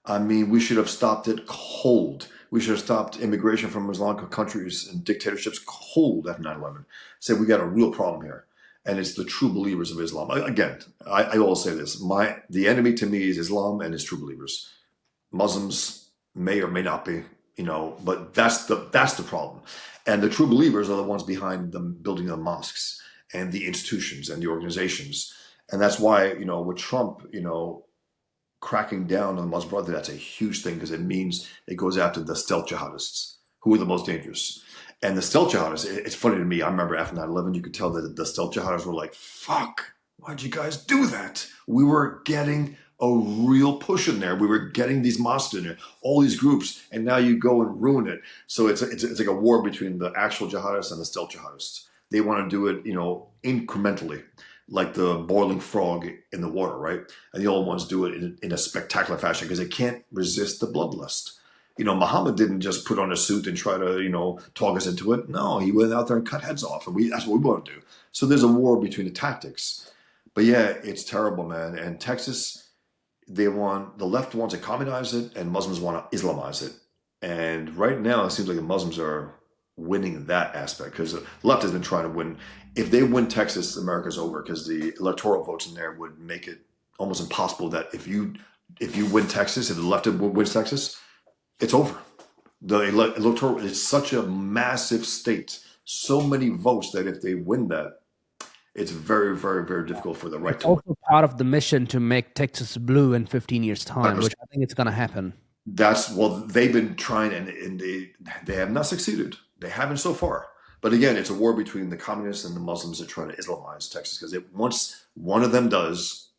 I mean, we should have stopped it cold. We should have stopped immigration from Islamic countries and dictatorships cold after 9/11. Said we got a real problem here. And it's the true believers of Islam. Again, I always say this. The enemy to me is Islam and its true believers. Muslims may or may not be, but that's the problem. And the true believers are the ones behind them building the mosques and the institutions and the organizations. And that's why, with Trump, cracking down on the Muslim Brotherhood, that's a huge thing because it means it goes after the stealth jihadists, who are the most dangerous. And the stealth jihadists, it's funny to me. I remember after 9/11, you could tell that the stealth jihadists were like, fuck, why'd you guys do that? We were getting a real push in there. We were getting these mosques in there, all these groups, and now you go and ruin it. So it's like a war between the actual jihadists and the stealth jihadists. They want to do it, incrementally, like the boiling frog in the water, right? And the old ones do it in a spectacular fashion because they can't resist the bloodlust. Muhammad didn't just put on a suit and try to, talk us into it. No, he went out there and cut heads off, and that's what we want to do. So there's a war between the tactics. But yeah, it's terrible, man. And Texas, the left wants to communize it, and Muslims want to Islamize it. And right now, it seems like the Muslims are winning that aspect because the left has been trying to win. If they win Texas, America's over because the electoral votes in there would make it almost impossible that if you win Texas, if the left wins Texas, it's over. The electoral is such a massive state, so many votes that if they win that, it's very, very, very difficult for the right It's to win. also part of the mission to make Texas blue in 15 years' time, which I think it's going to happen. They've been trying and they have not succeeded. They haven't so far. But again, it's a war between the communists and the Muslims that try to Islamize Texas because once one of them does,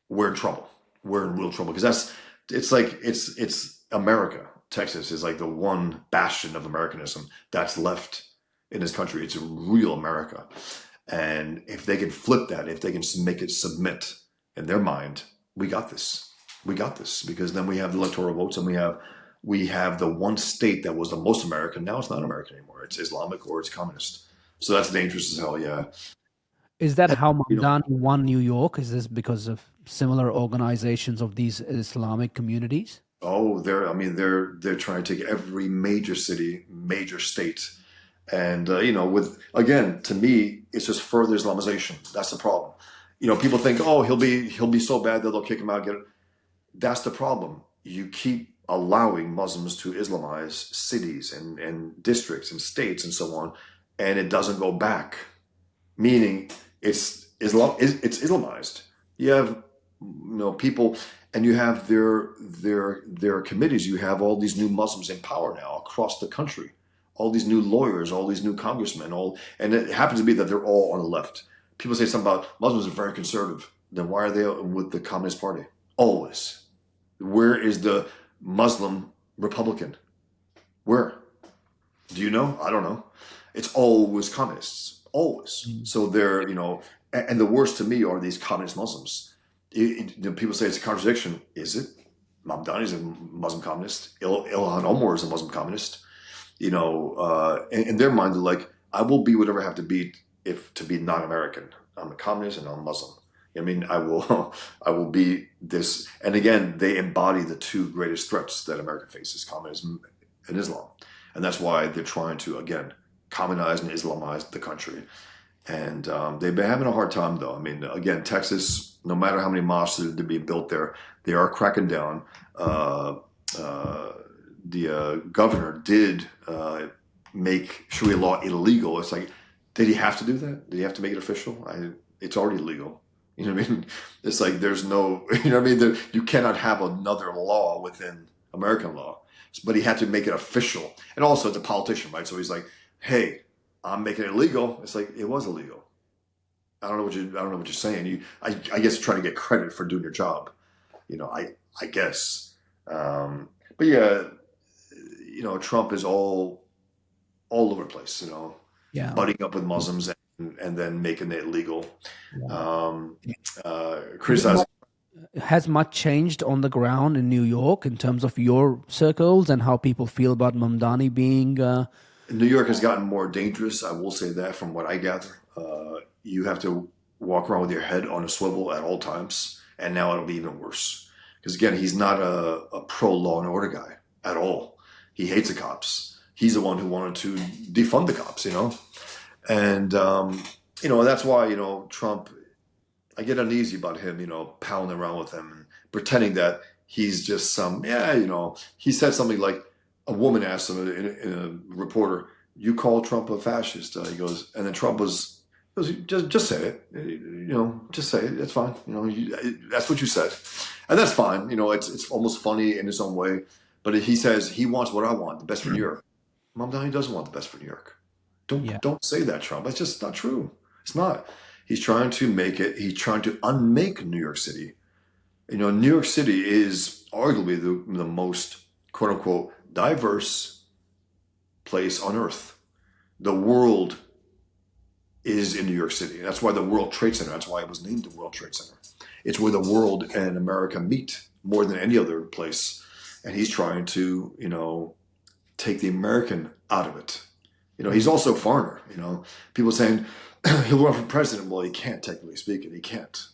we're in trouble. We're in real trouble because it's America. Texas is like the one bastion of Americanism that's left in this country. It's a real America. And if they can flip that, if they can make it submit in their mind, we got this. We got this because then we have the electoral votes and we have the one state that was the most American. Now it's not American anymore. It's Islamic or it's communist. So that's dangerous as hell. Yeah. Is that how Mamdani won New York? Is this because of similar organizations of these Islamic communities? Oh, they're trying to take every major city, major state, and to me, it's just further Islamization. That's the problem. People think, oh, he'll be so bad that they'll kick him out. That's the problem. You keep allowing Muslims to Islamize cities and districts and states and so on, and it doesn't go back. Meaning, it's Islamized. You have people. And you have their committees. You have all these new Muslims in power now across the country. All these new lawyers, all these new congressmen, and it happens to be that they're all on the left. People say something about Muslims are very conservative. Then why are they with the Communist Party? Always. Where is the Muslim Republican? Where? Do you know? I don't know. It's always communists. Always. So they're, and the worst to me are these communist Muslims. People say it's a contradiction. Is it? Mamdani is a Muslim communist. Ilhan Omar is a Muslim communist. In their mind, they're like, I will be whatever I have to be to be non-American. I'm a communist and I'm a Muslim. I will be this. And again, they embody the two greatest threats that America faces: communism and Islam. And that's why they're trying to, again, communize and Islamize the country. And they've been having a hard time, though. Again, Texas, no matter how many mosques are being built there, they are cracking down. The governor did make Sharia law illegal. It's like, did he have to do that? Did he have to make it official? It's already illegal. It's like there's no, you cannot have another law within American law. But he had to make it official. And also, it's a politician, right? So he's like, hey, I'm making it illegal. It's like, it was illegal. I don't know what you're saying. I guess you're trying to get credit for doing your job. I guess. But yeah, Trump is all over the place. Butting up with Muslims and then making it legal. Criticizing. Has much changed on the ground in New York in terms of your circles and how people feel about Mamdani being? New York has gotten more dangerous. I will say that from what I gather. You have to walk around with your head on a swivel at all times, and now it'll be even worse Because again, he's not a pro law and order guy at all. He hates the cops. He's the one who wanted to defund the cops, and that's why Trump. I get uneasy about him, pounding around with him and pretending that he's just he said something like a woman asked him, in a reporter, "You call Trump a fascist?" He goes, and then Trump goes, just say it, just say it. It's fine. That's what you said, and that's fine. It's almost funny in its own way, but he says he wants what I want, the best for New York. Mom, he doesn't want the best for New York. Don't say that, Trump. That's just not true. It's not. He's trying to he's trying to unmake New York City. New York City is arguably the most, quote unquote, diverse place on earth. The world is in New York City. That's why the World Trade Center, that's why it was named the World Trade Center. It's where the world and America meet more than any other place. And he's trying to, take the American out of it. He's also a foreigner, people saying he'll run for president. Well, he can't, technically speaking. He can't,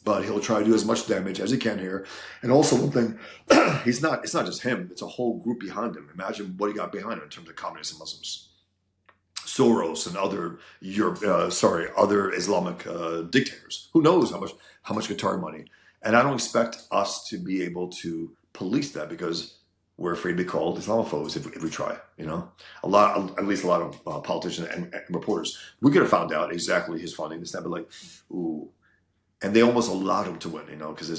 but he'll try to do as much damage as he can here. And also one thing, it's not just him. It's a whole group behind him. Imagine what he got behind him in terms of communists and Muslims. Soros and other Islamic dictators. Who knows how much Qatari money? And I don't expect us to be able to police that because we're afraid to be called Islamophobes if we try. At least a lot of politicians and reporters. We could have found out exactly his funding. This, that, but like, ooh, and they almost allowed him to win. Because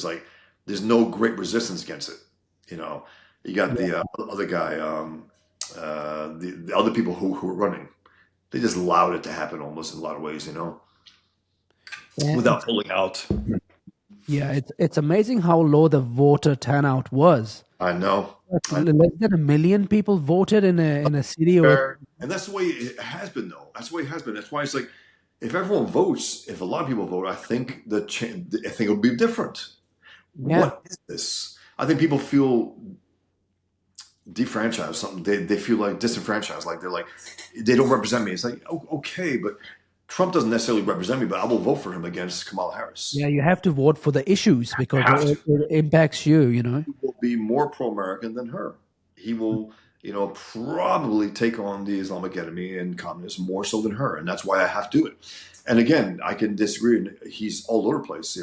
there's no great resistance against it. You got the other guy, the other people who were running. They just allowed it to happen almost in a lot of ways, without pulling out. Yeah, it's amazing how low the voter turnout was. I know. Less than 1 million people voted in a city. And that's the way it has been, though. That's the way it has been. That's why it's like, if everyone votes, if a lot of people vote, I think it'll be different. Yeah. What is this? I think people feel defranchised, something. They feel like disenfranchised, like they're like, they don't represent me. It's like, okay, but Trump doesn't necessarily represent me, but I will vote for him against Kamala Harris. Yeah, you have to vote for the issues because it impacts you, He will be more pro-American than her. He will, probably take on the Islamic enemy and communists more so than her. And that's why I have to do it. And again, I can disagree. He's all over the place,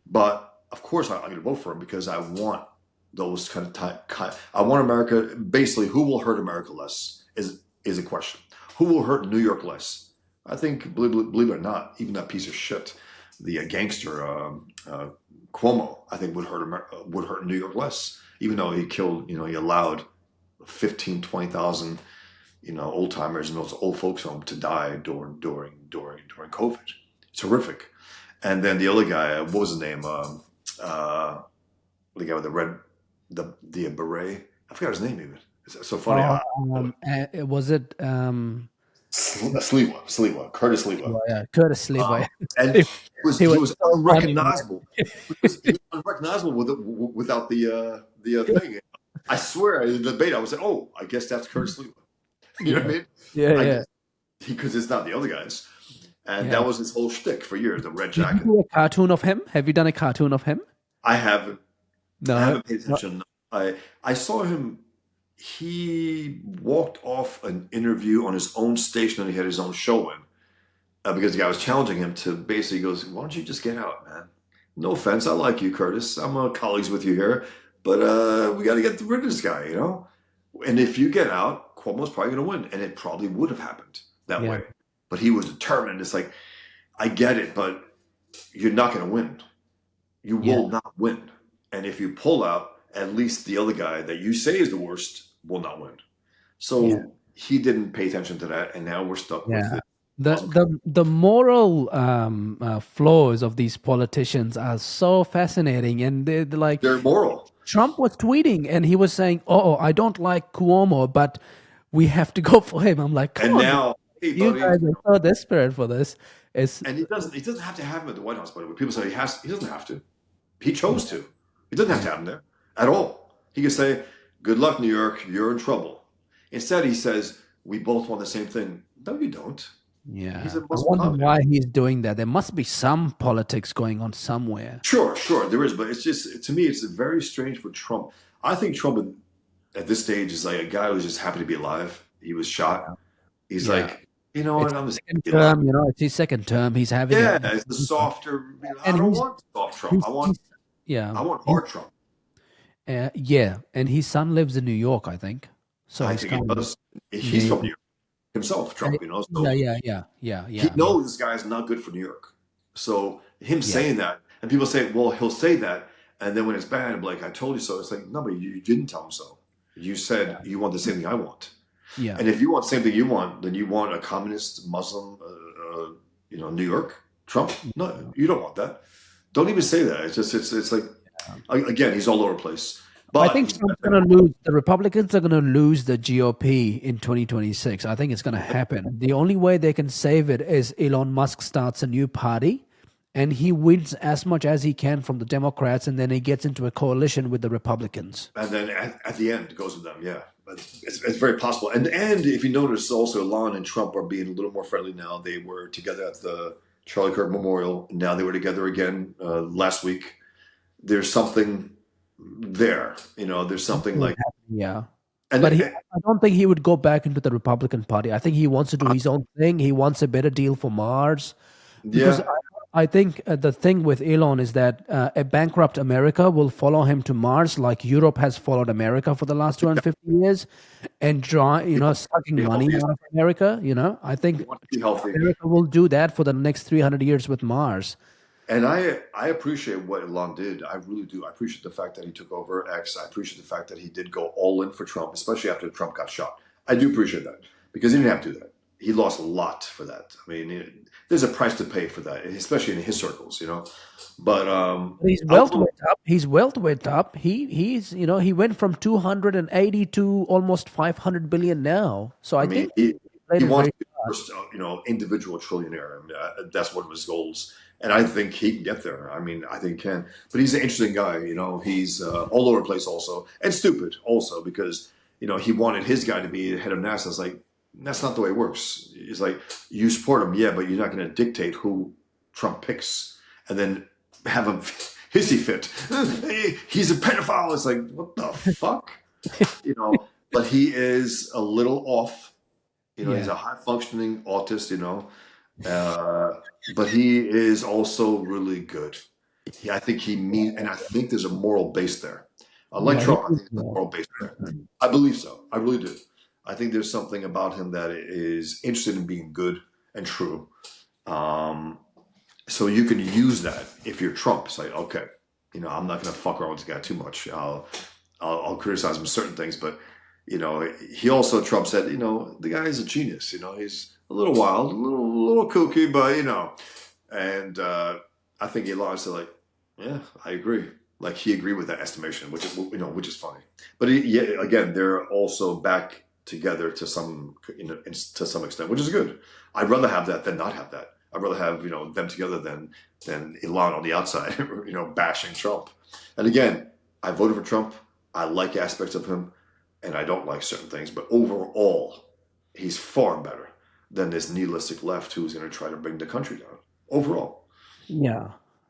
but of course I'm going to vote for him because I want those kind of I want America, basically, who will hurt America less is a question. Who will hurt New York less? I think, believe it or not, even that piece of shit, the gangster Cuomo, I think would hurt New York less, even though he killed, he allowed 15, 20,000, old timers in those old folks home to die during COVID. It's horrific. And then the other guy, what was his name? The guy with the red, the beret. I forgot his name even. It's so funny. Was it? Sliwa, Curtis Sliwa. Yeah, Curtis Sliwa. And he was unrecognizable. He was unrecognizable without the thing. I swear, in the debate, I was like, "Oh, I guess that's Curtis Sliwa." You know what I mean? Yeah. Because it's not the other guys, and that was his whole shtick for years. The red jacket. Did you do a cartoon of him? Have you done a cartoon of him? I haven't. No, I haven't paid attention. I saw him. He walked off an interview on his own station and he had his own show in because the guy was challenging him to basically goes, "Why don't you just get out, man? No offense, I like you, Curtis. I'm colleagues with you here, but we got to get rid of this guy, And if you get out, Cuomo's probably going to win, and it probably would have happened that way. But he was determined. It's like, I get it, but you're not going to win. You will not win, and if you pull out, at least the other guy that you say is the worst will not win." So he didn't pay attention to that, and now we're stuck with it. The moral flaws of these politicians are so fascinating, and they're moral. Trump was tweeting, and he was saying, "Oh, I don't like Cuomo, but we have to go for him." I'm like, "Come on, now, hey, you buddy, guys are so desperate for this." And he doesn't have to have him at the White House, by the way. People say he doesn't have to. He chose to. He doesn't have to have him there at all. He could say, "Good luck, New York. You're in trouble." Instead, he says, "We both want the same thing." No, you don't. He's Yeah. a I Muslim wonder convert. why he's doing that. There must be some politics going on somewhere. Sure, there is, but it's just to me, it's very strange for Trump. I think Trump at this stage is like a guy who's just happy to be alive. He was shot. He's Yeah. like, you know It's what? I'm his just happy second to be alive. term, it's his second term. He's having Yeah, a, it's the softer. I and don't want soft Trump. he's, he's yeah. I want He, hard Trump. yeah. And his son lives in New York, I think. So I he's think he kind of, does. He's yeah, from New York himself, Trump. yeah, So yeah, yeah, yeah, he yeah, yeah, knows this guy is not good for New York. So him yeah, saying that, and people say, well, he'll say that, and then when it's bad, I'm like, I told you so. It's like, no, but you didn't tell him so. You said you want the same thing I want. yeah. And if you want the same thing you want, then you want a communist Muslim, New York Trump. No, you don't want that. Don't even say that. It's like again, he's all over the place. I But think he's Trump's going to lose. The Republicans are going to lose the GOP in 2026. I think it's going to happen. The only way they can save it is Elon Musk starts a new party and he wins as much as he can from the Democrats and then he gets into a coalition with the Republicans. and then at the end it goes with them. Yeah, but it's very possible. And if you notice, also Elon and Trump are being a little more friendly now. They were together at the Charlie Kirk Memorial. Now they were together again last week. There's something there. There's something like Yeah. and. But I don't think he would go back into the Republican Party. I think he wants to do his own thing. He wants a better deal for Mars. Because Yeah, I think the thing with Elon is that a bankrupt America will follow him to Mars, like Europe has followed America for the last 250 years, and sucking be money healthy. out of America. I He think wants to be healthy. America will do that for the next 300 years with Mars. And I appreciate what Elon did. I really do. I appreciate the fact that he took over X. I appreciate the fact that he did go all in for Trump, especially after Trump got shot. I do appreciate that because he didn't have to do that. He lost a lot for that. I mean, there's a price to pay for that, especially in his circles. But But His I wealth will. went up. His wealth went up. He went from 280 to almost 500 billion now. So I I mean, think he he played he it wants very to be the first, individual trillionaire. I mean, that's one of his goals, and I think he can get there. I mean, I think he can. But he's an interesting guy. He's all over the place, also, and stupid, also, because he wanted his guy to be the head of NASA. It's like that's not the way it works. It's like you support him, yeah, but you're not going to dictate who Trump picks, and then have a hissy fit. He's a pedophile. It's like what the fuck, you know. But he is a little off. He's Yeah. a high functioning autist, but he is also really good. I think and I think there's a moral base there. Unlike Yeah. He Trump, I is think there's a more. moral base there. I believe so. I really do. I think there's something about him that is interested in being good and true. Um, so you can use that if you're Trump. It's like, okay, I'm not going to fuck around with this guy too much. I'll criticize him certain things, but he also Trump said, the guy is a genius. He's a little wild, a little kooky, but and I think Elon said like, yeah, I agree. Like he agreed with that estimation, which is funny. But yeah, again, they're also back together to some extent, which is good. I'd rather have that than not have that. I'd rather have them together than Elon on the outside, bashing Trump. And again, I voted for Trump. I like aspects of him, and I don't like certain things. But overall, he's far better than this nihilistic left who's going to try to bring the country down. Overall, Yeah.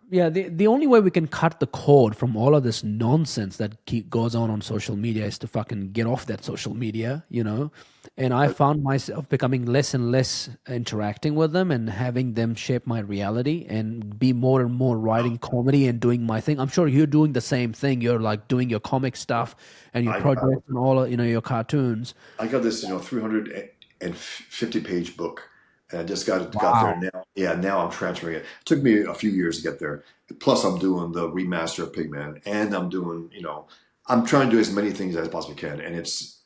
Yeah, the only way we can cut the cord from all of this nonsense that goes on social media is to fucking get off that social media. And I found myself becoming less and less interacting with them and having them shape my reality and be more and more writing comedy and doing my thing. I'm sure you're doing the same thing. You're like doing your comic stuff and your I projects and all your cartoons. I got this 350-page book, and I just got there Wow. now. Yeah, now I'm transferring it. It took me a few years to get there. Plus, I'm doing the remaster of Pigman, and I'm doing I'm trying to do as many things as I possibly can, and it's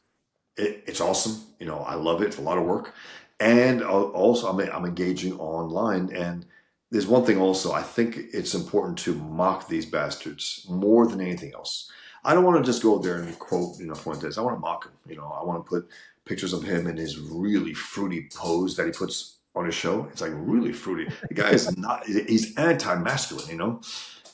awesome. I love it. It's a lot of work, and also I'm engaging online. And there's one thing also. I think it's important to mock these bastards more than anything else. I don't want to just go there and quote Fuentes. I want to mock him. I want to put pictures of him in his really fruity pose that he puts on his show. It's like really fruity. The guy is not. He's anti-masculine.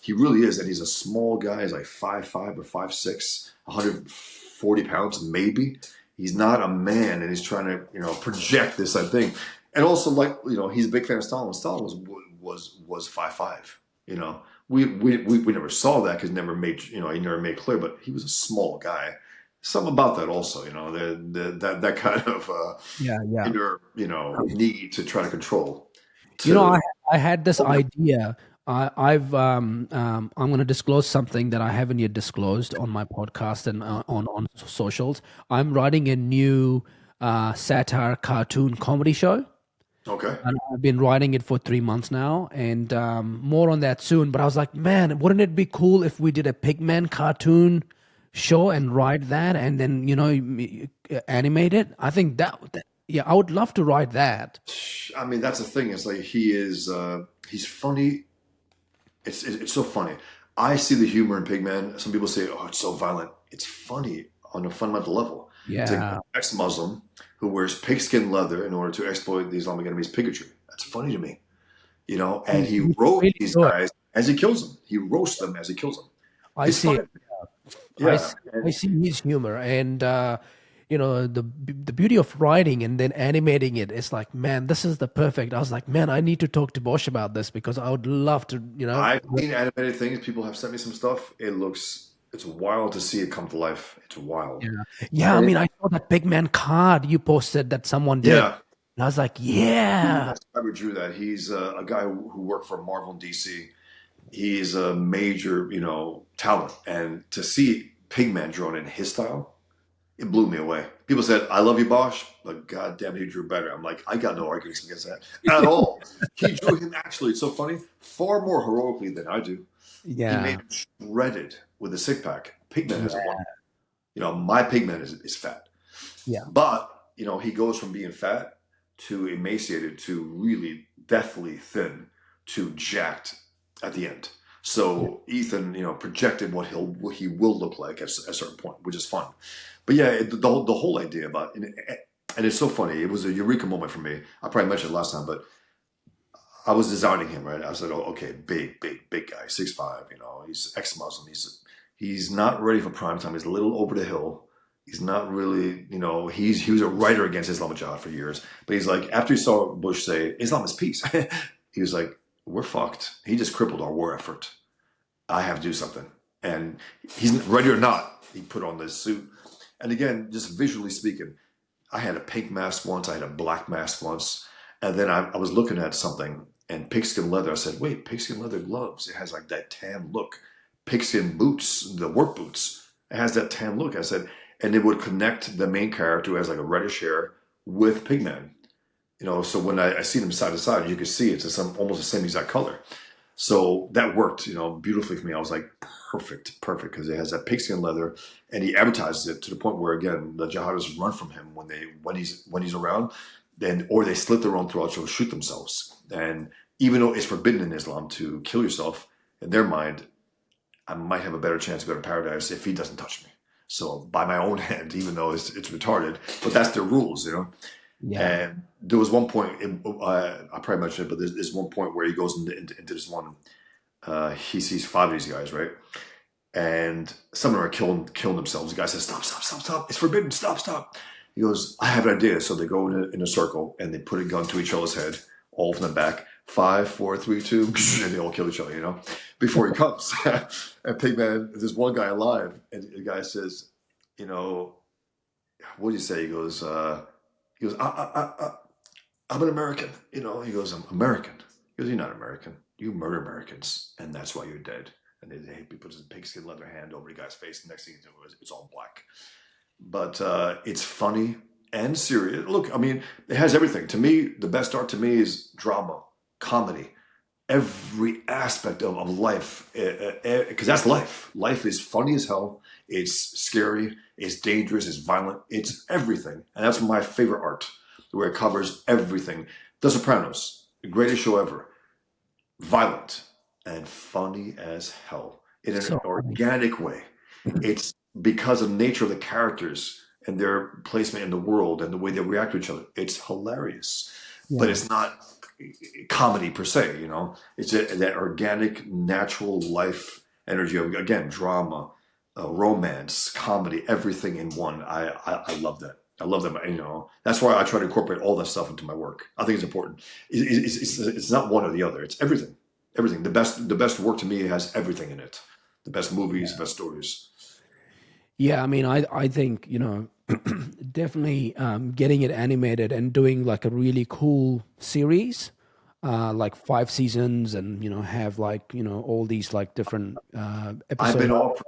He really is, and he's a small guy. He's like 5'5" or 5'6", 140 pounds maybe. He's not a man, and he's trying to project this thing. And also, like, he's a big fan of Stalin. Stalin was 5'5". We never saw that because he never made clear, but he was a small guy. Something about that also, that kind of Yeah, yeah. inner, need to try to control. You know, To I had this idea. I'm going to disclose something that I haven't yet disclosed on my podcast and on socials. I'm writing a new satire cartoon comedy show. Okay. And I've been writing it for 3 months now, and more on that soon. But I was like, man, wouldn't it be cool if we did a Pigman cartoon show and write that, and then animate it? I think yeah, I would love to write that. I mean, that's the thing. It's like he's funny. It's so funny. I see the humor in Pigman. Some people say, "Oh, it's so violent." It's funny on a fundamental level. It's an Yeah, ex-Muslim who wears pigskin leather in order to exploit the Islamic enemy's bigotry. That's funny to me, And he he's wrote really these good. guys as he kills them. He roasts them as he kills them. I It's see it. funny. Yeah. I see his humor, and the beauty of writing and then animating it. It's like, man, this is the perfect. I was like, man, I need to talk to Bosch about this because I would love to. I've seen animated things. People have sent me some stuff. It's wild to see it come to life. It's wild. Yeah, yeah. I And mean, I saw that Pigman card you posted that someone did. yeah, And I was like, yeah, Cyber drew that. He's a guy who worked for Marvel and DC. He's a major, talent. And to see Pigman drawn in his style, it blew me away. People said, "I love you, Bosch," but God damn, he drew better. I'm like, I got no arguments against that at all. He drew him actually. It's so funny, far more heroically than I do. He made yeah, him shredded with a six pack. Pigman has a one. My Pigman is fat, yeah, but he goes from being fat to emaciated to really deathly thin to jacked at the end. yeah. So Ethan, projected what he will look like at a certain point, which is fun. But yeah, the whole idea about and it's so funny. It was a eureka moment for me. I probably mentioned it last time, but I was designing him, right? I said, "Oh, okay, big guy, 6'5". He's ex-Muslim. He's not ready for prime time. He's a little over the hill. He's not really, he was a writer against Islamic Jihad for years. But he's like, after he saw Bush say Islam is peace, he was like, we're fucked. He just crippled our war effort. I have to do something. And he's ready or not, he put on this suit. And again, just visually speaking, I had a pink mask once, I had a black mask once, and then I was looking at something and pigskin leather. I said, wait, pigskin leather gloves. It has like that tan look. Pigskin boots, the work boots, it has that tan look. I said, and it would connect the main character who has like a reddish hair with Pigman. So when I see them side to side, you could see it's almost the same exact color. So that worked, beautifully for me. I was like, perfect, because it has that pigskin leather, and he advertises it to the point where again the jihadists run from him when he's around, or they slit their own throats or shoot themselves. And even though it's forbidden in Islam to kill yourself, in their mind, I might have a better chance to go to paradise if he doesn't touch me. So by my own hand, even though it's retarded, but that's their rules, Yeah. And there was one point, I probably mentioned it, but there's one point where he goes into this one. He sees five of these guys, right? And some of them are killing themselves. The guy says, "Stop! It's forbidden! Stop!" He goes, "I have an idea." So they go in a circle and they put a gun to each other's head, all from the back. 5, 4, 3, 2, and they all kill each other, before he comes. And Pigman, there's one guy alive, and the guy says, what do you say? He goes, I'm an American. He goes, "I'm American." He goes, "You're not American. You murder Americans, and that's why you're dead." And he puts his pigskin leather hand over the guy's face. The next thing you know, it's all black. But it's funny and serious. Look, I mean, it has everything. To me, the best art to me is drama, comedy, every aspect of life, because that's life. Life is funny as hell. It's scary. It's dangerous. It's violent. It's everything. And that's my favorite art, where it covers everything. The Sopranos, the greatest show ever. Violent and funny as hell in an So funny. organic way. It's because of the nature of the characters and their placement in the world and the way they react to each other. It's hilarious, but Yeah. it's not comedy per se. It's that organic, natural life energy of, again, drama, romance, comedy, everything in one. I love that. I love that. You know, that's why I try to incorporate all that stuff into my work. I think it's important. It's not one or the other. It's everything. Everything. The best work to me has everything in it. The best movies, the best stories. Yeah, I mean, I think, definitely getting it animated and doing like a really cool series, like 5 seasons, and have like all these like different I've episodes. been offered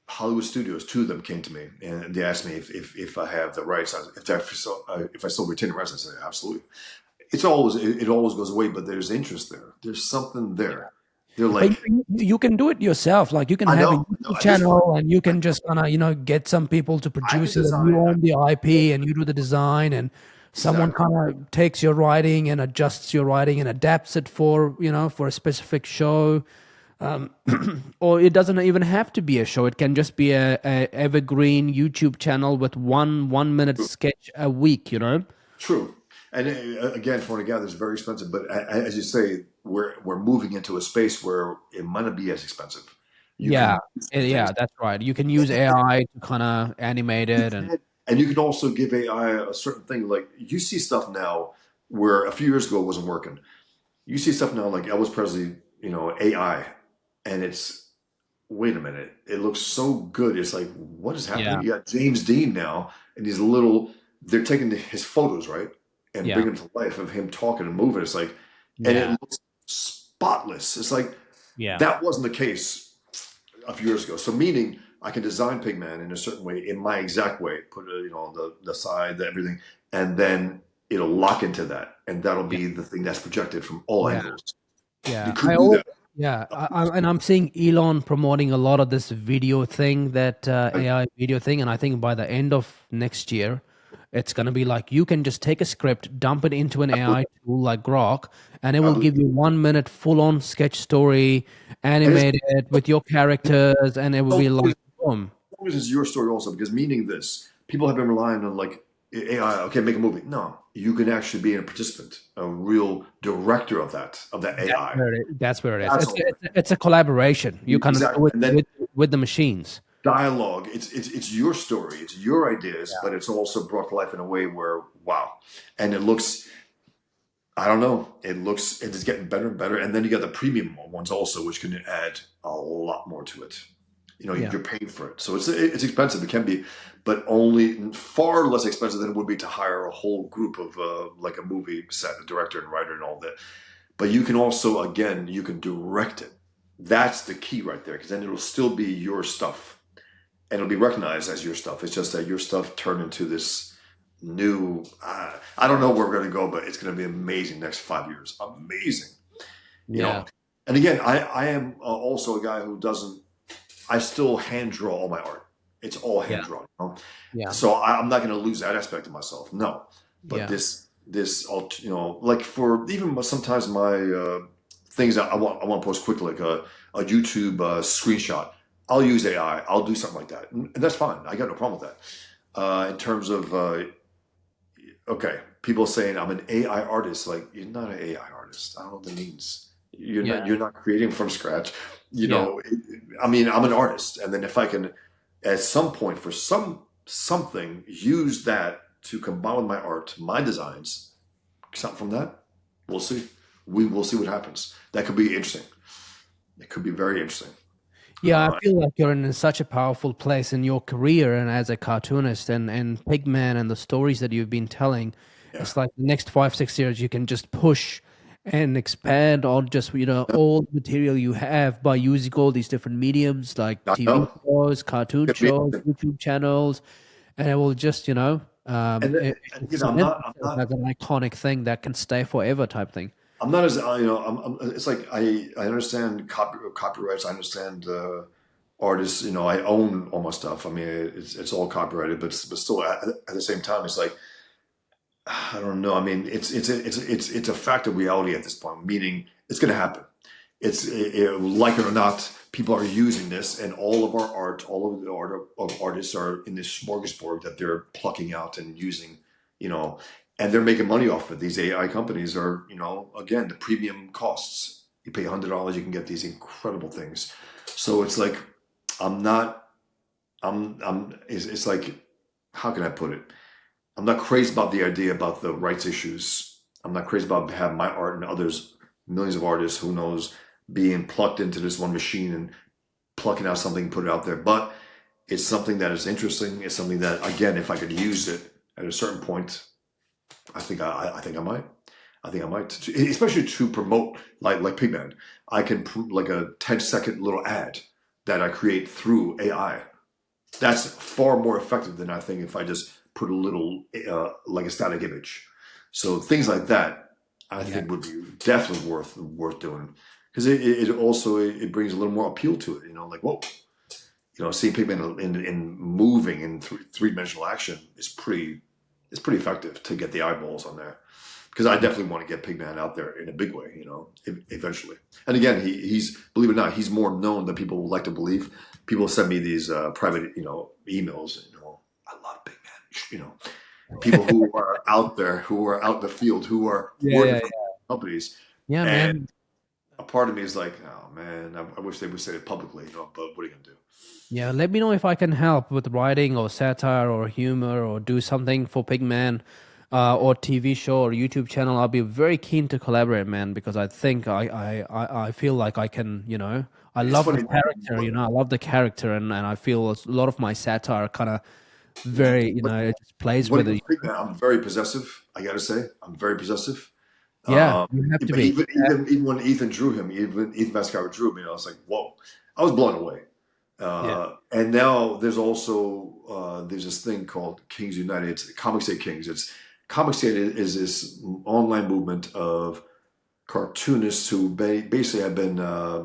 Hollywood studios. Two of them came to me and they asked me if I have the rights. If I still retain the rights, I said absolutely. It always goes away, but there's interest there. There's something there. They're But like, you can do it yourself. Like you can I have a know. No, YouTube at this point, channel, and you can just kind of get some people to I can produce it, and you design. own the IP, and you do the design, and someone Exactly. kind of takes your writing and adjusts your writing and adapts it for for a specific show. Or it doesn't even have to be a show. It can just be a evergreen YouTube channel with one minute sketch a week. True. And again, for a guy that's very expensive, but as you say, we're moving into a space where it might not be as expensive. You Yeah, can do certain things. yeah, that's right. You can use AI to kind of animate You it, and can, and you can also give AI a certain thing. Like you see stuff now where a few years ago it wasn't working. You see stuff now like Elvis Presley, AI, and it's wait a minute, it looks so good. It's like what is happening? yeah, You got James Dean now, and these little they're taking his photos right and yeah, bringing them to life of him talking and moving. It's like, and it yeah, looks spotless. It's like yeah, that wasn't the case a few years ago. So meaning I can design Pigman in a certain way, in my exact way, put it, on the side, everything, and then it'll lock into that, and that'll yeah, be the thing that's projected from all yeah. angles. You Yeah, could do that. yeah, and I'm seeing Elon promoting a lot of this video thing, that Right? AI video thing, and I think by the end of next year, it's gonna be like you can just take a script, dump it into an I believe, AI tool like Grok, and it I will believe, give you 1 minute full-on sketch story, and it's animated with your characters, and it will so be like boom. long as it's your story also, because meaning this, people have been relying on like AI. Okay, make a movie. No, you can actually be a participant, a real director of that AI. That's where it is. That's It's all. it's a collaboration. You kind of Exactly. do it And then with the machines. dialogue. It's your story. It's your ideas, but it's also brought to life in a way where wow, and it looks. I don't know. It's getting better and better. And then you got the premium ones also, which can add a lot more to it. Yeah. You're paying for it, so it's expensive. It can be, but only far less expensive than it would be to hire a whole group of like a movie set, a director and writer and all that. But you can also, again, you can direct it. That's the key right there, because then it'll still be your stuff, and it'll be recognized as your stuff. It's just that your stuff turned into this new. I don't know where we're going to go, but it's going to be amazing next 5 years. Amazing, you Yeah. know. And again, I am also a guy who doesn't. I still hand draw all my art. It's all hand Yeah. drawn. Yeah. So I'm not going to lose that aspect of myself. No, but Yeah. like for even sometimes my things that I want to post quickly, like a YouTube screenshot. I'll use AI. I'll do something like that, and that's fine. I got no problem with that. In terms of okay, people saying I'm an AI artist, like you're not an AI artist. I don't know what that means. You're not. Yeah. You're not creating from scratch. Yeah. I mean, I'm an artist, and then if I can, at some point, for something, use that to combine with my art, my designs, something from that, we'll see. We will see what happens. That could be interesting. It could be very interesting. Yeah, I Uh, feel like you're in such a powerful place in your career and as a cartoonist, and Pigman and the stories that you've been telling. yeah, It's like the next 5, 6 years you can just push and expand on just all the material you have by using all these different mediums like I TV know. shows, cartoon It's gonna be shows, interesting. YouTube channels, and it will just And cement itself as an iconic thing that can stay forever type thing. I'm not as it's like I understand copyrights. I understand artists. I own all my stuff. I mean, it's all copyrighted, but still at the same time, it's like I don't know. I mean, it's a fact of reality at this point. Meaning, it's going to happen. Like it or not, people are using this, and all of our art, all of the art of artists are in this smorgasbord that they're plucking out and using. You know, and they're making money off it. These AI companies are, again, the premium costs. You pay $100, you can get these incredible things. So it's like, I'm not. It's like, how can I put it? I'm not crazy about the idea about the rights issues. I'm not crazy about having my art and others, millions of artists, who knows, being plucked into this one machine and plucking out something, put it out there. But it's something that is interesting. It's something that, again, if I could use it at a certain point, I think I might. I think I might, especially to promote like Pigman. I can like a 10-second little ad that I create through AI. That's far more effective than I think if I just put a little like a static image. So things like that, I Yeah. think would be definitely worth doing because it also it brings a little more appeal to it. You know, like whoa, you know, seeing people in moving in three-dimensional action is pretty effective to get the eyeballs on there. Because I definitely want to get Pigman out there in a big way, you know, eventually. And again, he's believe it or not, he's more known than people would like to believe. People send me these private, you know, emails. You know, I love Pigman. You know, people who are out there, who are out in the field, who are Yeah, working yeah, for companies, yeah, and man. a part of me is like, oh man, I wish they would say it publicly, you know. But what are you gonna do? Yeah, let me know if I can help with writing or satire or humor or do something for Pigman, or TV show or YouTube channel. I'll be very keen to collaborate, man, because I think I feel like I can, I It's love the funny. character, I love the character, and I feel a lot of my satire kind of very, it just plays When with it it. was Pigman, I'm very possessive. I gotta say, I'm very possessive. Yeah, you have to But be. even when Ethan drew him, even Ethan Vascara drew him, you know, I was like, whoa, I was blown away. Yeah. And now there's also there's this thing called Kings United. It's Comic State Kings. It's Comic State is this online movement of cartoonists who basically have been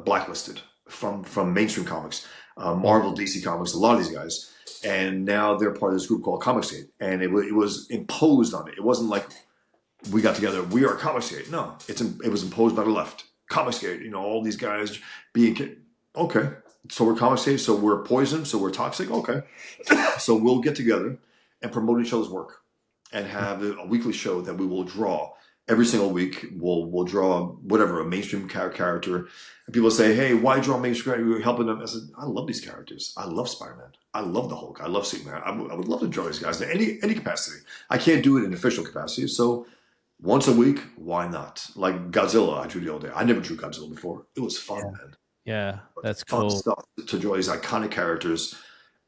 blacklisted from mainstream comics, Yeah. Marvel, DC Comics, a lot of these guys, and now they're part of this group called Comic State, and it was imposed on it. It wasn't like we got together, we are Comicsgate. No, it was imposed by the left. Comicsgate, you know, all these guys being okay. So we're Comicsgate, so we're poison, so we're toxic. Okay, so we'll get together and promote each other's work and have a weekly show that we will draw every single week. We'll draw whatever a mainstream character, and people say, "Hey, why draw mainstream character? You're helping them." I said, "I love these characters. I love Spider-Man. I love the Hulk. I love Superman. I would love to draw these guys in any capacity. I can't do it in official capacity, so." Once a week, why not? Like Godzilla, I drew the other day. I never drew Godzilla before. It was fun, man. Yeah, that's Fun cool. stuff to draw these iconic characters.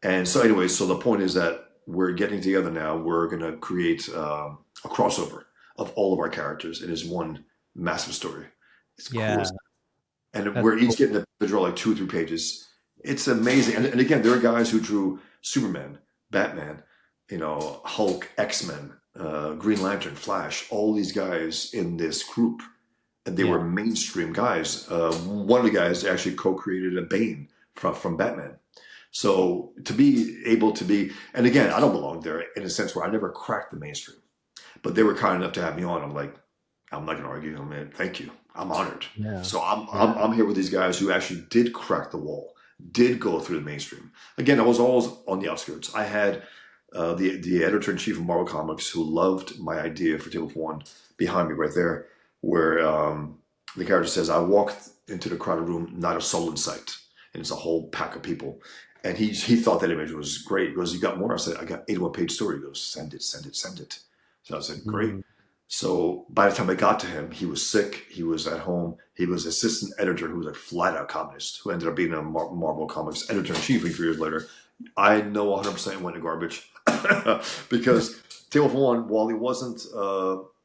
And so, anyway, so the point is that we're getting together now. We're going to create a crossover of all of our characters. It is one massive story. It's cool. Yeah, And that's we're each cool. getting to draw like 2 or 3 pages. It's amazing. And again, there are guys who drew Superman, Batman, you know, Hulk, X-Men, Green Lantern, Flash, all these guys in this group. And they Yeah. were mainstream guys. One of the guys actually co-created a Bane from Batman. So to be able to be, and again, I don't belong there in a sense where I never cracked the mainstream, but they were kind enough to have me on. I'm like, I'm not gonna argue. I mean, thank you. I'm honored. Yeah. So I'm, Yeah. I'm I'm here with these guys who actually did crack the wall, did go through the mainstream. Again, I was always on the outskirts. I had the editor in chief of Marvel Comics who loved my idea for Table of One behind me right there, where the character says, "I walked into the crowded room, not a soul in sight," and it's a whole pack of people. And he thought that image was great. He goes, "You got more?" I said, "I got 81-page story." He goes, "Send it, send it, send it." So I said, "Great." Mm. So by the time I got to him, he was sick. He was at home. He was assistant editor who was a flat out communist who ended up being a Marvel Comics editor in chief a few years later. I know 100% went to garbage because Tale of One, while he wasn't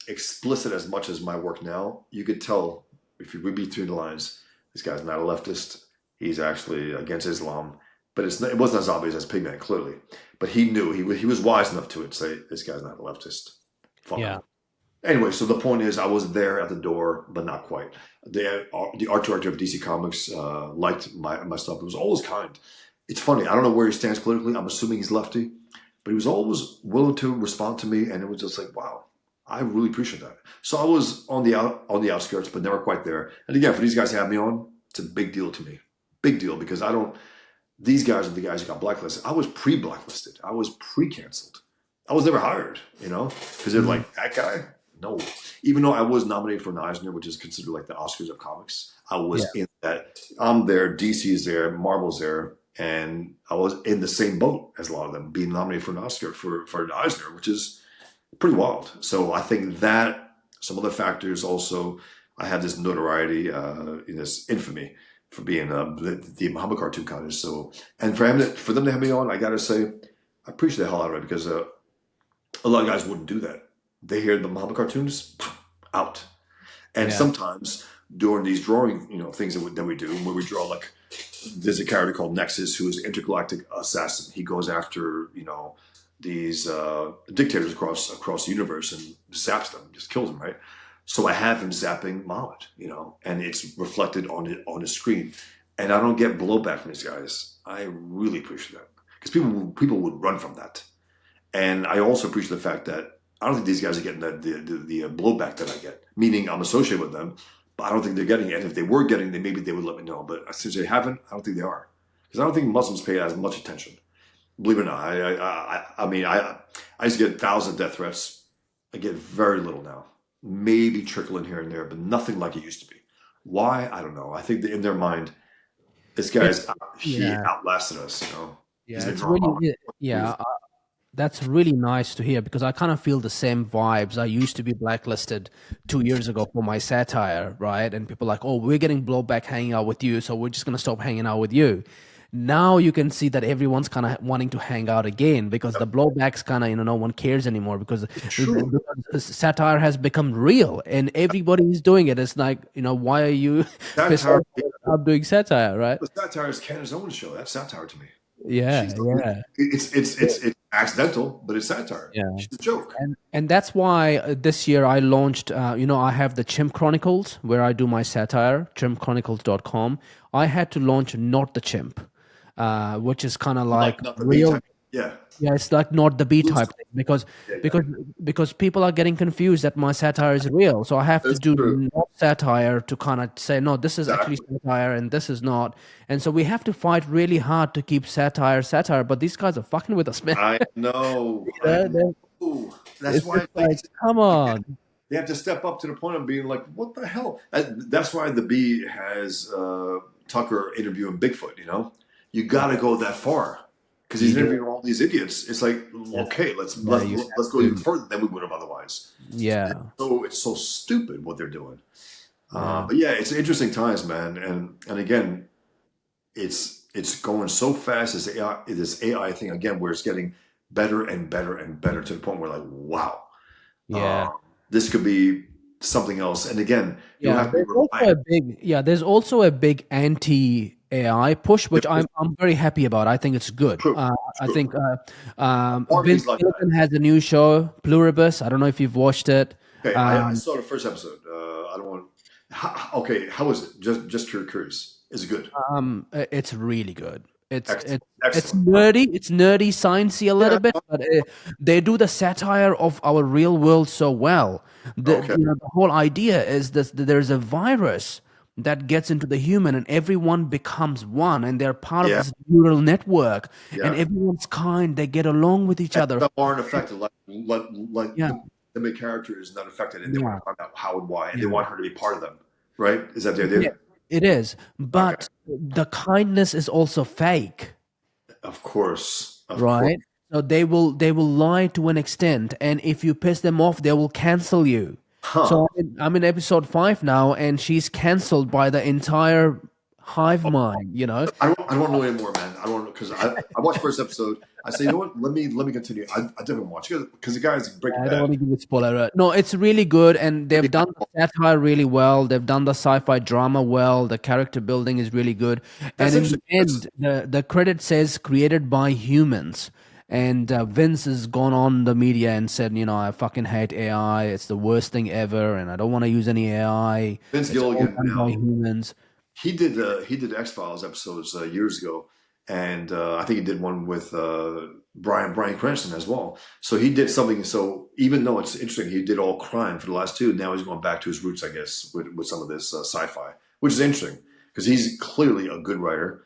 explicit as much as my work now, you could tell if you read between the lines, this guy's not a leftist. He's actually against Islam, but it wasn't as obvious as Pigman, clearly. But he knew, he was wise enough to it, say, this guy's not a leftist. Fuck him. Yeah. Anyway, so the point is, I was there at the door, but not quite. The art director of DC Comics liked my stuff. It was always kind. It's funny. I don't know where he stands politically. I'm assuming he's lefty, but he was always willing to respond to me, and it was just like, wow, I really appreciate that. So I was on the outskirts, but never quite there. And again, for these guys to have me on, it's a big deal to me. Big deal because I don't. These guys are the guys who got blacklisted. I was pre-blacklisted. I was pre-canceled. I was never hired, you know, because they're Mm. like, that guy? No. Even though I was nominated for an Eisner, which is considered like the Oscars of comics, I Yeah. was in that. I'm there, DC's there, Marvel's there, and I was in the same boat as a lot of them, being nominated for an Oscar for an Eisner, which is pretty wild. So I think that some other factors also, I have this notoriety, in this infamy for being the Muhammad cartoon cartoonist. So, and for them to have me on, I gotta say, I appreciate the hell out of it because a lot of guys wouldn't do that. They hear the Muhammad cartoons, out. And Yeah. sometimes during these drawing, things that we do, where we draw like, there's a character called Nexus who is an intergalactic assassin. He goes after these dictators across the universe and zaps them, just kills them, right? So I have him zapping Muhammad, and it's reflected on his screen, and I don't get blowback from these guys. I really appreciate that because people would run from that, and I also appreciate the fact that I don't think these guys are getting the blowback that I get. Meaning I'm associated with them, but I don't think they're getting it. And if they were getting it, maybe they would let me know. But since they haven't, I don't think they are because I don't think Muslims pay as much attention. Believe it or not, I mean, I used to get thousands of death threats. I get very little now. Maybe trickle in here and there, but nothing like it used to be. Why? I don't know. I think that in their mind, this It's guy's he yeah. outlasted us. He's Yeah, been it's drawn really out. yeah. That's really nice to hear because I kind of feel the same vibes. I used to be blacklisted 2 years ago for my satire, right? And people like, oh, we're getting blowback hanging out with you, so we're just gonna stop hanging out with you. Now you can see that everyone's kind of wanting to hang out again because the blowbacks kind of, no one cares anymore It's true. because satire has become real and everybody is doing it. It's like, why are you pissed Satire. off about doing satire, right? The satire is Canada's own show. That's satire to me. Yeah, She's yeah. it's accidental, but it's satire. Yeah. She's a joke. And that's why this year I launched, I have the Chimp Chronicles where I do my satire, chimpchronicles.com. I had to launch Not the Chimp, which is kind of like Not the B real. type. Yeah. Yeah, it's like not the B Loose. type thing because Yeah, yeah. because because people are getting confused that my satire is real. So I have to That's do true. not satire to kind of say no, this is actually Exactly. satire and this is not. And so we have to fight really hard to keep satire. But these guys are fucking with us, man. I know. You I know, know. That's it's why just like, come on. they have to step up to the point of being like, what the hell? That's why the B has Tucker interviewing Bigfoot. You got to go that far because You he's do. interviewing all these idiots. It's like, Yeah, okay, let's yeah, let's you let's have go even to. further than we would have otherwise. Yeah, So it's so stupid what they're doing. yeah, But yeah, it's interesting times, man. And again, it's going so fast. This AI thing again, where it's getting better and better and better to the point where like, wow, yeah. uh, this could be something else. And again, you don't Yeah, have to be there's also a big anti AI push, which I'm very happy about. I think it's good. true, I true. think Vince Armies like that. Gilligan has a new show, Pluribus. I don't know if you've watched it. Okay, I Um, saw the first episode. I don't want. Okay, how is it? Just curious. Is it good? it's really good. It's Excellent. it's it's Excellent. nerdy. It's nerdy, sciencey a Yeah. little bit, but they do the satire of our real world so well. Okay. The whole idea is that there's a virus that gets into the human, and everyone becomes one, and they're part of Yeah. this neural network, and Yeah. everyone's kind. They get along with each And other. some aren't affected. Like Yeah, the main character is not affected, and they want yeah, to find out how and why, and they yeah. want her to be part of them. Right? Is that the Yeah, idea? it is. Okay. But the kindness is also fake. Of course. Of course. Right? So they will lie to an extent, and if you piss them off, they will cancel you. Huh. So I'm in episode 5 now, and she's canceled by the entire hive mind. I don't want to know anymore, man. I don't know because I watched first episode. I say, you know what? Let me continue. I didn't watch it because the guy's Breaking I don't Bad. want to give it spoiler alert. No, it's really good, and they've done the satire really well. They've done the sci-fi drama well. The character building is really good, That's and in the interesting. end, the credit says created by humans. And Vince has gone on the media and said, I fucking hate AI. It's the worst thing ever, and I don't want to use any AI. Vince It's all Gilligan. done by humans. He did X Files episodes years ago, and I think he did one with Brian Cranston as well. So he did something. So even though it's interesting, he did all crime for the last two. Now he's going back to his roots, I guess, with some of this sci-fi, which is interesting because he's clearly a good writer.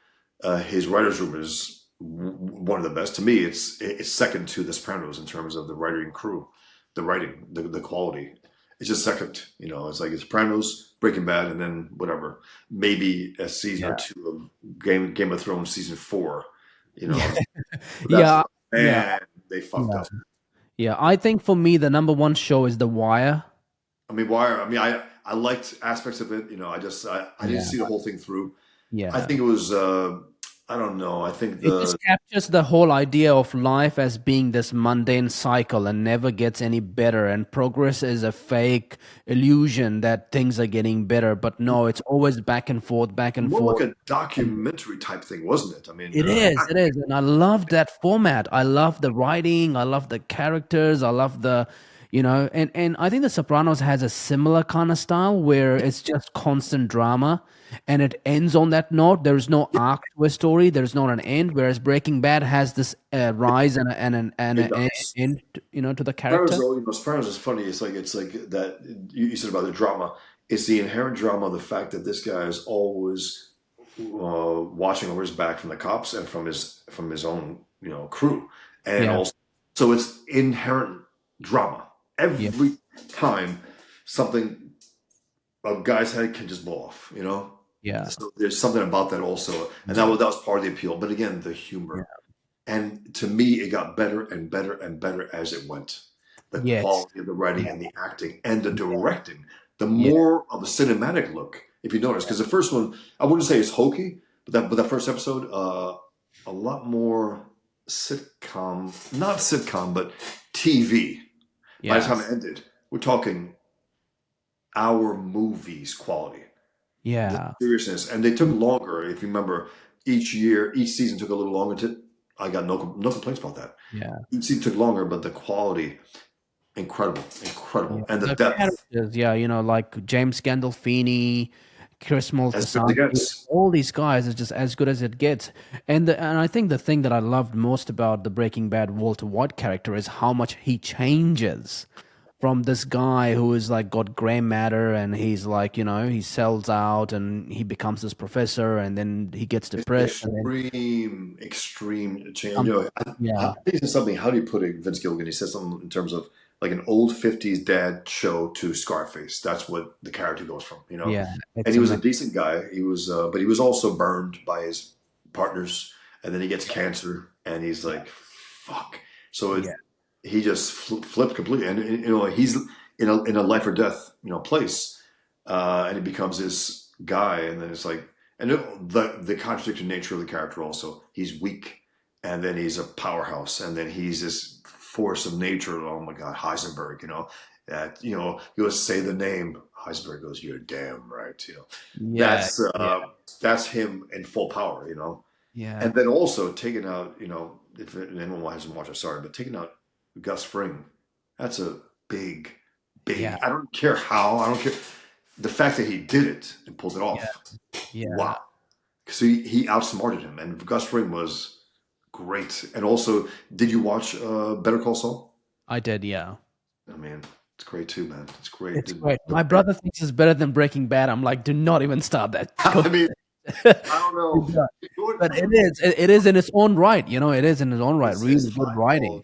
His writers' room is one of the best. To me, it's second to The Sopranos in terms of the writing crew, the writing, the quality. It's just second. It's like it's Sopranos, Breaking Bad, and then whatever. Maybe a season or Yeah, two of Game of Thrones season 4. You know, yeah, but that's yeah, yeah, man, they fucked yeah. up. Yeah, I think for me the number one show is The Wire. I mean, Wire. I mean, I liked aspects of it. You know, I didn't Yeah, see the whole thing through. I yeah. think it was. I don't know. I think It just captures the whole idea of life as being this mundane cycle and never gets any better. And progress is a fake illusion that things are getting better. But no, it's always back and forth, back and more forth. like a documentary type thing, wasn't it? I mean, It is. And I love that format. I love the writing. I love the characters. I love and I think The Sopranos has a similar kind of style where it's just constant drama and it ends on that note. There's no arc to a story. There's not an end. Whereas Breaking Bad has this rise and it an does. end, to the Sopranos, character. though, Sopranos is funny. It's like that you said about the drama. It's the inherent drama of the fact that this guy is always watching over his back from the cops and from his own crew, and Yeah. also so it's inherent drama Yeah. every time something a guy's head can just blow off. Yeah. So there's something about that also, and that was part of the appeal. But again, the Yeah. humor, and to me, it got better and better and better as it went. The Yes. quality of the writing Yeah. and the acting and the directing, the Yeah. more of a cinematic look, if you notice, because the first one, I wouldn't say it's hokey, but that first episode, a lot more sitcom, not sitcom, but TV. By the Yeah. time it ended, we're talking our movies quality, the Yeah. seriousness, and they took longer. If you remember, each season took a little longer. I got no complaints about that. Yeah. Each season took longer, but the quality, incredible, Yeah, incredible, and the the depth characters, yeah, like James Gandolfini, Chris as good as it Moltisanti, gets. all these guys is just as good as it gets. And I think the thing that I loved most about the Breaking Bad Walter White character is how much he changes from this guy who is like got gray matter and he's like, he sells out and he becomes this professor and then he gets It's an depressed and then extreme change. um, I yeah, think he said something. How do you put it, Vince Gilligan? He said something in terms of like an old '50s dad show to Scarface. That's what the character goes from. yeah, And it's he was a amazing. decent guy. But he was also burned by his partners, and then he gets cancer, and he's like, "Fuck." So Yeah, he just flipped completely, and he's in a life or death place, and he becomes this guy, and then it's like, and the contradictory nature of the character also. He's weak, and then he's a powerhouse, and then he's this force of nature. Oh my God, Heisenberg, that he goes say the name. Heisenberg goes, "You're damn right," yeah, That's yeah, that's him in full power, yeah, and then also taking out, if anyone hasn't watched, I'm sorry, but taking out Gus Fring, that's a big, yeah, big. I don't care how. I don't care. The fact that he did it and pulled it yeah, off, yeah. wow. Because he outsmarted him, and Gus Fring was great. And also, did you watch Better Call Saul? I did, yeah. I mean, it's great too, man. It's great. It's great. My brother thinks it's better than Breaking Bad. I'm like, do not even start that. Go. I mean, I don't Do know. not. But it is. It is in its own right. It is in its own right. It's as Really good writing.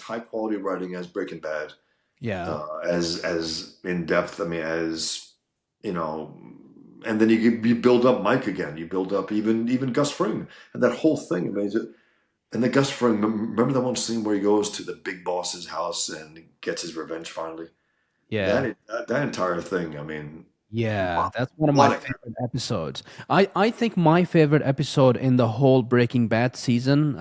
high quality writing as Breaking Bad, Yeah. as in depth. I mean, as you know, and then you build up Mike again. You build up even Gus Fring and that whole thing. I mean, and then Gus Fring. Remember that one scene where he goes to the big boss's house and gets his revenge finally. Yeah. That entire thing. I mean, Yeah. That's one of my what a favorite episodes. I think my favorite episode in the whole Breaking Bad season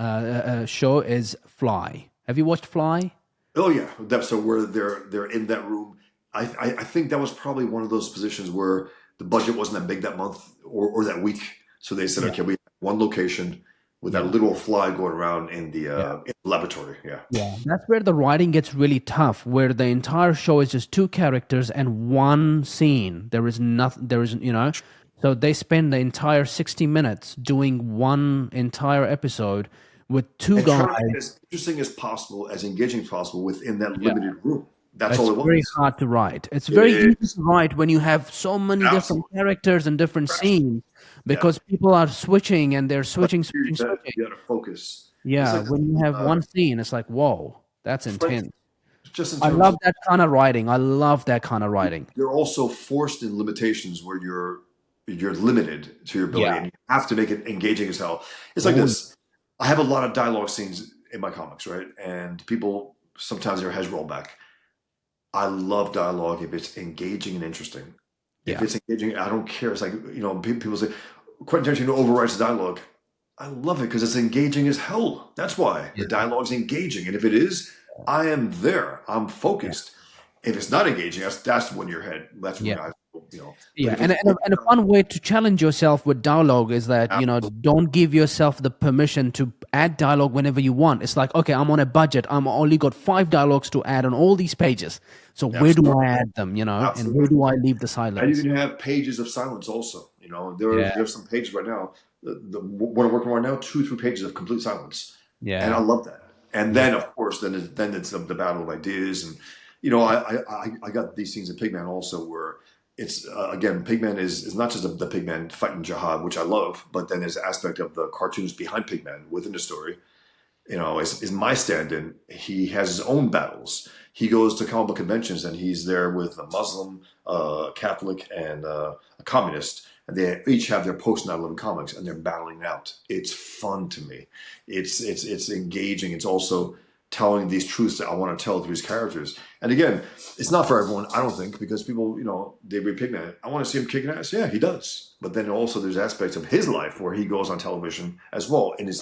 show is Fly. Have you watched Fly? Oh yeah, that's so where they're in that room. I think that was probably one of those positions where the budget wasn't that big that month or that week, so they said, Yeah. okay, we have one location with that Yeah. little fly going around Yeah. in the laboratory. Yeah, Yeah, that's where the writing gets really tough, where the entire show is just two characters and one scene. There is nothing, so they spend the entire 60 minutes doing one entire episode with two and guys. trying to make it as interesting as possible, as engaging as possible within that Yeah, limited room. That's all it's it very was. hard to write. It's It very easy is to write when you have so many different absolutely characters and different scenes yeah. because people are switching and they're But switching, here switching, switching. you got to focus. It's Yeah, like when you have one scene, it's like, whoa, that's French, intense. just in I terms love of that kind of writing. I love that kind of writing. you're also forced in limitations where you're limited to your ability Yeah. and you have to make it engaging as hell. It's like Oh, this. I have a lot of dialogue scenes in my comics, right? And people sometimes their heads roll back. I love dialogue if it's engaging and interesting. If Yeah. it's engaging, I don't care. It's like, people say, Quentin Tarantino overwrites the dialogue. I love it because it's engaging as hell. That's why the Yeah. dialogue's engaging. And if it is, I am there. I'm Yeah. focused. If it's not engaging, that's when your head. That's when Yeah. I, you know. But Yeah, if it's and a fun way to challenge yourself with dialogue is that, don't give yourself the permission to add dialogue whenever you want. It's like, okay, I'm on a budget. I'm only got 5 dialogues to add on all these pages. So where do absolutely, I add them, and where absolutely, do I leave the and you silence? can have pages of silence also. Yeah, There's some pages right now. The what I'm working on right now, 2 3 pages of complete silence, and I yeah, love that. And yeah, then of course, then it's the battle of ideas, and I got these scenes in Pigman also where it's again Pigman is not just the Pigman fighting jihad, which I love, but then there's an aspect of the cartoons behind Pigman within the story. Is my stand-in. He has his own battles. He goes to comic book conventions and he's there with a Muslim, Catholic, and a communist, and they each have their post 9/11 comics, and they're battling out. It's fun to me. It's engaging. It's also telling these truths that I want to tell through these characters. And again, it's not for everyone, I don't think, because people, they read Pigman. I want to see him kicking ass. Yeah, he does. But then also there's aspects of his life where he goes on television as well in his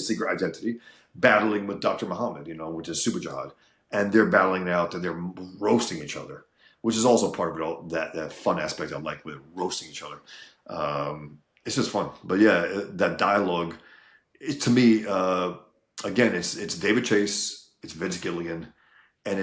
secret identity, battling with Dr. Muhammad, which is super jihad, and they're battling it out and they're roasting each other, which is also part of it all, that fun aspect I like with roasting each other. It's just fun. But yeah, that dialogue, to me, again, it's David Chase, it's Vince Gilligan, and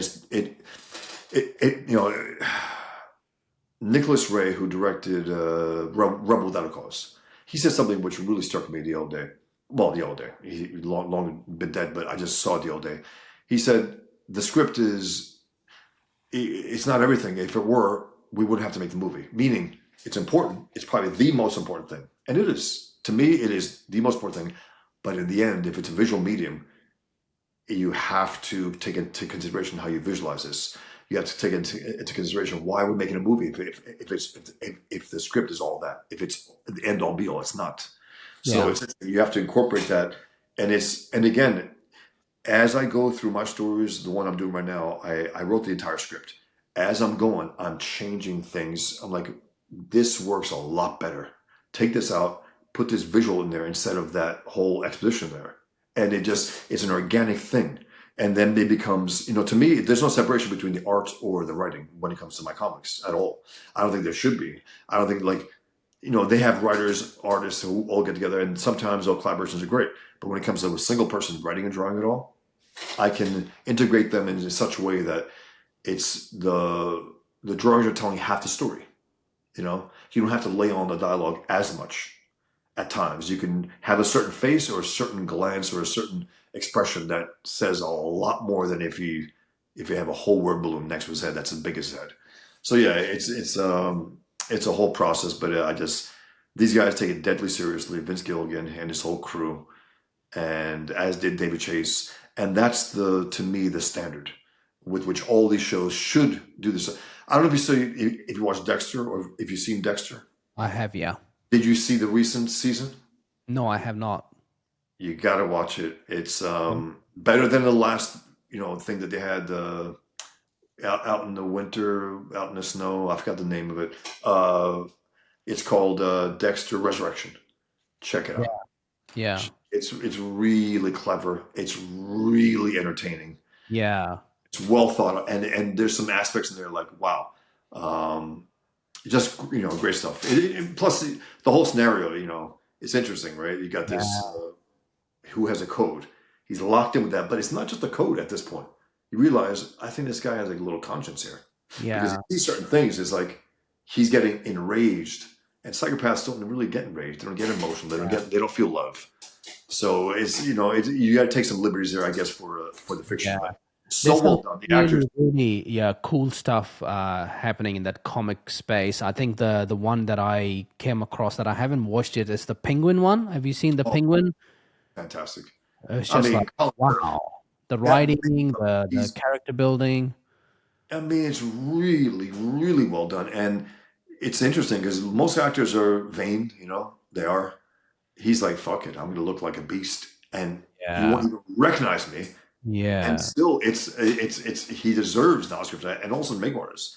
Nicholas Ray, who directed Rebel Without a Cause. He said something which really struck me the other day. Well, the other day. He long been dead, but I just saw it the other day. He said the script it's not everything. If it were, we wouldn't have to make the movie. Meaning, it's important. It's probably the most important thing. And it is. To me, it is the most important thing. But in the end, if it's a visual medium, you have to take into consideration how you visualize this. You have to take into consideration why we're making a movie if the script is all that. If it's the end all be all, it's not. So yeah, you have to incorporate that. And again, as I go through my stories, the one I'm doing right now, I wrote the entire script. As I'm going, I'm changing things. I'm like, this works a lot better. Take this out, put this visual in there instead of that whole exposition there. And it's an organic thing. And then it becomes, to me, there's no separation between the art or the writing when it comes to my comics at all. I don't think there should be. I don't think they have writers, artists who all get together, and sometimes all collaborations are great. But when it comes to a single person writing and drawing it all, I can integrate them in such a way that it's the drawings are telling half the story. You don't have to lay on the dialogue as much at times. You can have a certain face or a certain glance or a certain expression that says a lot more than if you have a whole word balloon next to his head that's as big as his head. So yeah, it's a whole process, but these guys take it deadly seriously. Vince Gilligan and his whole crew, and as did David Chase, and that's to me the standard with which all these shows should do this. I don't know if you watched Dexter or if you've seen Dexter. I have, yeah. Did you see the recent season? No, I have not. You got to watch it. It's better than the last thing that they had out in the winter, out in the snow. I forgot the name of it. It's called Dexter Resurrection. Check it Yeah, out. yeah, It's really clever. It's really entertaining. yeah, It's well thought out, and there's some aspects in there like wow, just great stuff. Plus the whole scenario, it's interesting, right? You got this yeah, who has a code. He's locked in with that, but it's not just a code at this point. You realize I think this guy has like a little conscience here because he yeah. sees certain things. It's like he's getting enraged, and psychopaths don't really get enraged. They don't get emotional. They don't feel love. So you got to take some liberties there, I guess, for the fiction. Yeah. But so There's some well done. The actors. really, really, yeah, cool stuff happening in that comic space. I think the one that I came across that I haven't watched it is the Penguin one. Have you seen the Oh, Penguin? fantastic. It's I just mean, like, wow, the that writing, the he's. character building. I mean, it's really, really well done, and it's interesting because most actors are vain. They are. He's like, fuck it, I'm going to look like a beast, and you won't Yeah, even recognize me And Yeah. still, it's he deserves an Oscar for that, and also the makeup artist.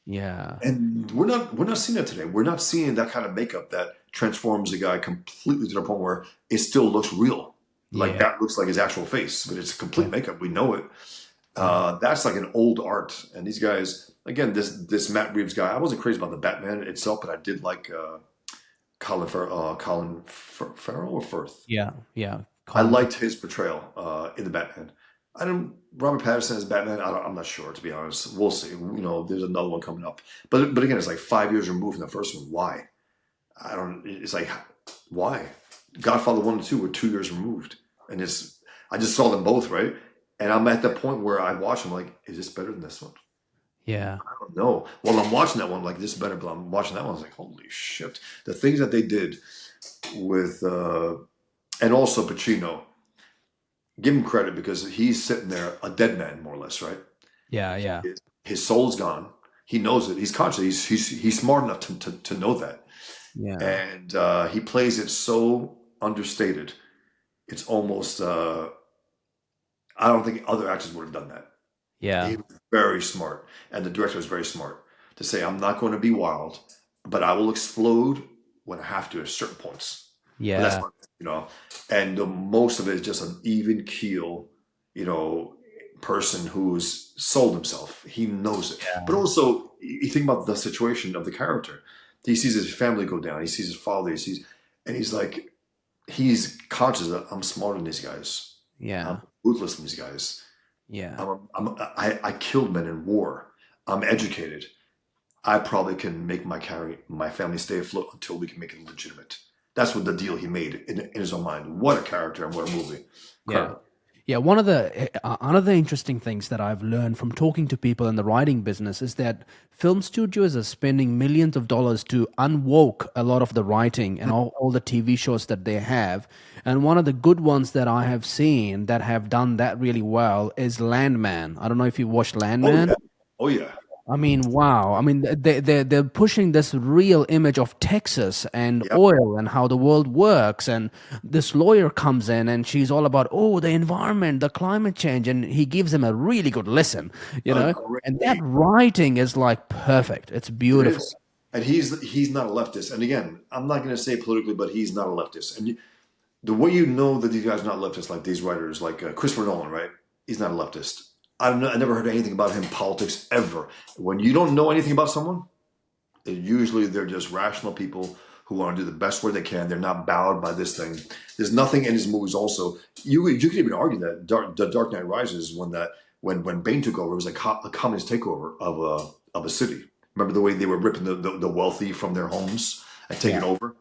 Yeah. And we're not seeing that today. We're not seeing that kind of makeup that transforms a guy completely to the point where it still looks real. Like Yeah. that looks like his actual face, but it's Yeah. complete makeup. We know it. Yeah. That's like an old art. And these guys, again, this Matt Reeves guy, I wasn't crazy about the Batman itself, but I did like Colin Farrell or Firth. Yeah. Yeah. I Colin. liked his portrayal in the Batman. I don't. Robert Pattinson as Batman. I'm not sure, to be honest. We'll see. There's another one coming up. But again, it's like 5 years removed from the first one. Why? I don't. It's like why? Godfather 1 and 2 were 2 years removed, and I just saw them both, right? And I'm at the point where I watch them like, is this better than this one? Yeah. I don't know. Well, I'm watching that one like this is better, but I'm watching that one. I was like, holy shit! The things that they did with and also Pacino. Give him credit because he's sitting there a dead man, more or less, right? Yeah. Yeah. His soul's gone. He knows it. He's conscious. He's smart enough to know that, Yeah. and he plays it so understated. It's almost. I don't think other actors would have done that. He Yeah. was very smart, and the director was very smart to say, "I'm not going to be wild, but I will explode when I have to at certain points." But that's Yeah. my, and the most of it is just an even keel, you know, person who's sold himself. He knows it, but Yeah. also you think about the situation of the character. He sees his family go down. He sees his father. And he's like, he's conscious that I'm smarter than these guys. I'm Yeah. ruthless than these guys. Yeah. I killed men in war. I'm educated. I probably can make my family stay afloat until we can make it legitimate. That's what the deal he made in his own mind. What a character and what a movie! Yeah. Incredible. Yeah, one of the another interesting things that I've learned from talking to people in the writing business is that film studios are spending millions of dollars to unwoke a lot of the writing and all the TV shows that they have. And one of the good ones that I have seen that have done that really well is Landman. I don't know if you watched Oh Landman. yeah. Oh yeah. I mean, wow. I mean, they're pushing this real image of Texas and Yep. oil and how the world works. And this lawyer comes in and she's all about, oh, the environment, the climate change, and he gives him a really good lesson, you A know. And that great. writing is like perfect. It's It beautiful. is. And he's not a leftist. And again, I'm not going to say politically, but he's not a leftist. And the way you know that these guys are not leftists, like these writers, like Christopher Nolan, right? He's not a leftist. I never heard anything about him in politics ever. When you don't know anything about someone, usually they're just rational people who want to do the best work they can. They're not bowed by this thing. There's nothing in his movies. Also, you could even argue that the Dark Knight Rises when Bane took over, it was like a communist takeover of a city. Remember the way they were ripping the wealthy from their homes and taking Yeah. over?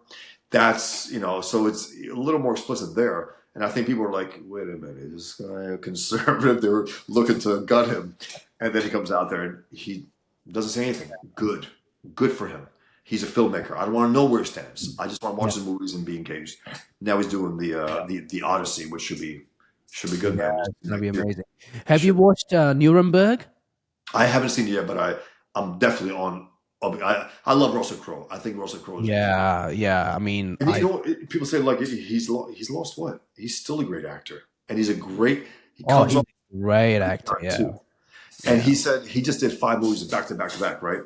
That's so it's a little more explicit there. And I think people are like, wait a minute, is this guy a conservative? They were looking to gut him. And then he comes out there and he doesn't say anything. Good. Good for him. He's a filmmaker. I don't want to know where he stands. I just want to Yeah. watch the movies and be engaged. Now he's doing the Odyssey, which should be good, Yeah. man. It's going to be Next year. amazing. Have you watched Nuremberg? I haven't seen it yet, but I'm definitely on. I love Russell Crowe. I think Russell Crowe is great. Yeah. Yeah. I mean, And people say like he's lost what? He's still a great actor, and he's a great. He oh, comes he's off a great every actor. time Yeah. too. And Yeah. he said he just did 5 movies back to back to back, right?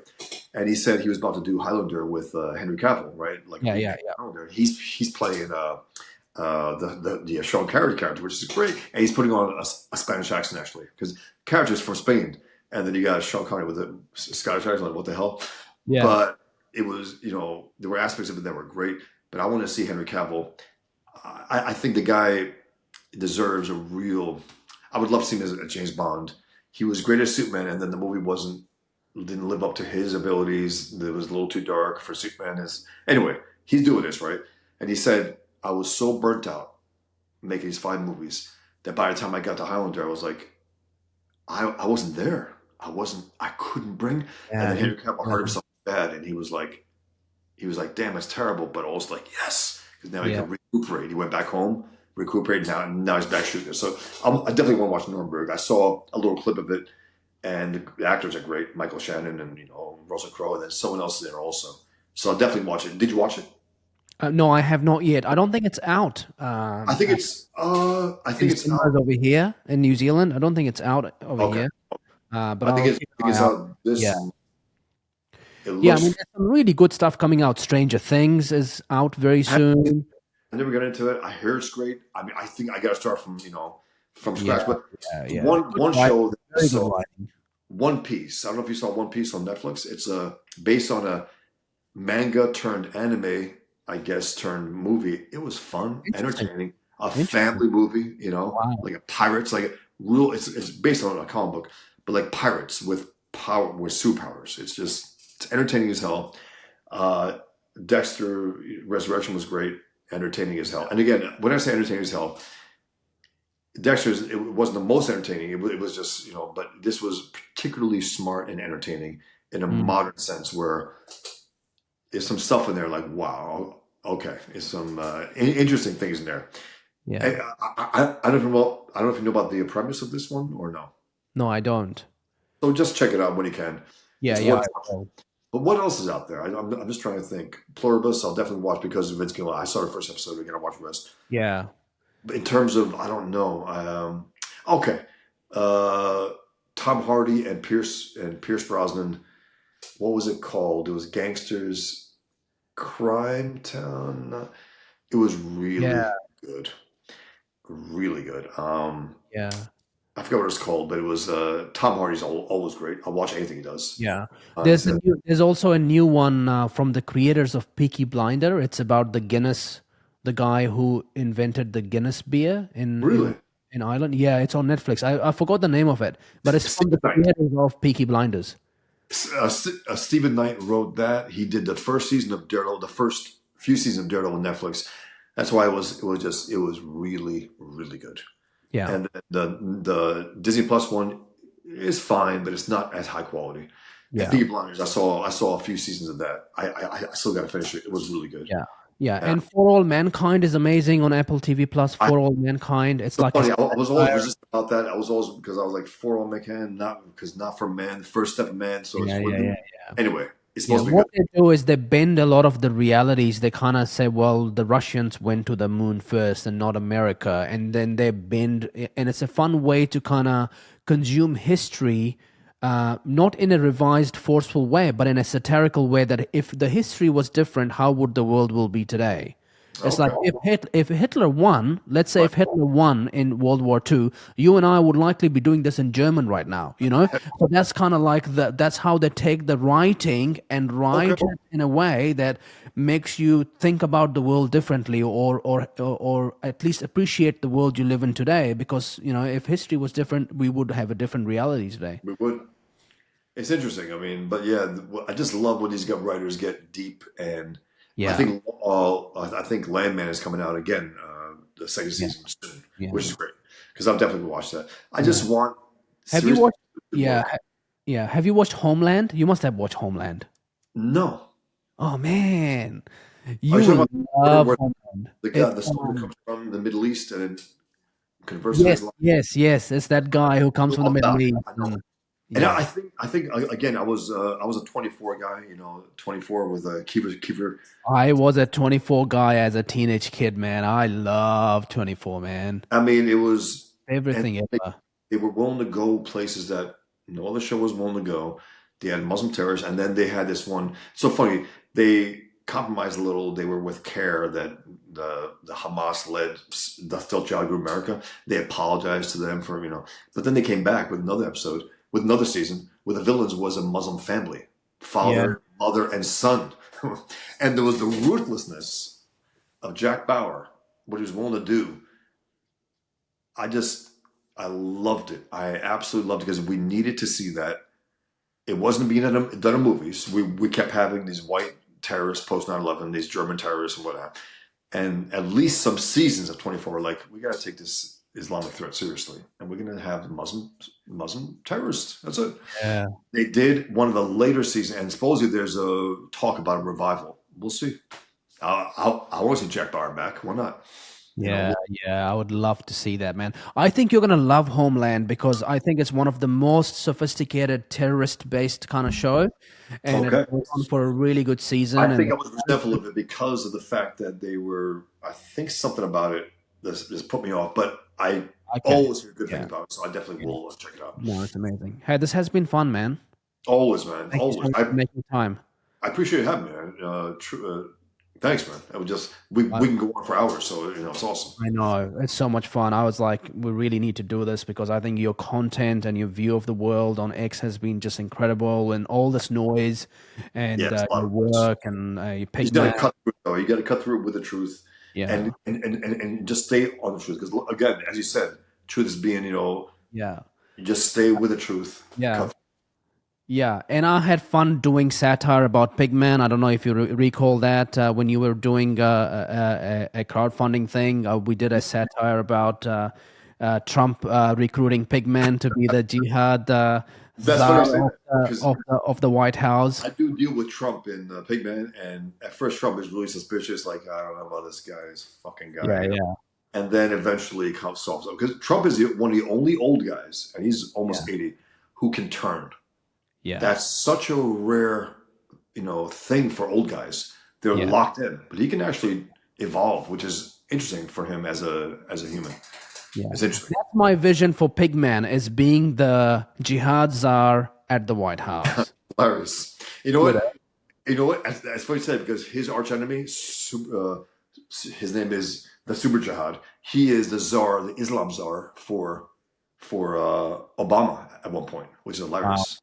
And he said he was about to do Highlander with Henry Cavill, right? Like a Yeah. Yeah. remake of Highlander. He's playing the Sean Connery character, which is great, and he's putting on a Spanish accent actually because character's from Spain, and then you got Sean Connery with a Scottish accent. Like what the hell? Yeah. But it was there were aspects of it that were great. But I want to see Henry Cavill. I think the guy deserves a real. I would love to see him as a James Bond. He was great as Superman, and then the movie didn't live up to his abilities. It was a little too dark for Superman. Anyway, he's doing this right, and he said I was so burnt out making these 5 movies that by the time I got to Highlander, I was like, I wasn't there. I couldn't bring. And Yeah. then Henry Cavill hurt himself bad, and he was like, damn, it's terrible, but also like, yes, because now he Yeah. can recuperate. He went back home, recuperated. Now he's back shooting. So I definitely want to watch Nuremberg. I saw a little clip of it, and the actors are great, Michael Shannon and Russell Crowe, and then someone else is there also. So I'll definitely watch it. Did you watch it? No, I have not yet. I don't think it's out. I In think it's cinemas out. over here in New Zealand. I don't think it's out over Okay. here. But I'll keep I think an eye it's out. out Yeah. this. It Yeah, I mean, looks. there's some really good stuff coming out. Stranger Things is out very I soon. never got into it. I hear it's great. I mean, I think I got to start from from Yeah, scratch. But yeah. Good one show writing, that I very good saw, writing. One Piece. I don't know if you saw One Piece on Netflix. It's based on a manga turned anime, I guess, turned movie. It was fun, Interesting, entertaining, a interesting. family movie, Wow. like a pirates, like a real. It's based on a comic book, but like pirates with power with superpowers. It's entertaining as hell. Uh, Dexter Resurrection was great, entertaining as hell. And again, when I say entertaining as hell, Dexter's it wasn't the most entertaining. It was just but this was particularly smart and entertaining in a Mm, modern sense where there's some stuff in there like wow, okay, there's some interesting things in there. yeah. I don't know. I don't know if you know about the premise of this one or no. No, I don't. So just check it out when you can. Yeah, It's yeah, worth I watching. will. But what else is out there? I'm just trying to think. Pluribus, I'll definitely watch because of Vince Gill. I saw the first episode. We're gonna watch the rest. Yeah. But in terms of, I don't know. Okay, uh, Tom Hardy and Pierce Brosnan. What was it called? It was Gangsters Crime Town. It was Yeah, really good, really good. yeah. I forgot what it's called, but it was Tom Hardy's always great. I'll watch anything he does. Yeah. There's also a new one from the creators of Peaky Blinder. It's about the Guinness, the guy who invented the Guinness beer Really, in Ireland. Yeah, it's on Netflix. I forgot the name of it, but it's from Stephen the Knight. creators of Peaky Blinders. Stephen Knight wrote that. He did the first season of Daredevil, the first few seasons of Daredevil on Netflix. That's why it was really really good. Yeah. And the Disney Plus one is fine, but it's not as high quality. And Yeah. Peaky Blinders, I saw a few seasons of that. I still got to finish it. It was really good. Yeah. Yeah. Yeah. And For All Mankind is amazing on Apple TV Plus. I For All Mankind. It's so like a funny. I was always satire. resistant about that. I was always because I was like for all man, not because not for man. First step of man, so Yeah, it's yeah, yeah. women. Anyway, it's Yeah, supposed to be what good. they do is they bend a lot of the realities. They kind of say, well, the Russians went to the moon first and not America. And then they bend, and it's a fun way to kind of consume history, not in a revised, forceful way, but in a satirical way that if the history was different, how would the world will be today? It's like Okay, if Hitler won, let's say right. if Hitler won in World War II, you and I would likely be doing this in German right now, you know? So that's kind of like that's how they take the writing and Okay, write it in a way that makes you think about the world differently or at least appreciate the world you live in today because, if history was different, we would have a different reality today. we would. It's interesting. I mean, but yeah, I just love when these gut writers get deep, and Yeah. I think Landman is coming out again, the second Yeah. season soon, which Yeah. is great because I'll definitely watch that. I Yeah. just want Have you seriously watched good yeah, work. yeah. Have you watched Homeland? You must have watched Homeland. No, Oh man, are you you talking will about love where Homeland. the guy, It's the soldier comes from the Middle East and it converts to yes, Islam? yes, yes. It's that guy who comes from the Well, Middle East. I know that. And Yeah, I think again, I was a 24 guy, 24 with a keeper. I was a 24 guy as a teenage kid, man. I love 24, man. I mean, it was, Favorite and thing ever. they were willing to go places that no other show was willing to go. They had Muslim terrorists, and then they had this one. So funny, they compromised a little. They were with CARE that the Hamas led the Still Child Group America. They apologized to them for but then they came back with another episode, with another season, where the villains was a Muslim family, Yeah, father, mother, and son, and there was the ruthlessness of Jack Bauer, what he was willing to do. I just, I loved it. I absolutely loved it because we needed to see that. It wasn't being done in movies. We kept having these white terrorists post 9/11, these German terrorists and whatnot. And at least some seasons of 24 were like, we got to take this Islamic threat seriously. And we're going to have Muslim terrorists. That's it. yeah. They did one of the later seasons, and supposedly there's a talk about a revival. We'll see. I want to see Jack Bauer back. Why not? You know, Yeah, yeah, I would love to see that, man. I think you're gonna love Homeland because I think it's one of the most sophisticated terrorist-based kind of show, and it okay. goes on for a really good I season. And think I was resentful of it because of the fact that they were. I think something about it this put me off, but I okay, always hear good things yeah, about it, so I definitely yeah, will check it out. no, it's amazing. Hey, this has been fun, man. Always, man. Thank you so Always. much for making time. I appreciate having me, man. Thanks, man. I would just we can go on for hours, so it's awesome. I know. It's so much fun. I was like, we really need to do this because I think your content and your view of the world on X has been just incredible, and all this noise Yeah, and it's a lot your of noise. work and your You just gotta Pigman. cut through it, though. You gotta cut through it with the truth, Yeah. and just stay on the truth. Because again, as you said, truth is being, Yeah. you just stay with the truth. Yeah. Cut. Yeah. And I had fun doing satire about Pigman. I don't know if you recall that when you were doing a crowdfunding thing. We did a satire about Trump recruiting Pigman to be the jihad That's funny czar you say that because of the White House. I do deal with Trump in Pigman, and at first Trump is really suspicious. Like, I don't know about this guy, this fucking guy, Yeah. Yeah. And then eventually it comes solves up because Trump is one of the only old guys, and he's Yeah. almost 80, who can turn. Yeah. That's such a rare, thing for old guys. They're Yeah. locked in, but he can actually evolve, which is interesting for him as a human. Yeah. It's interesting. That's my vision for Pigman is being the jihad czar at the White House. Hilarious. You know With what? You know what? That's funny you said because his arch enemy, his name is the Super Jihad. He is the czar, the Islam czar for Obama at one point, which is Wow. hilarious.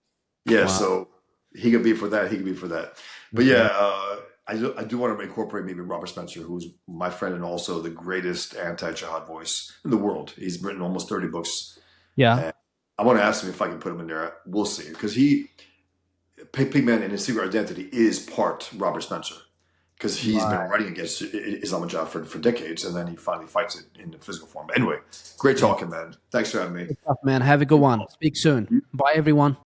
Yeah, Wow. so he could be for that. He could be for that. But Okay. yeah, I do want to incorporate maybe Robert Spencer, who's my friend and also the greatest anti-jihad voice in the world. He's written almost 30 books. Yeah. And I want to ask him if I can put him in there. We'll see. Because Pigman in his secret identity is part Robert Spencer. Because he's been Right. writing against Islamajah for decades, and then he finally fights it in the physical form. Anyway, great talking, man. Thanks for having me. Good stuff, man. Have a good one. Speak soon. Bye, everyone.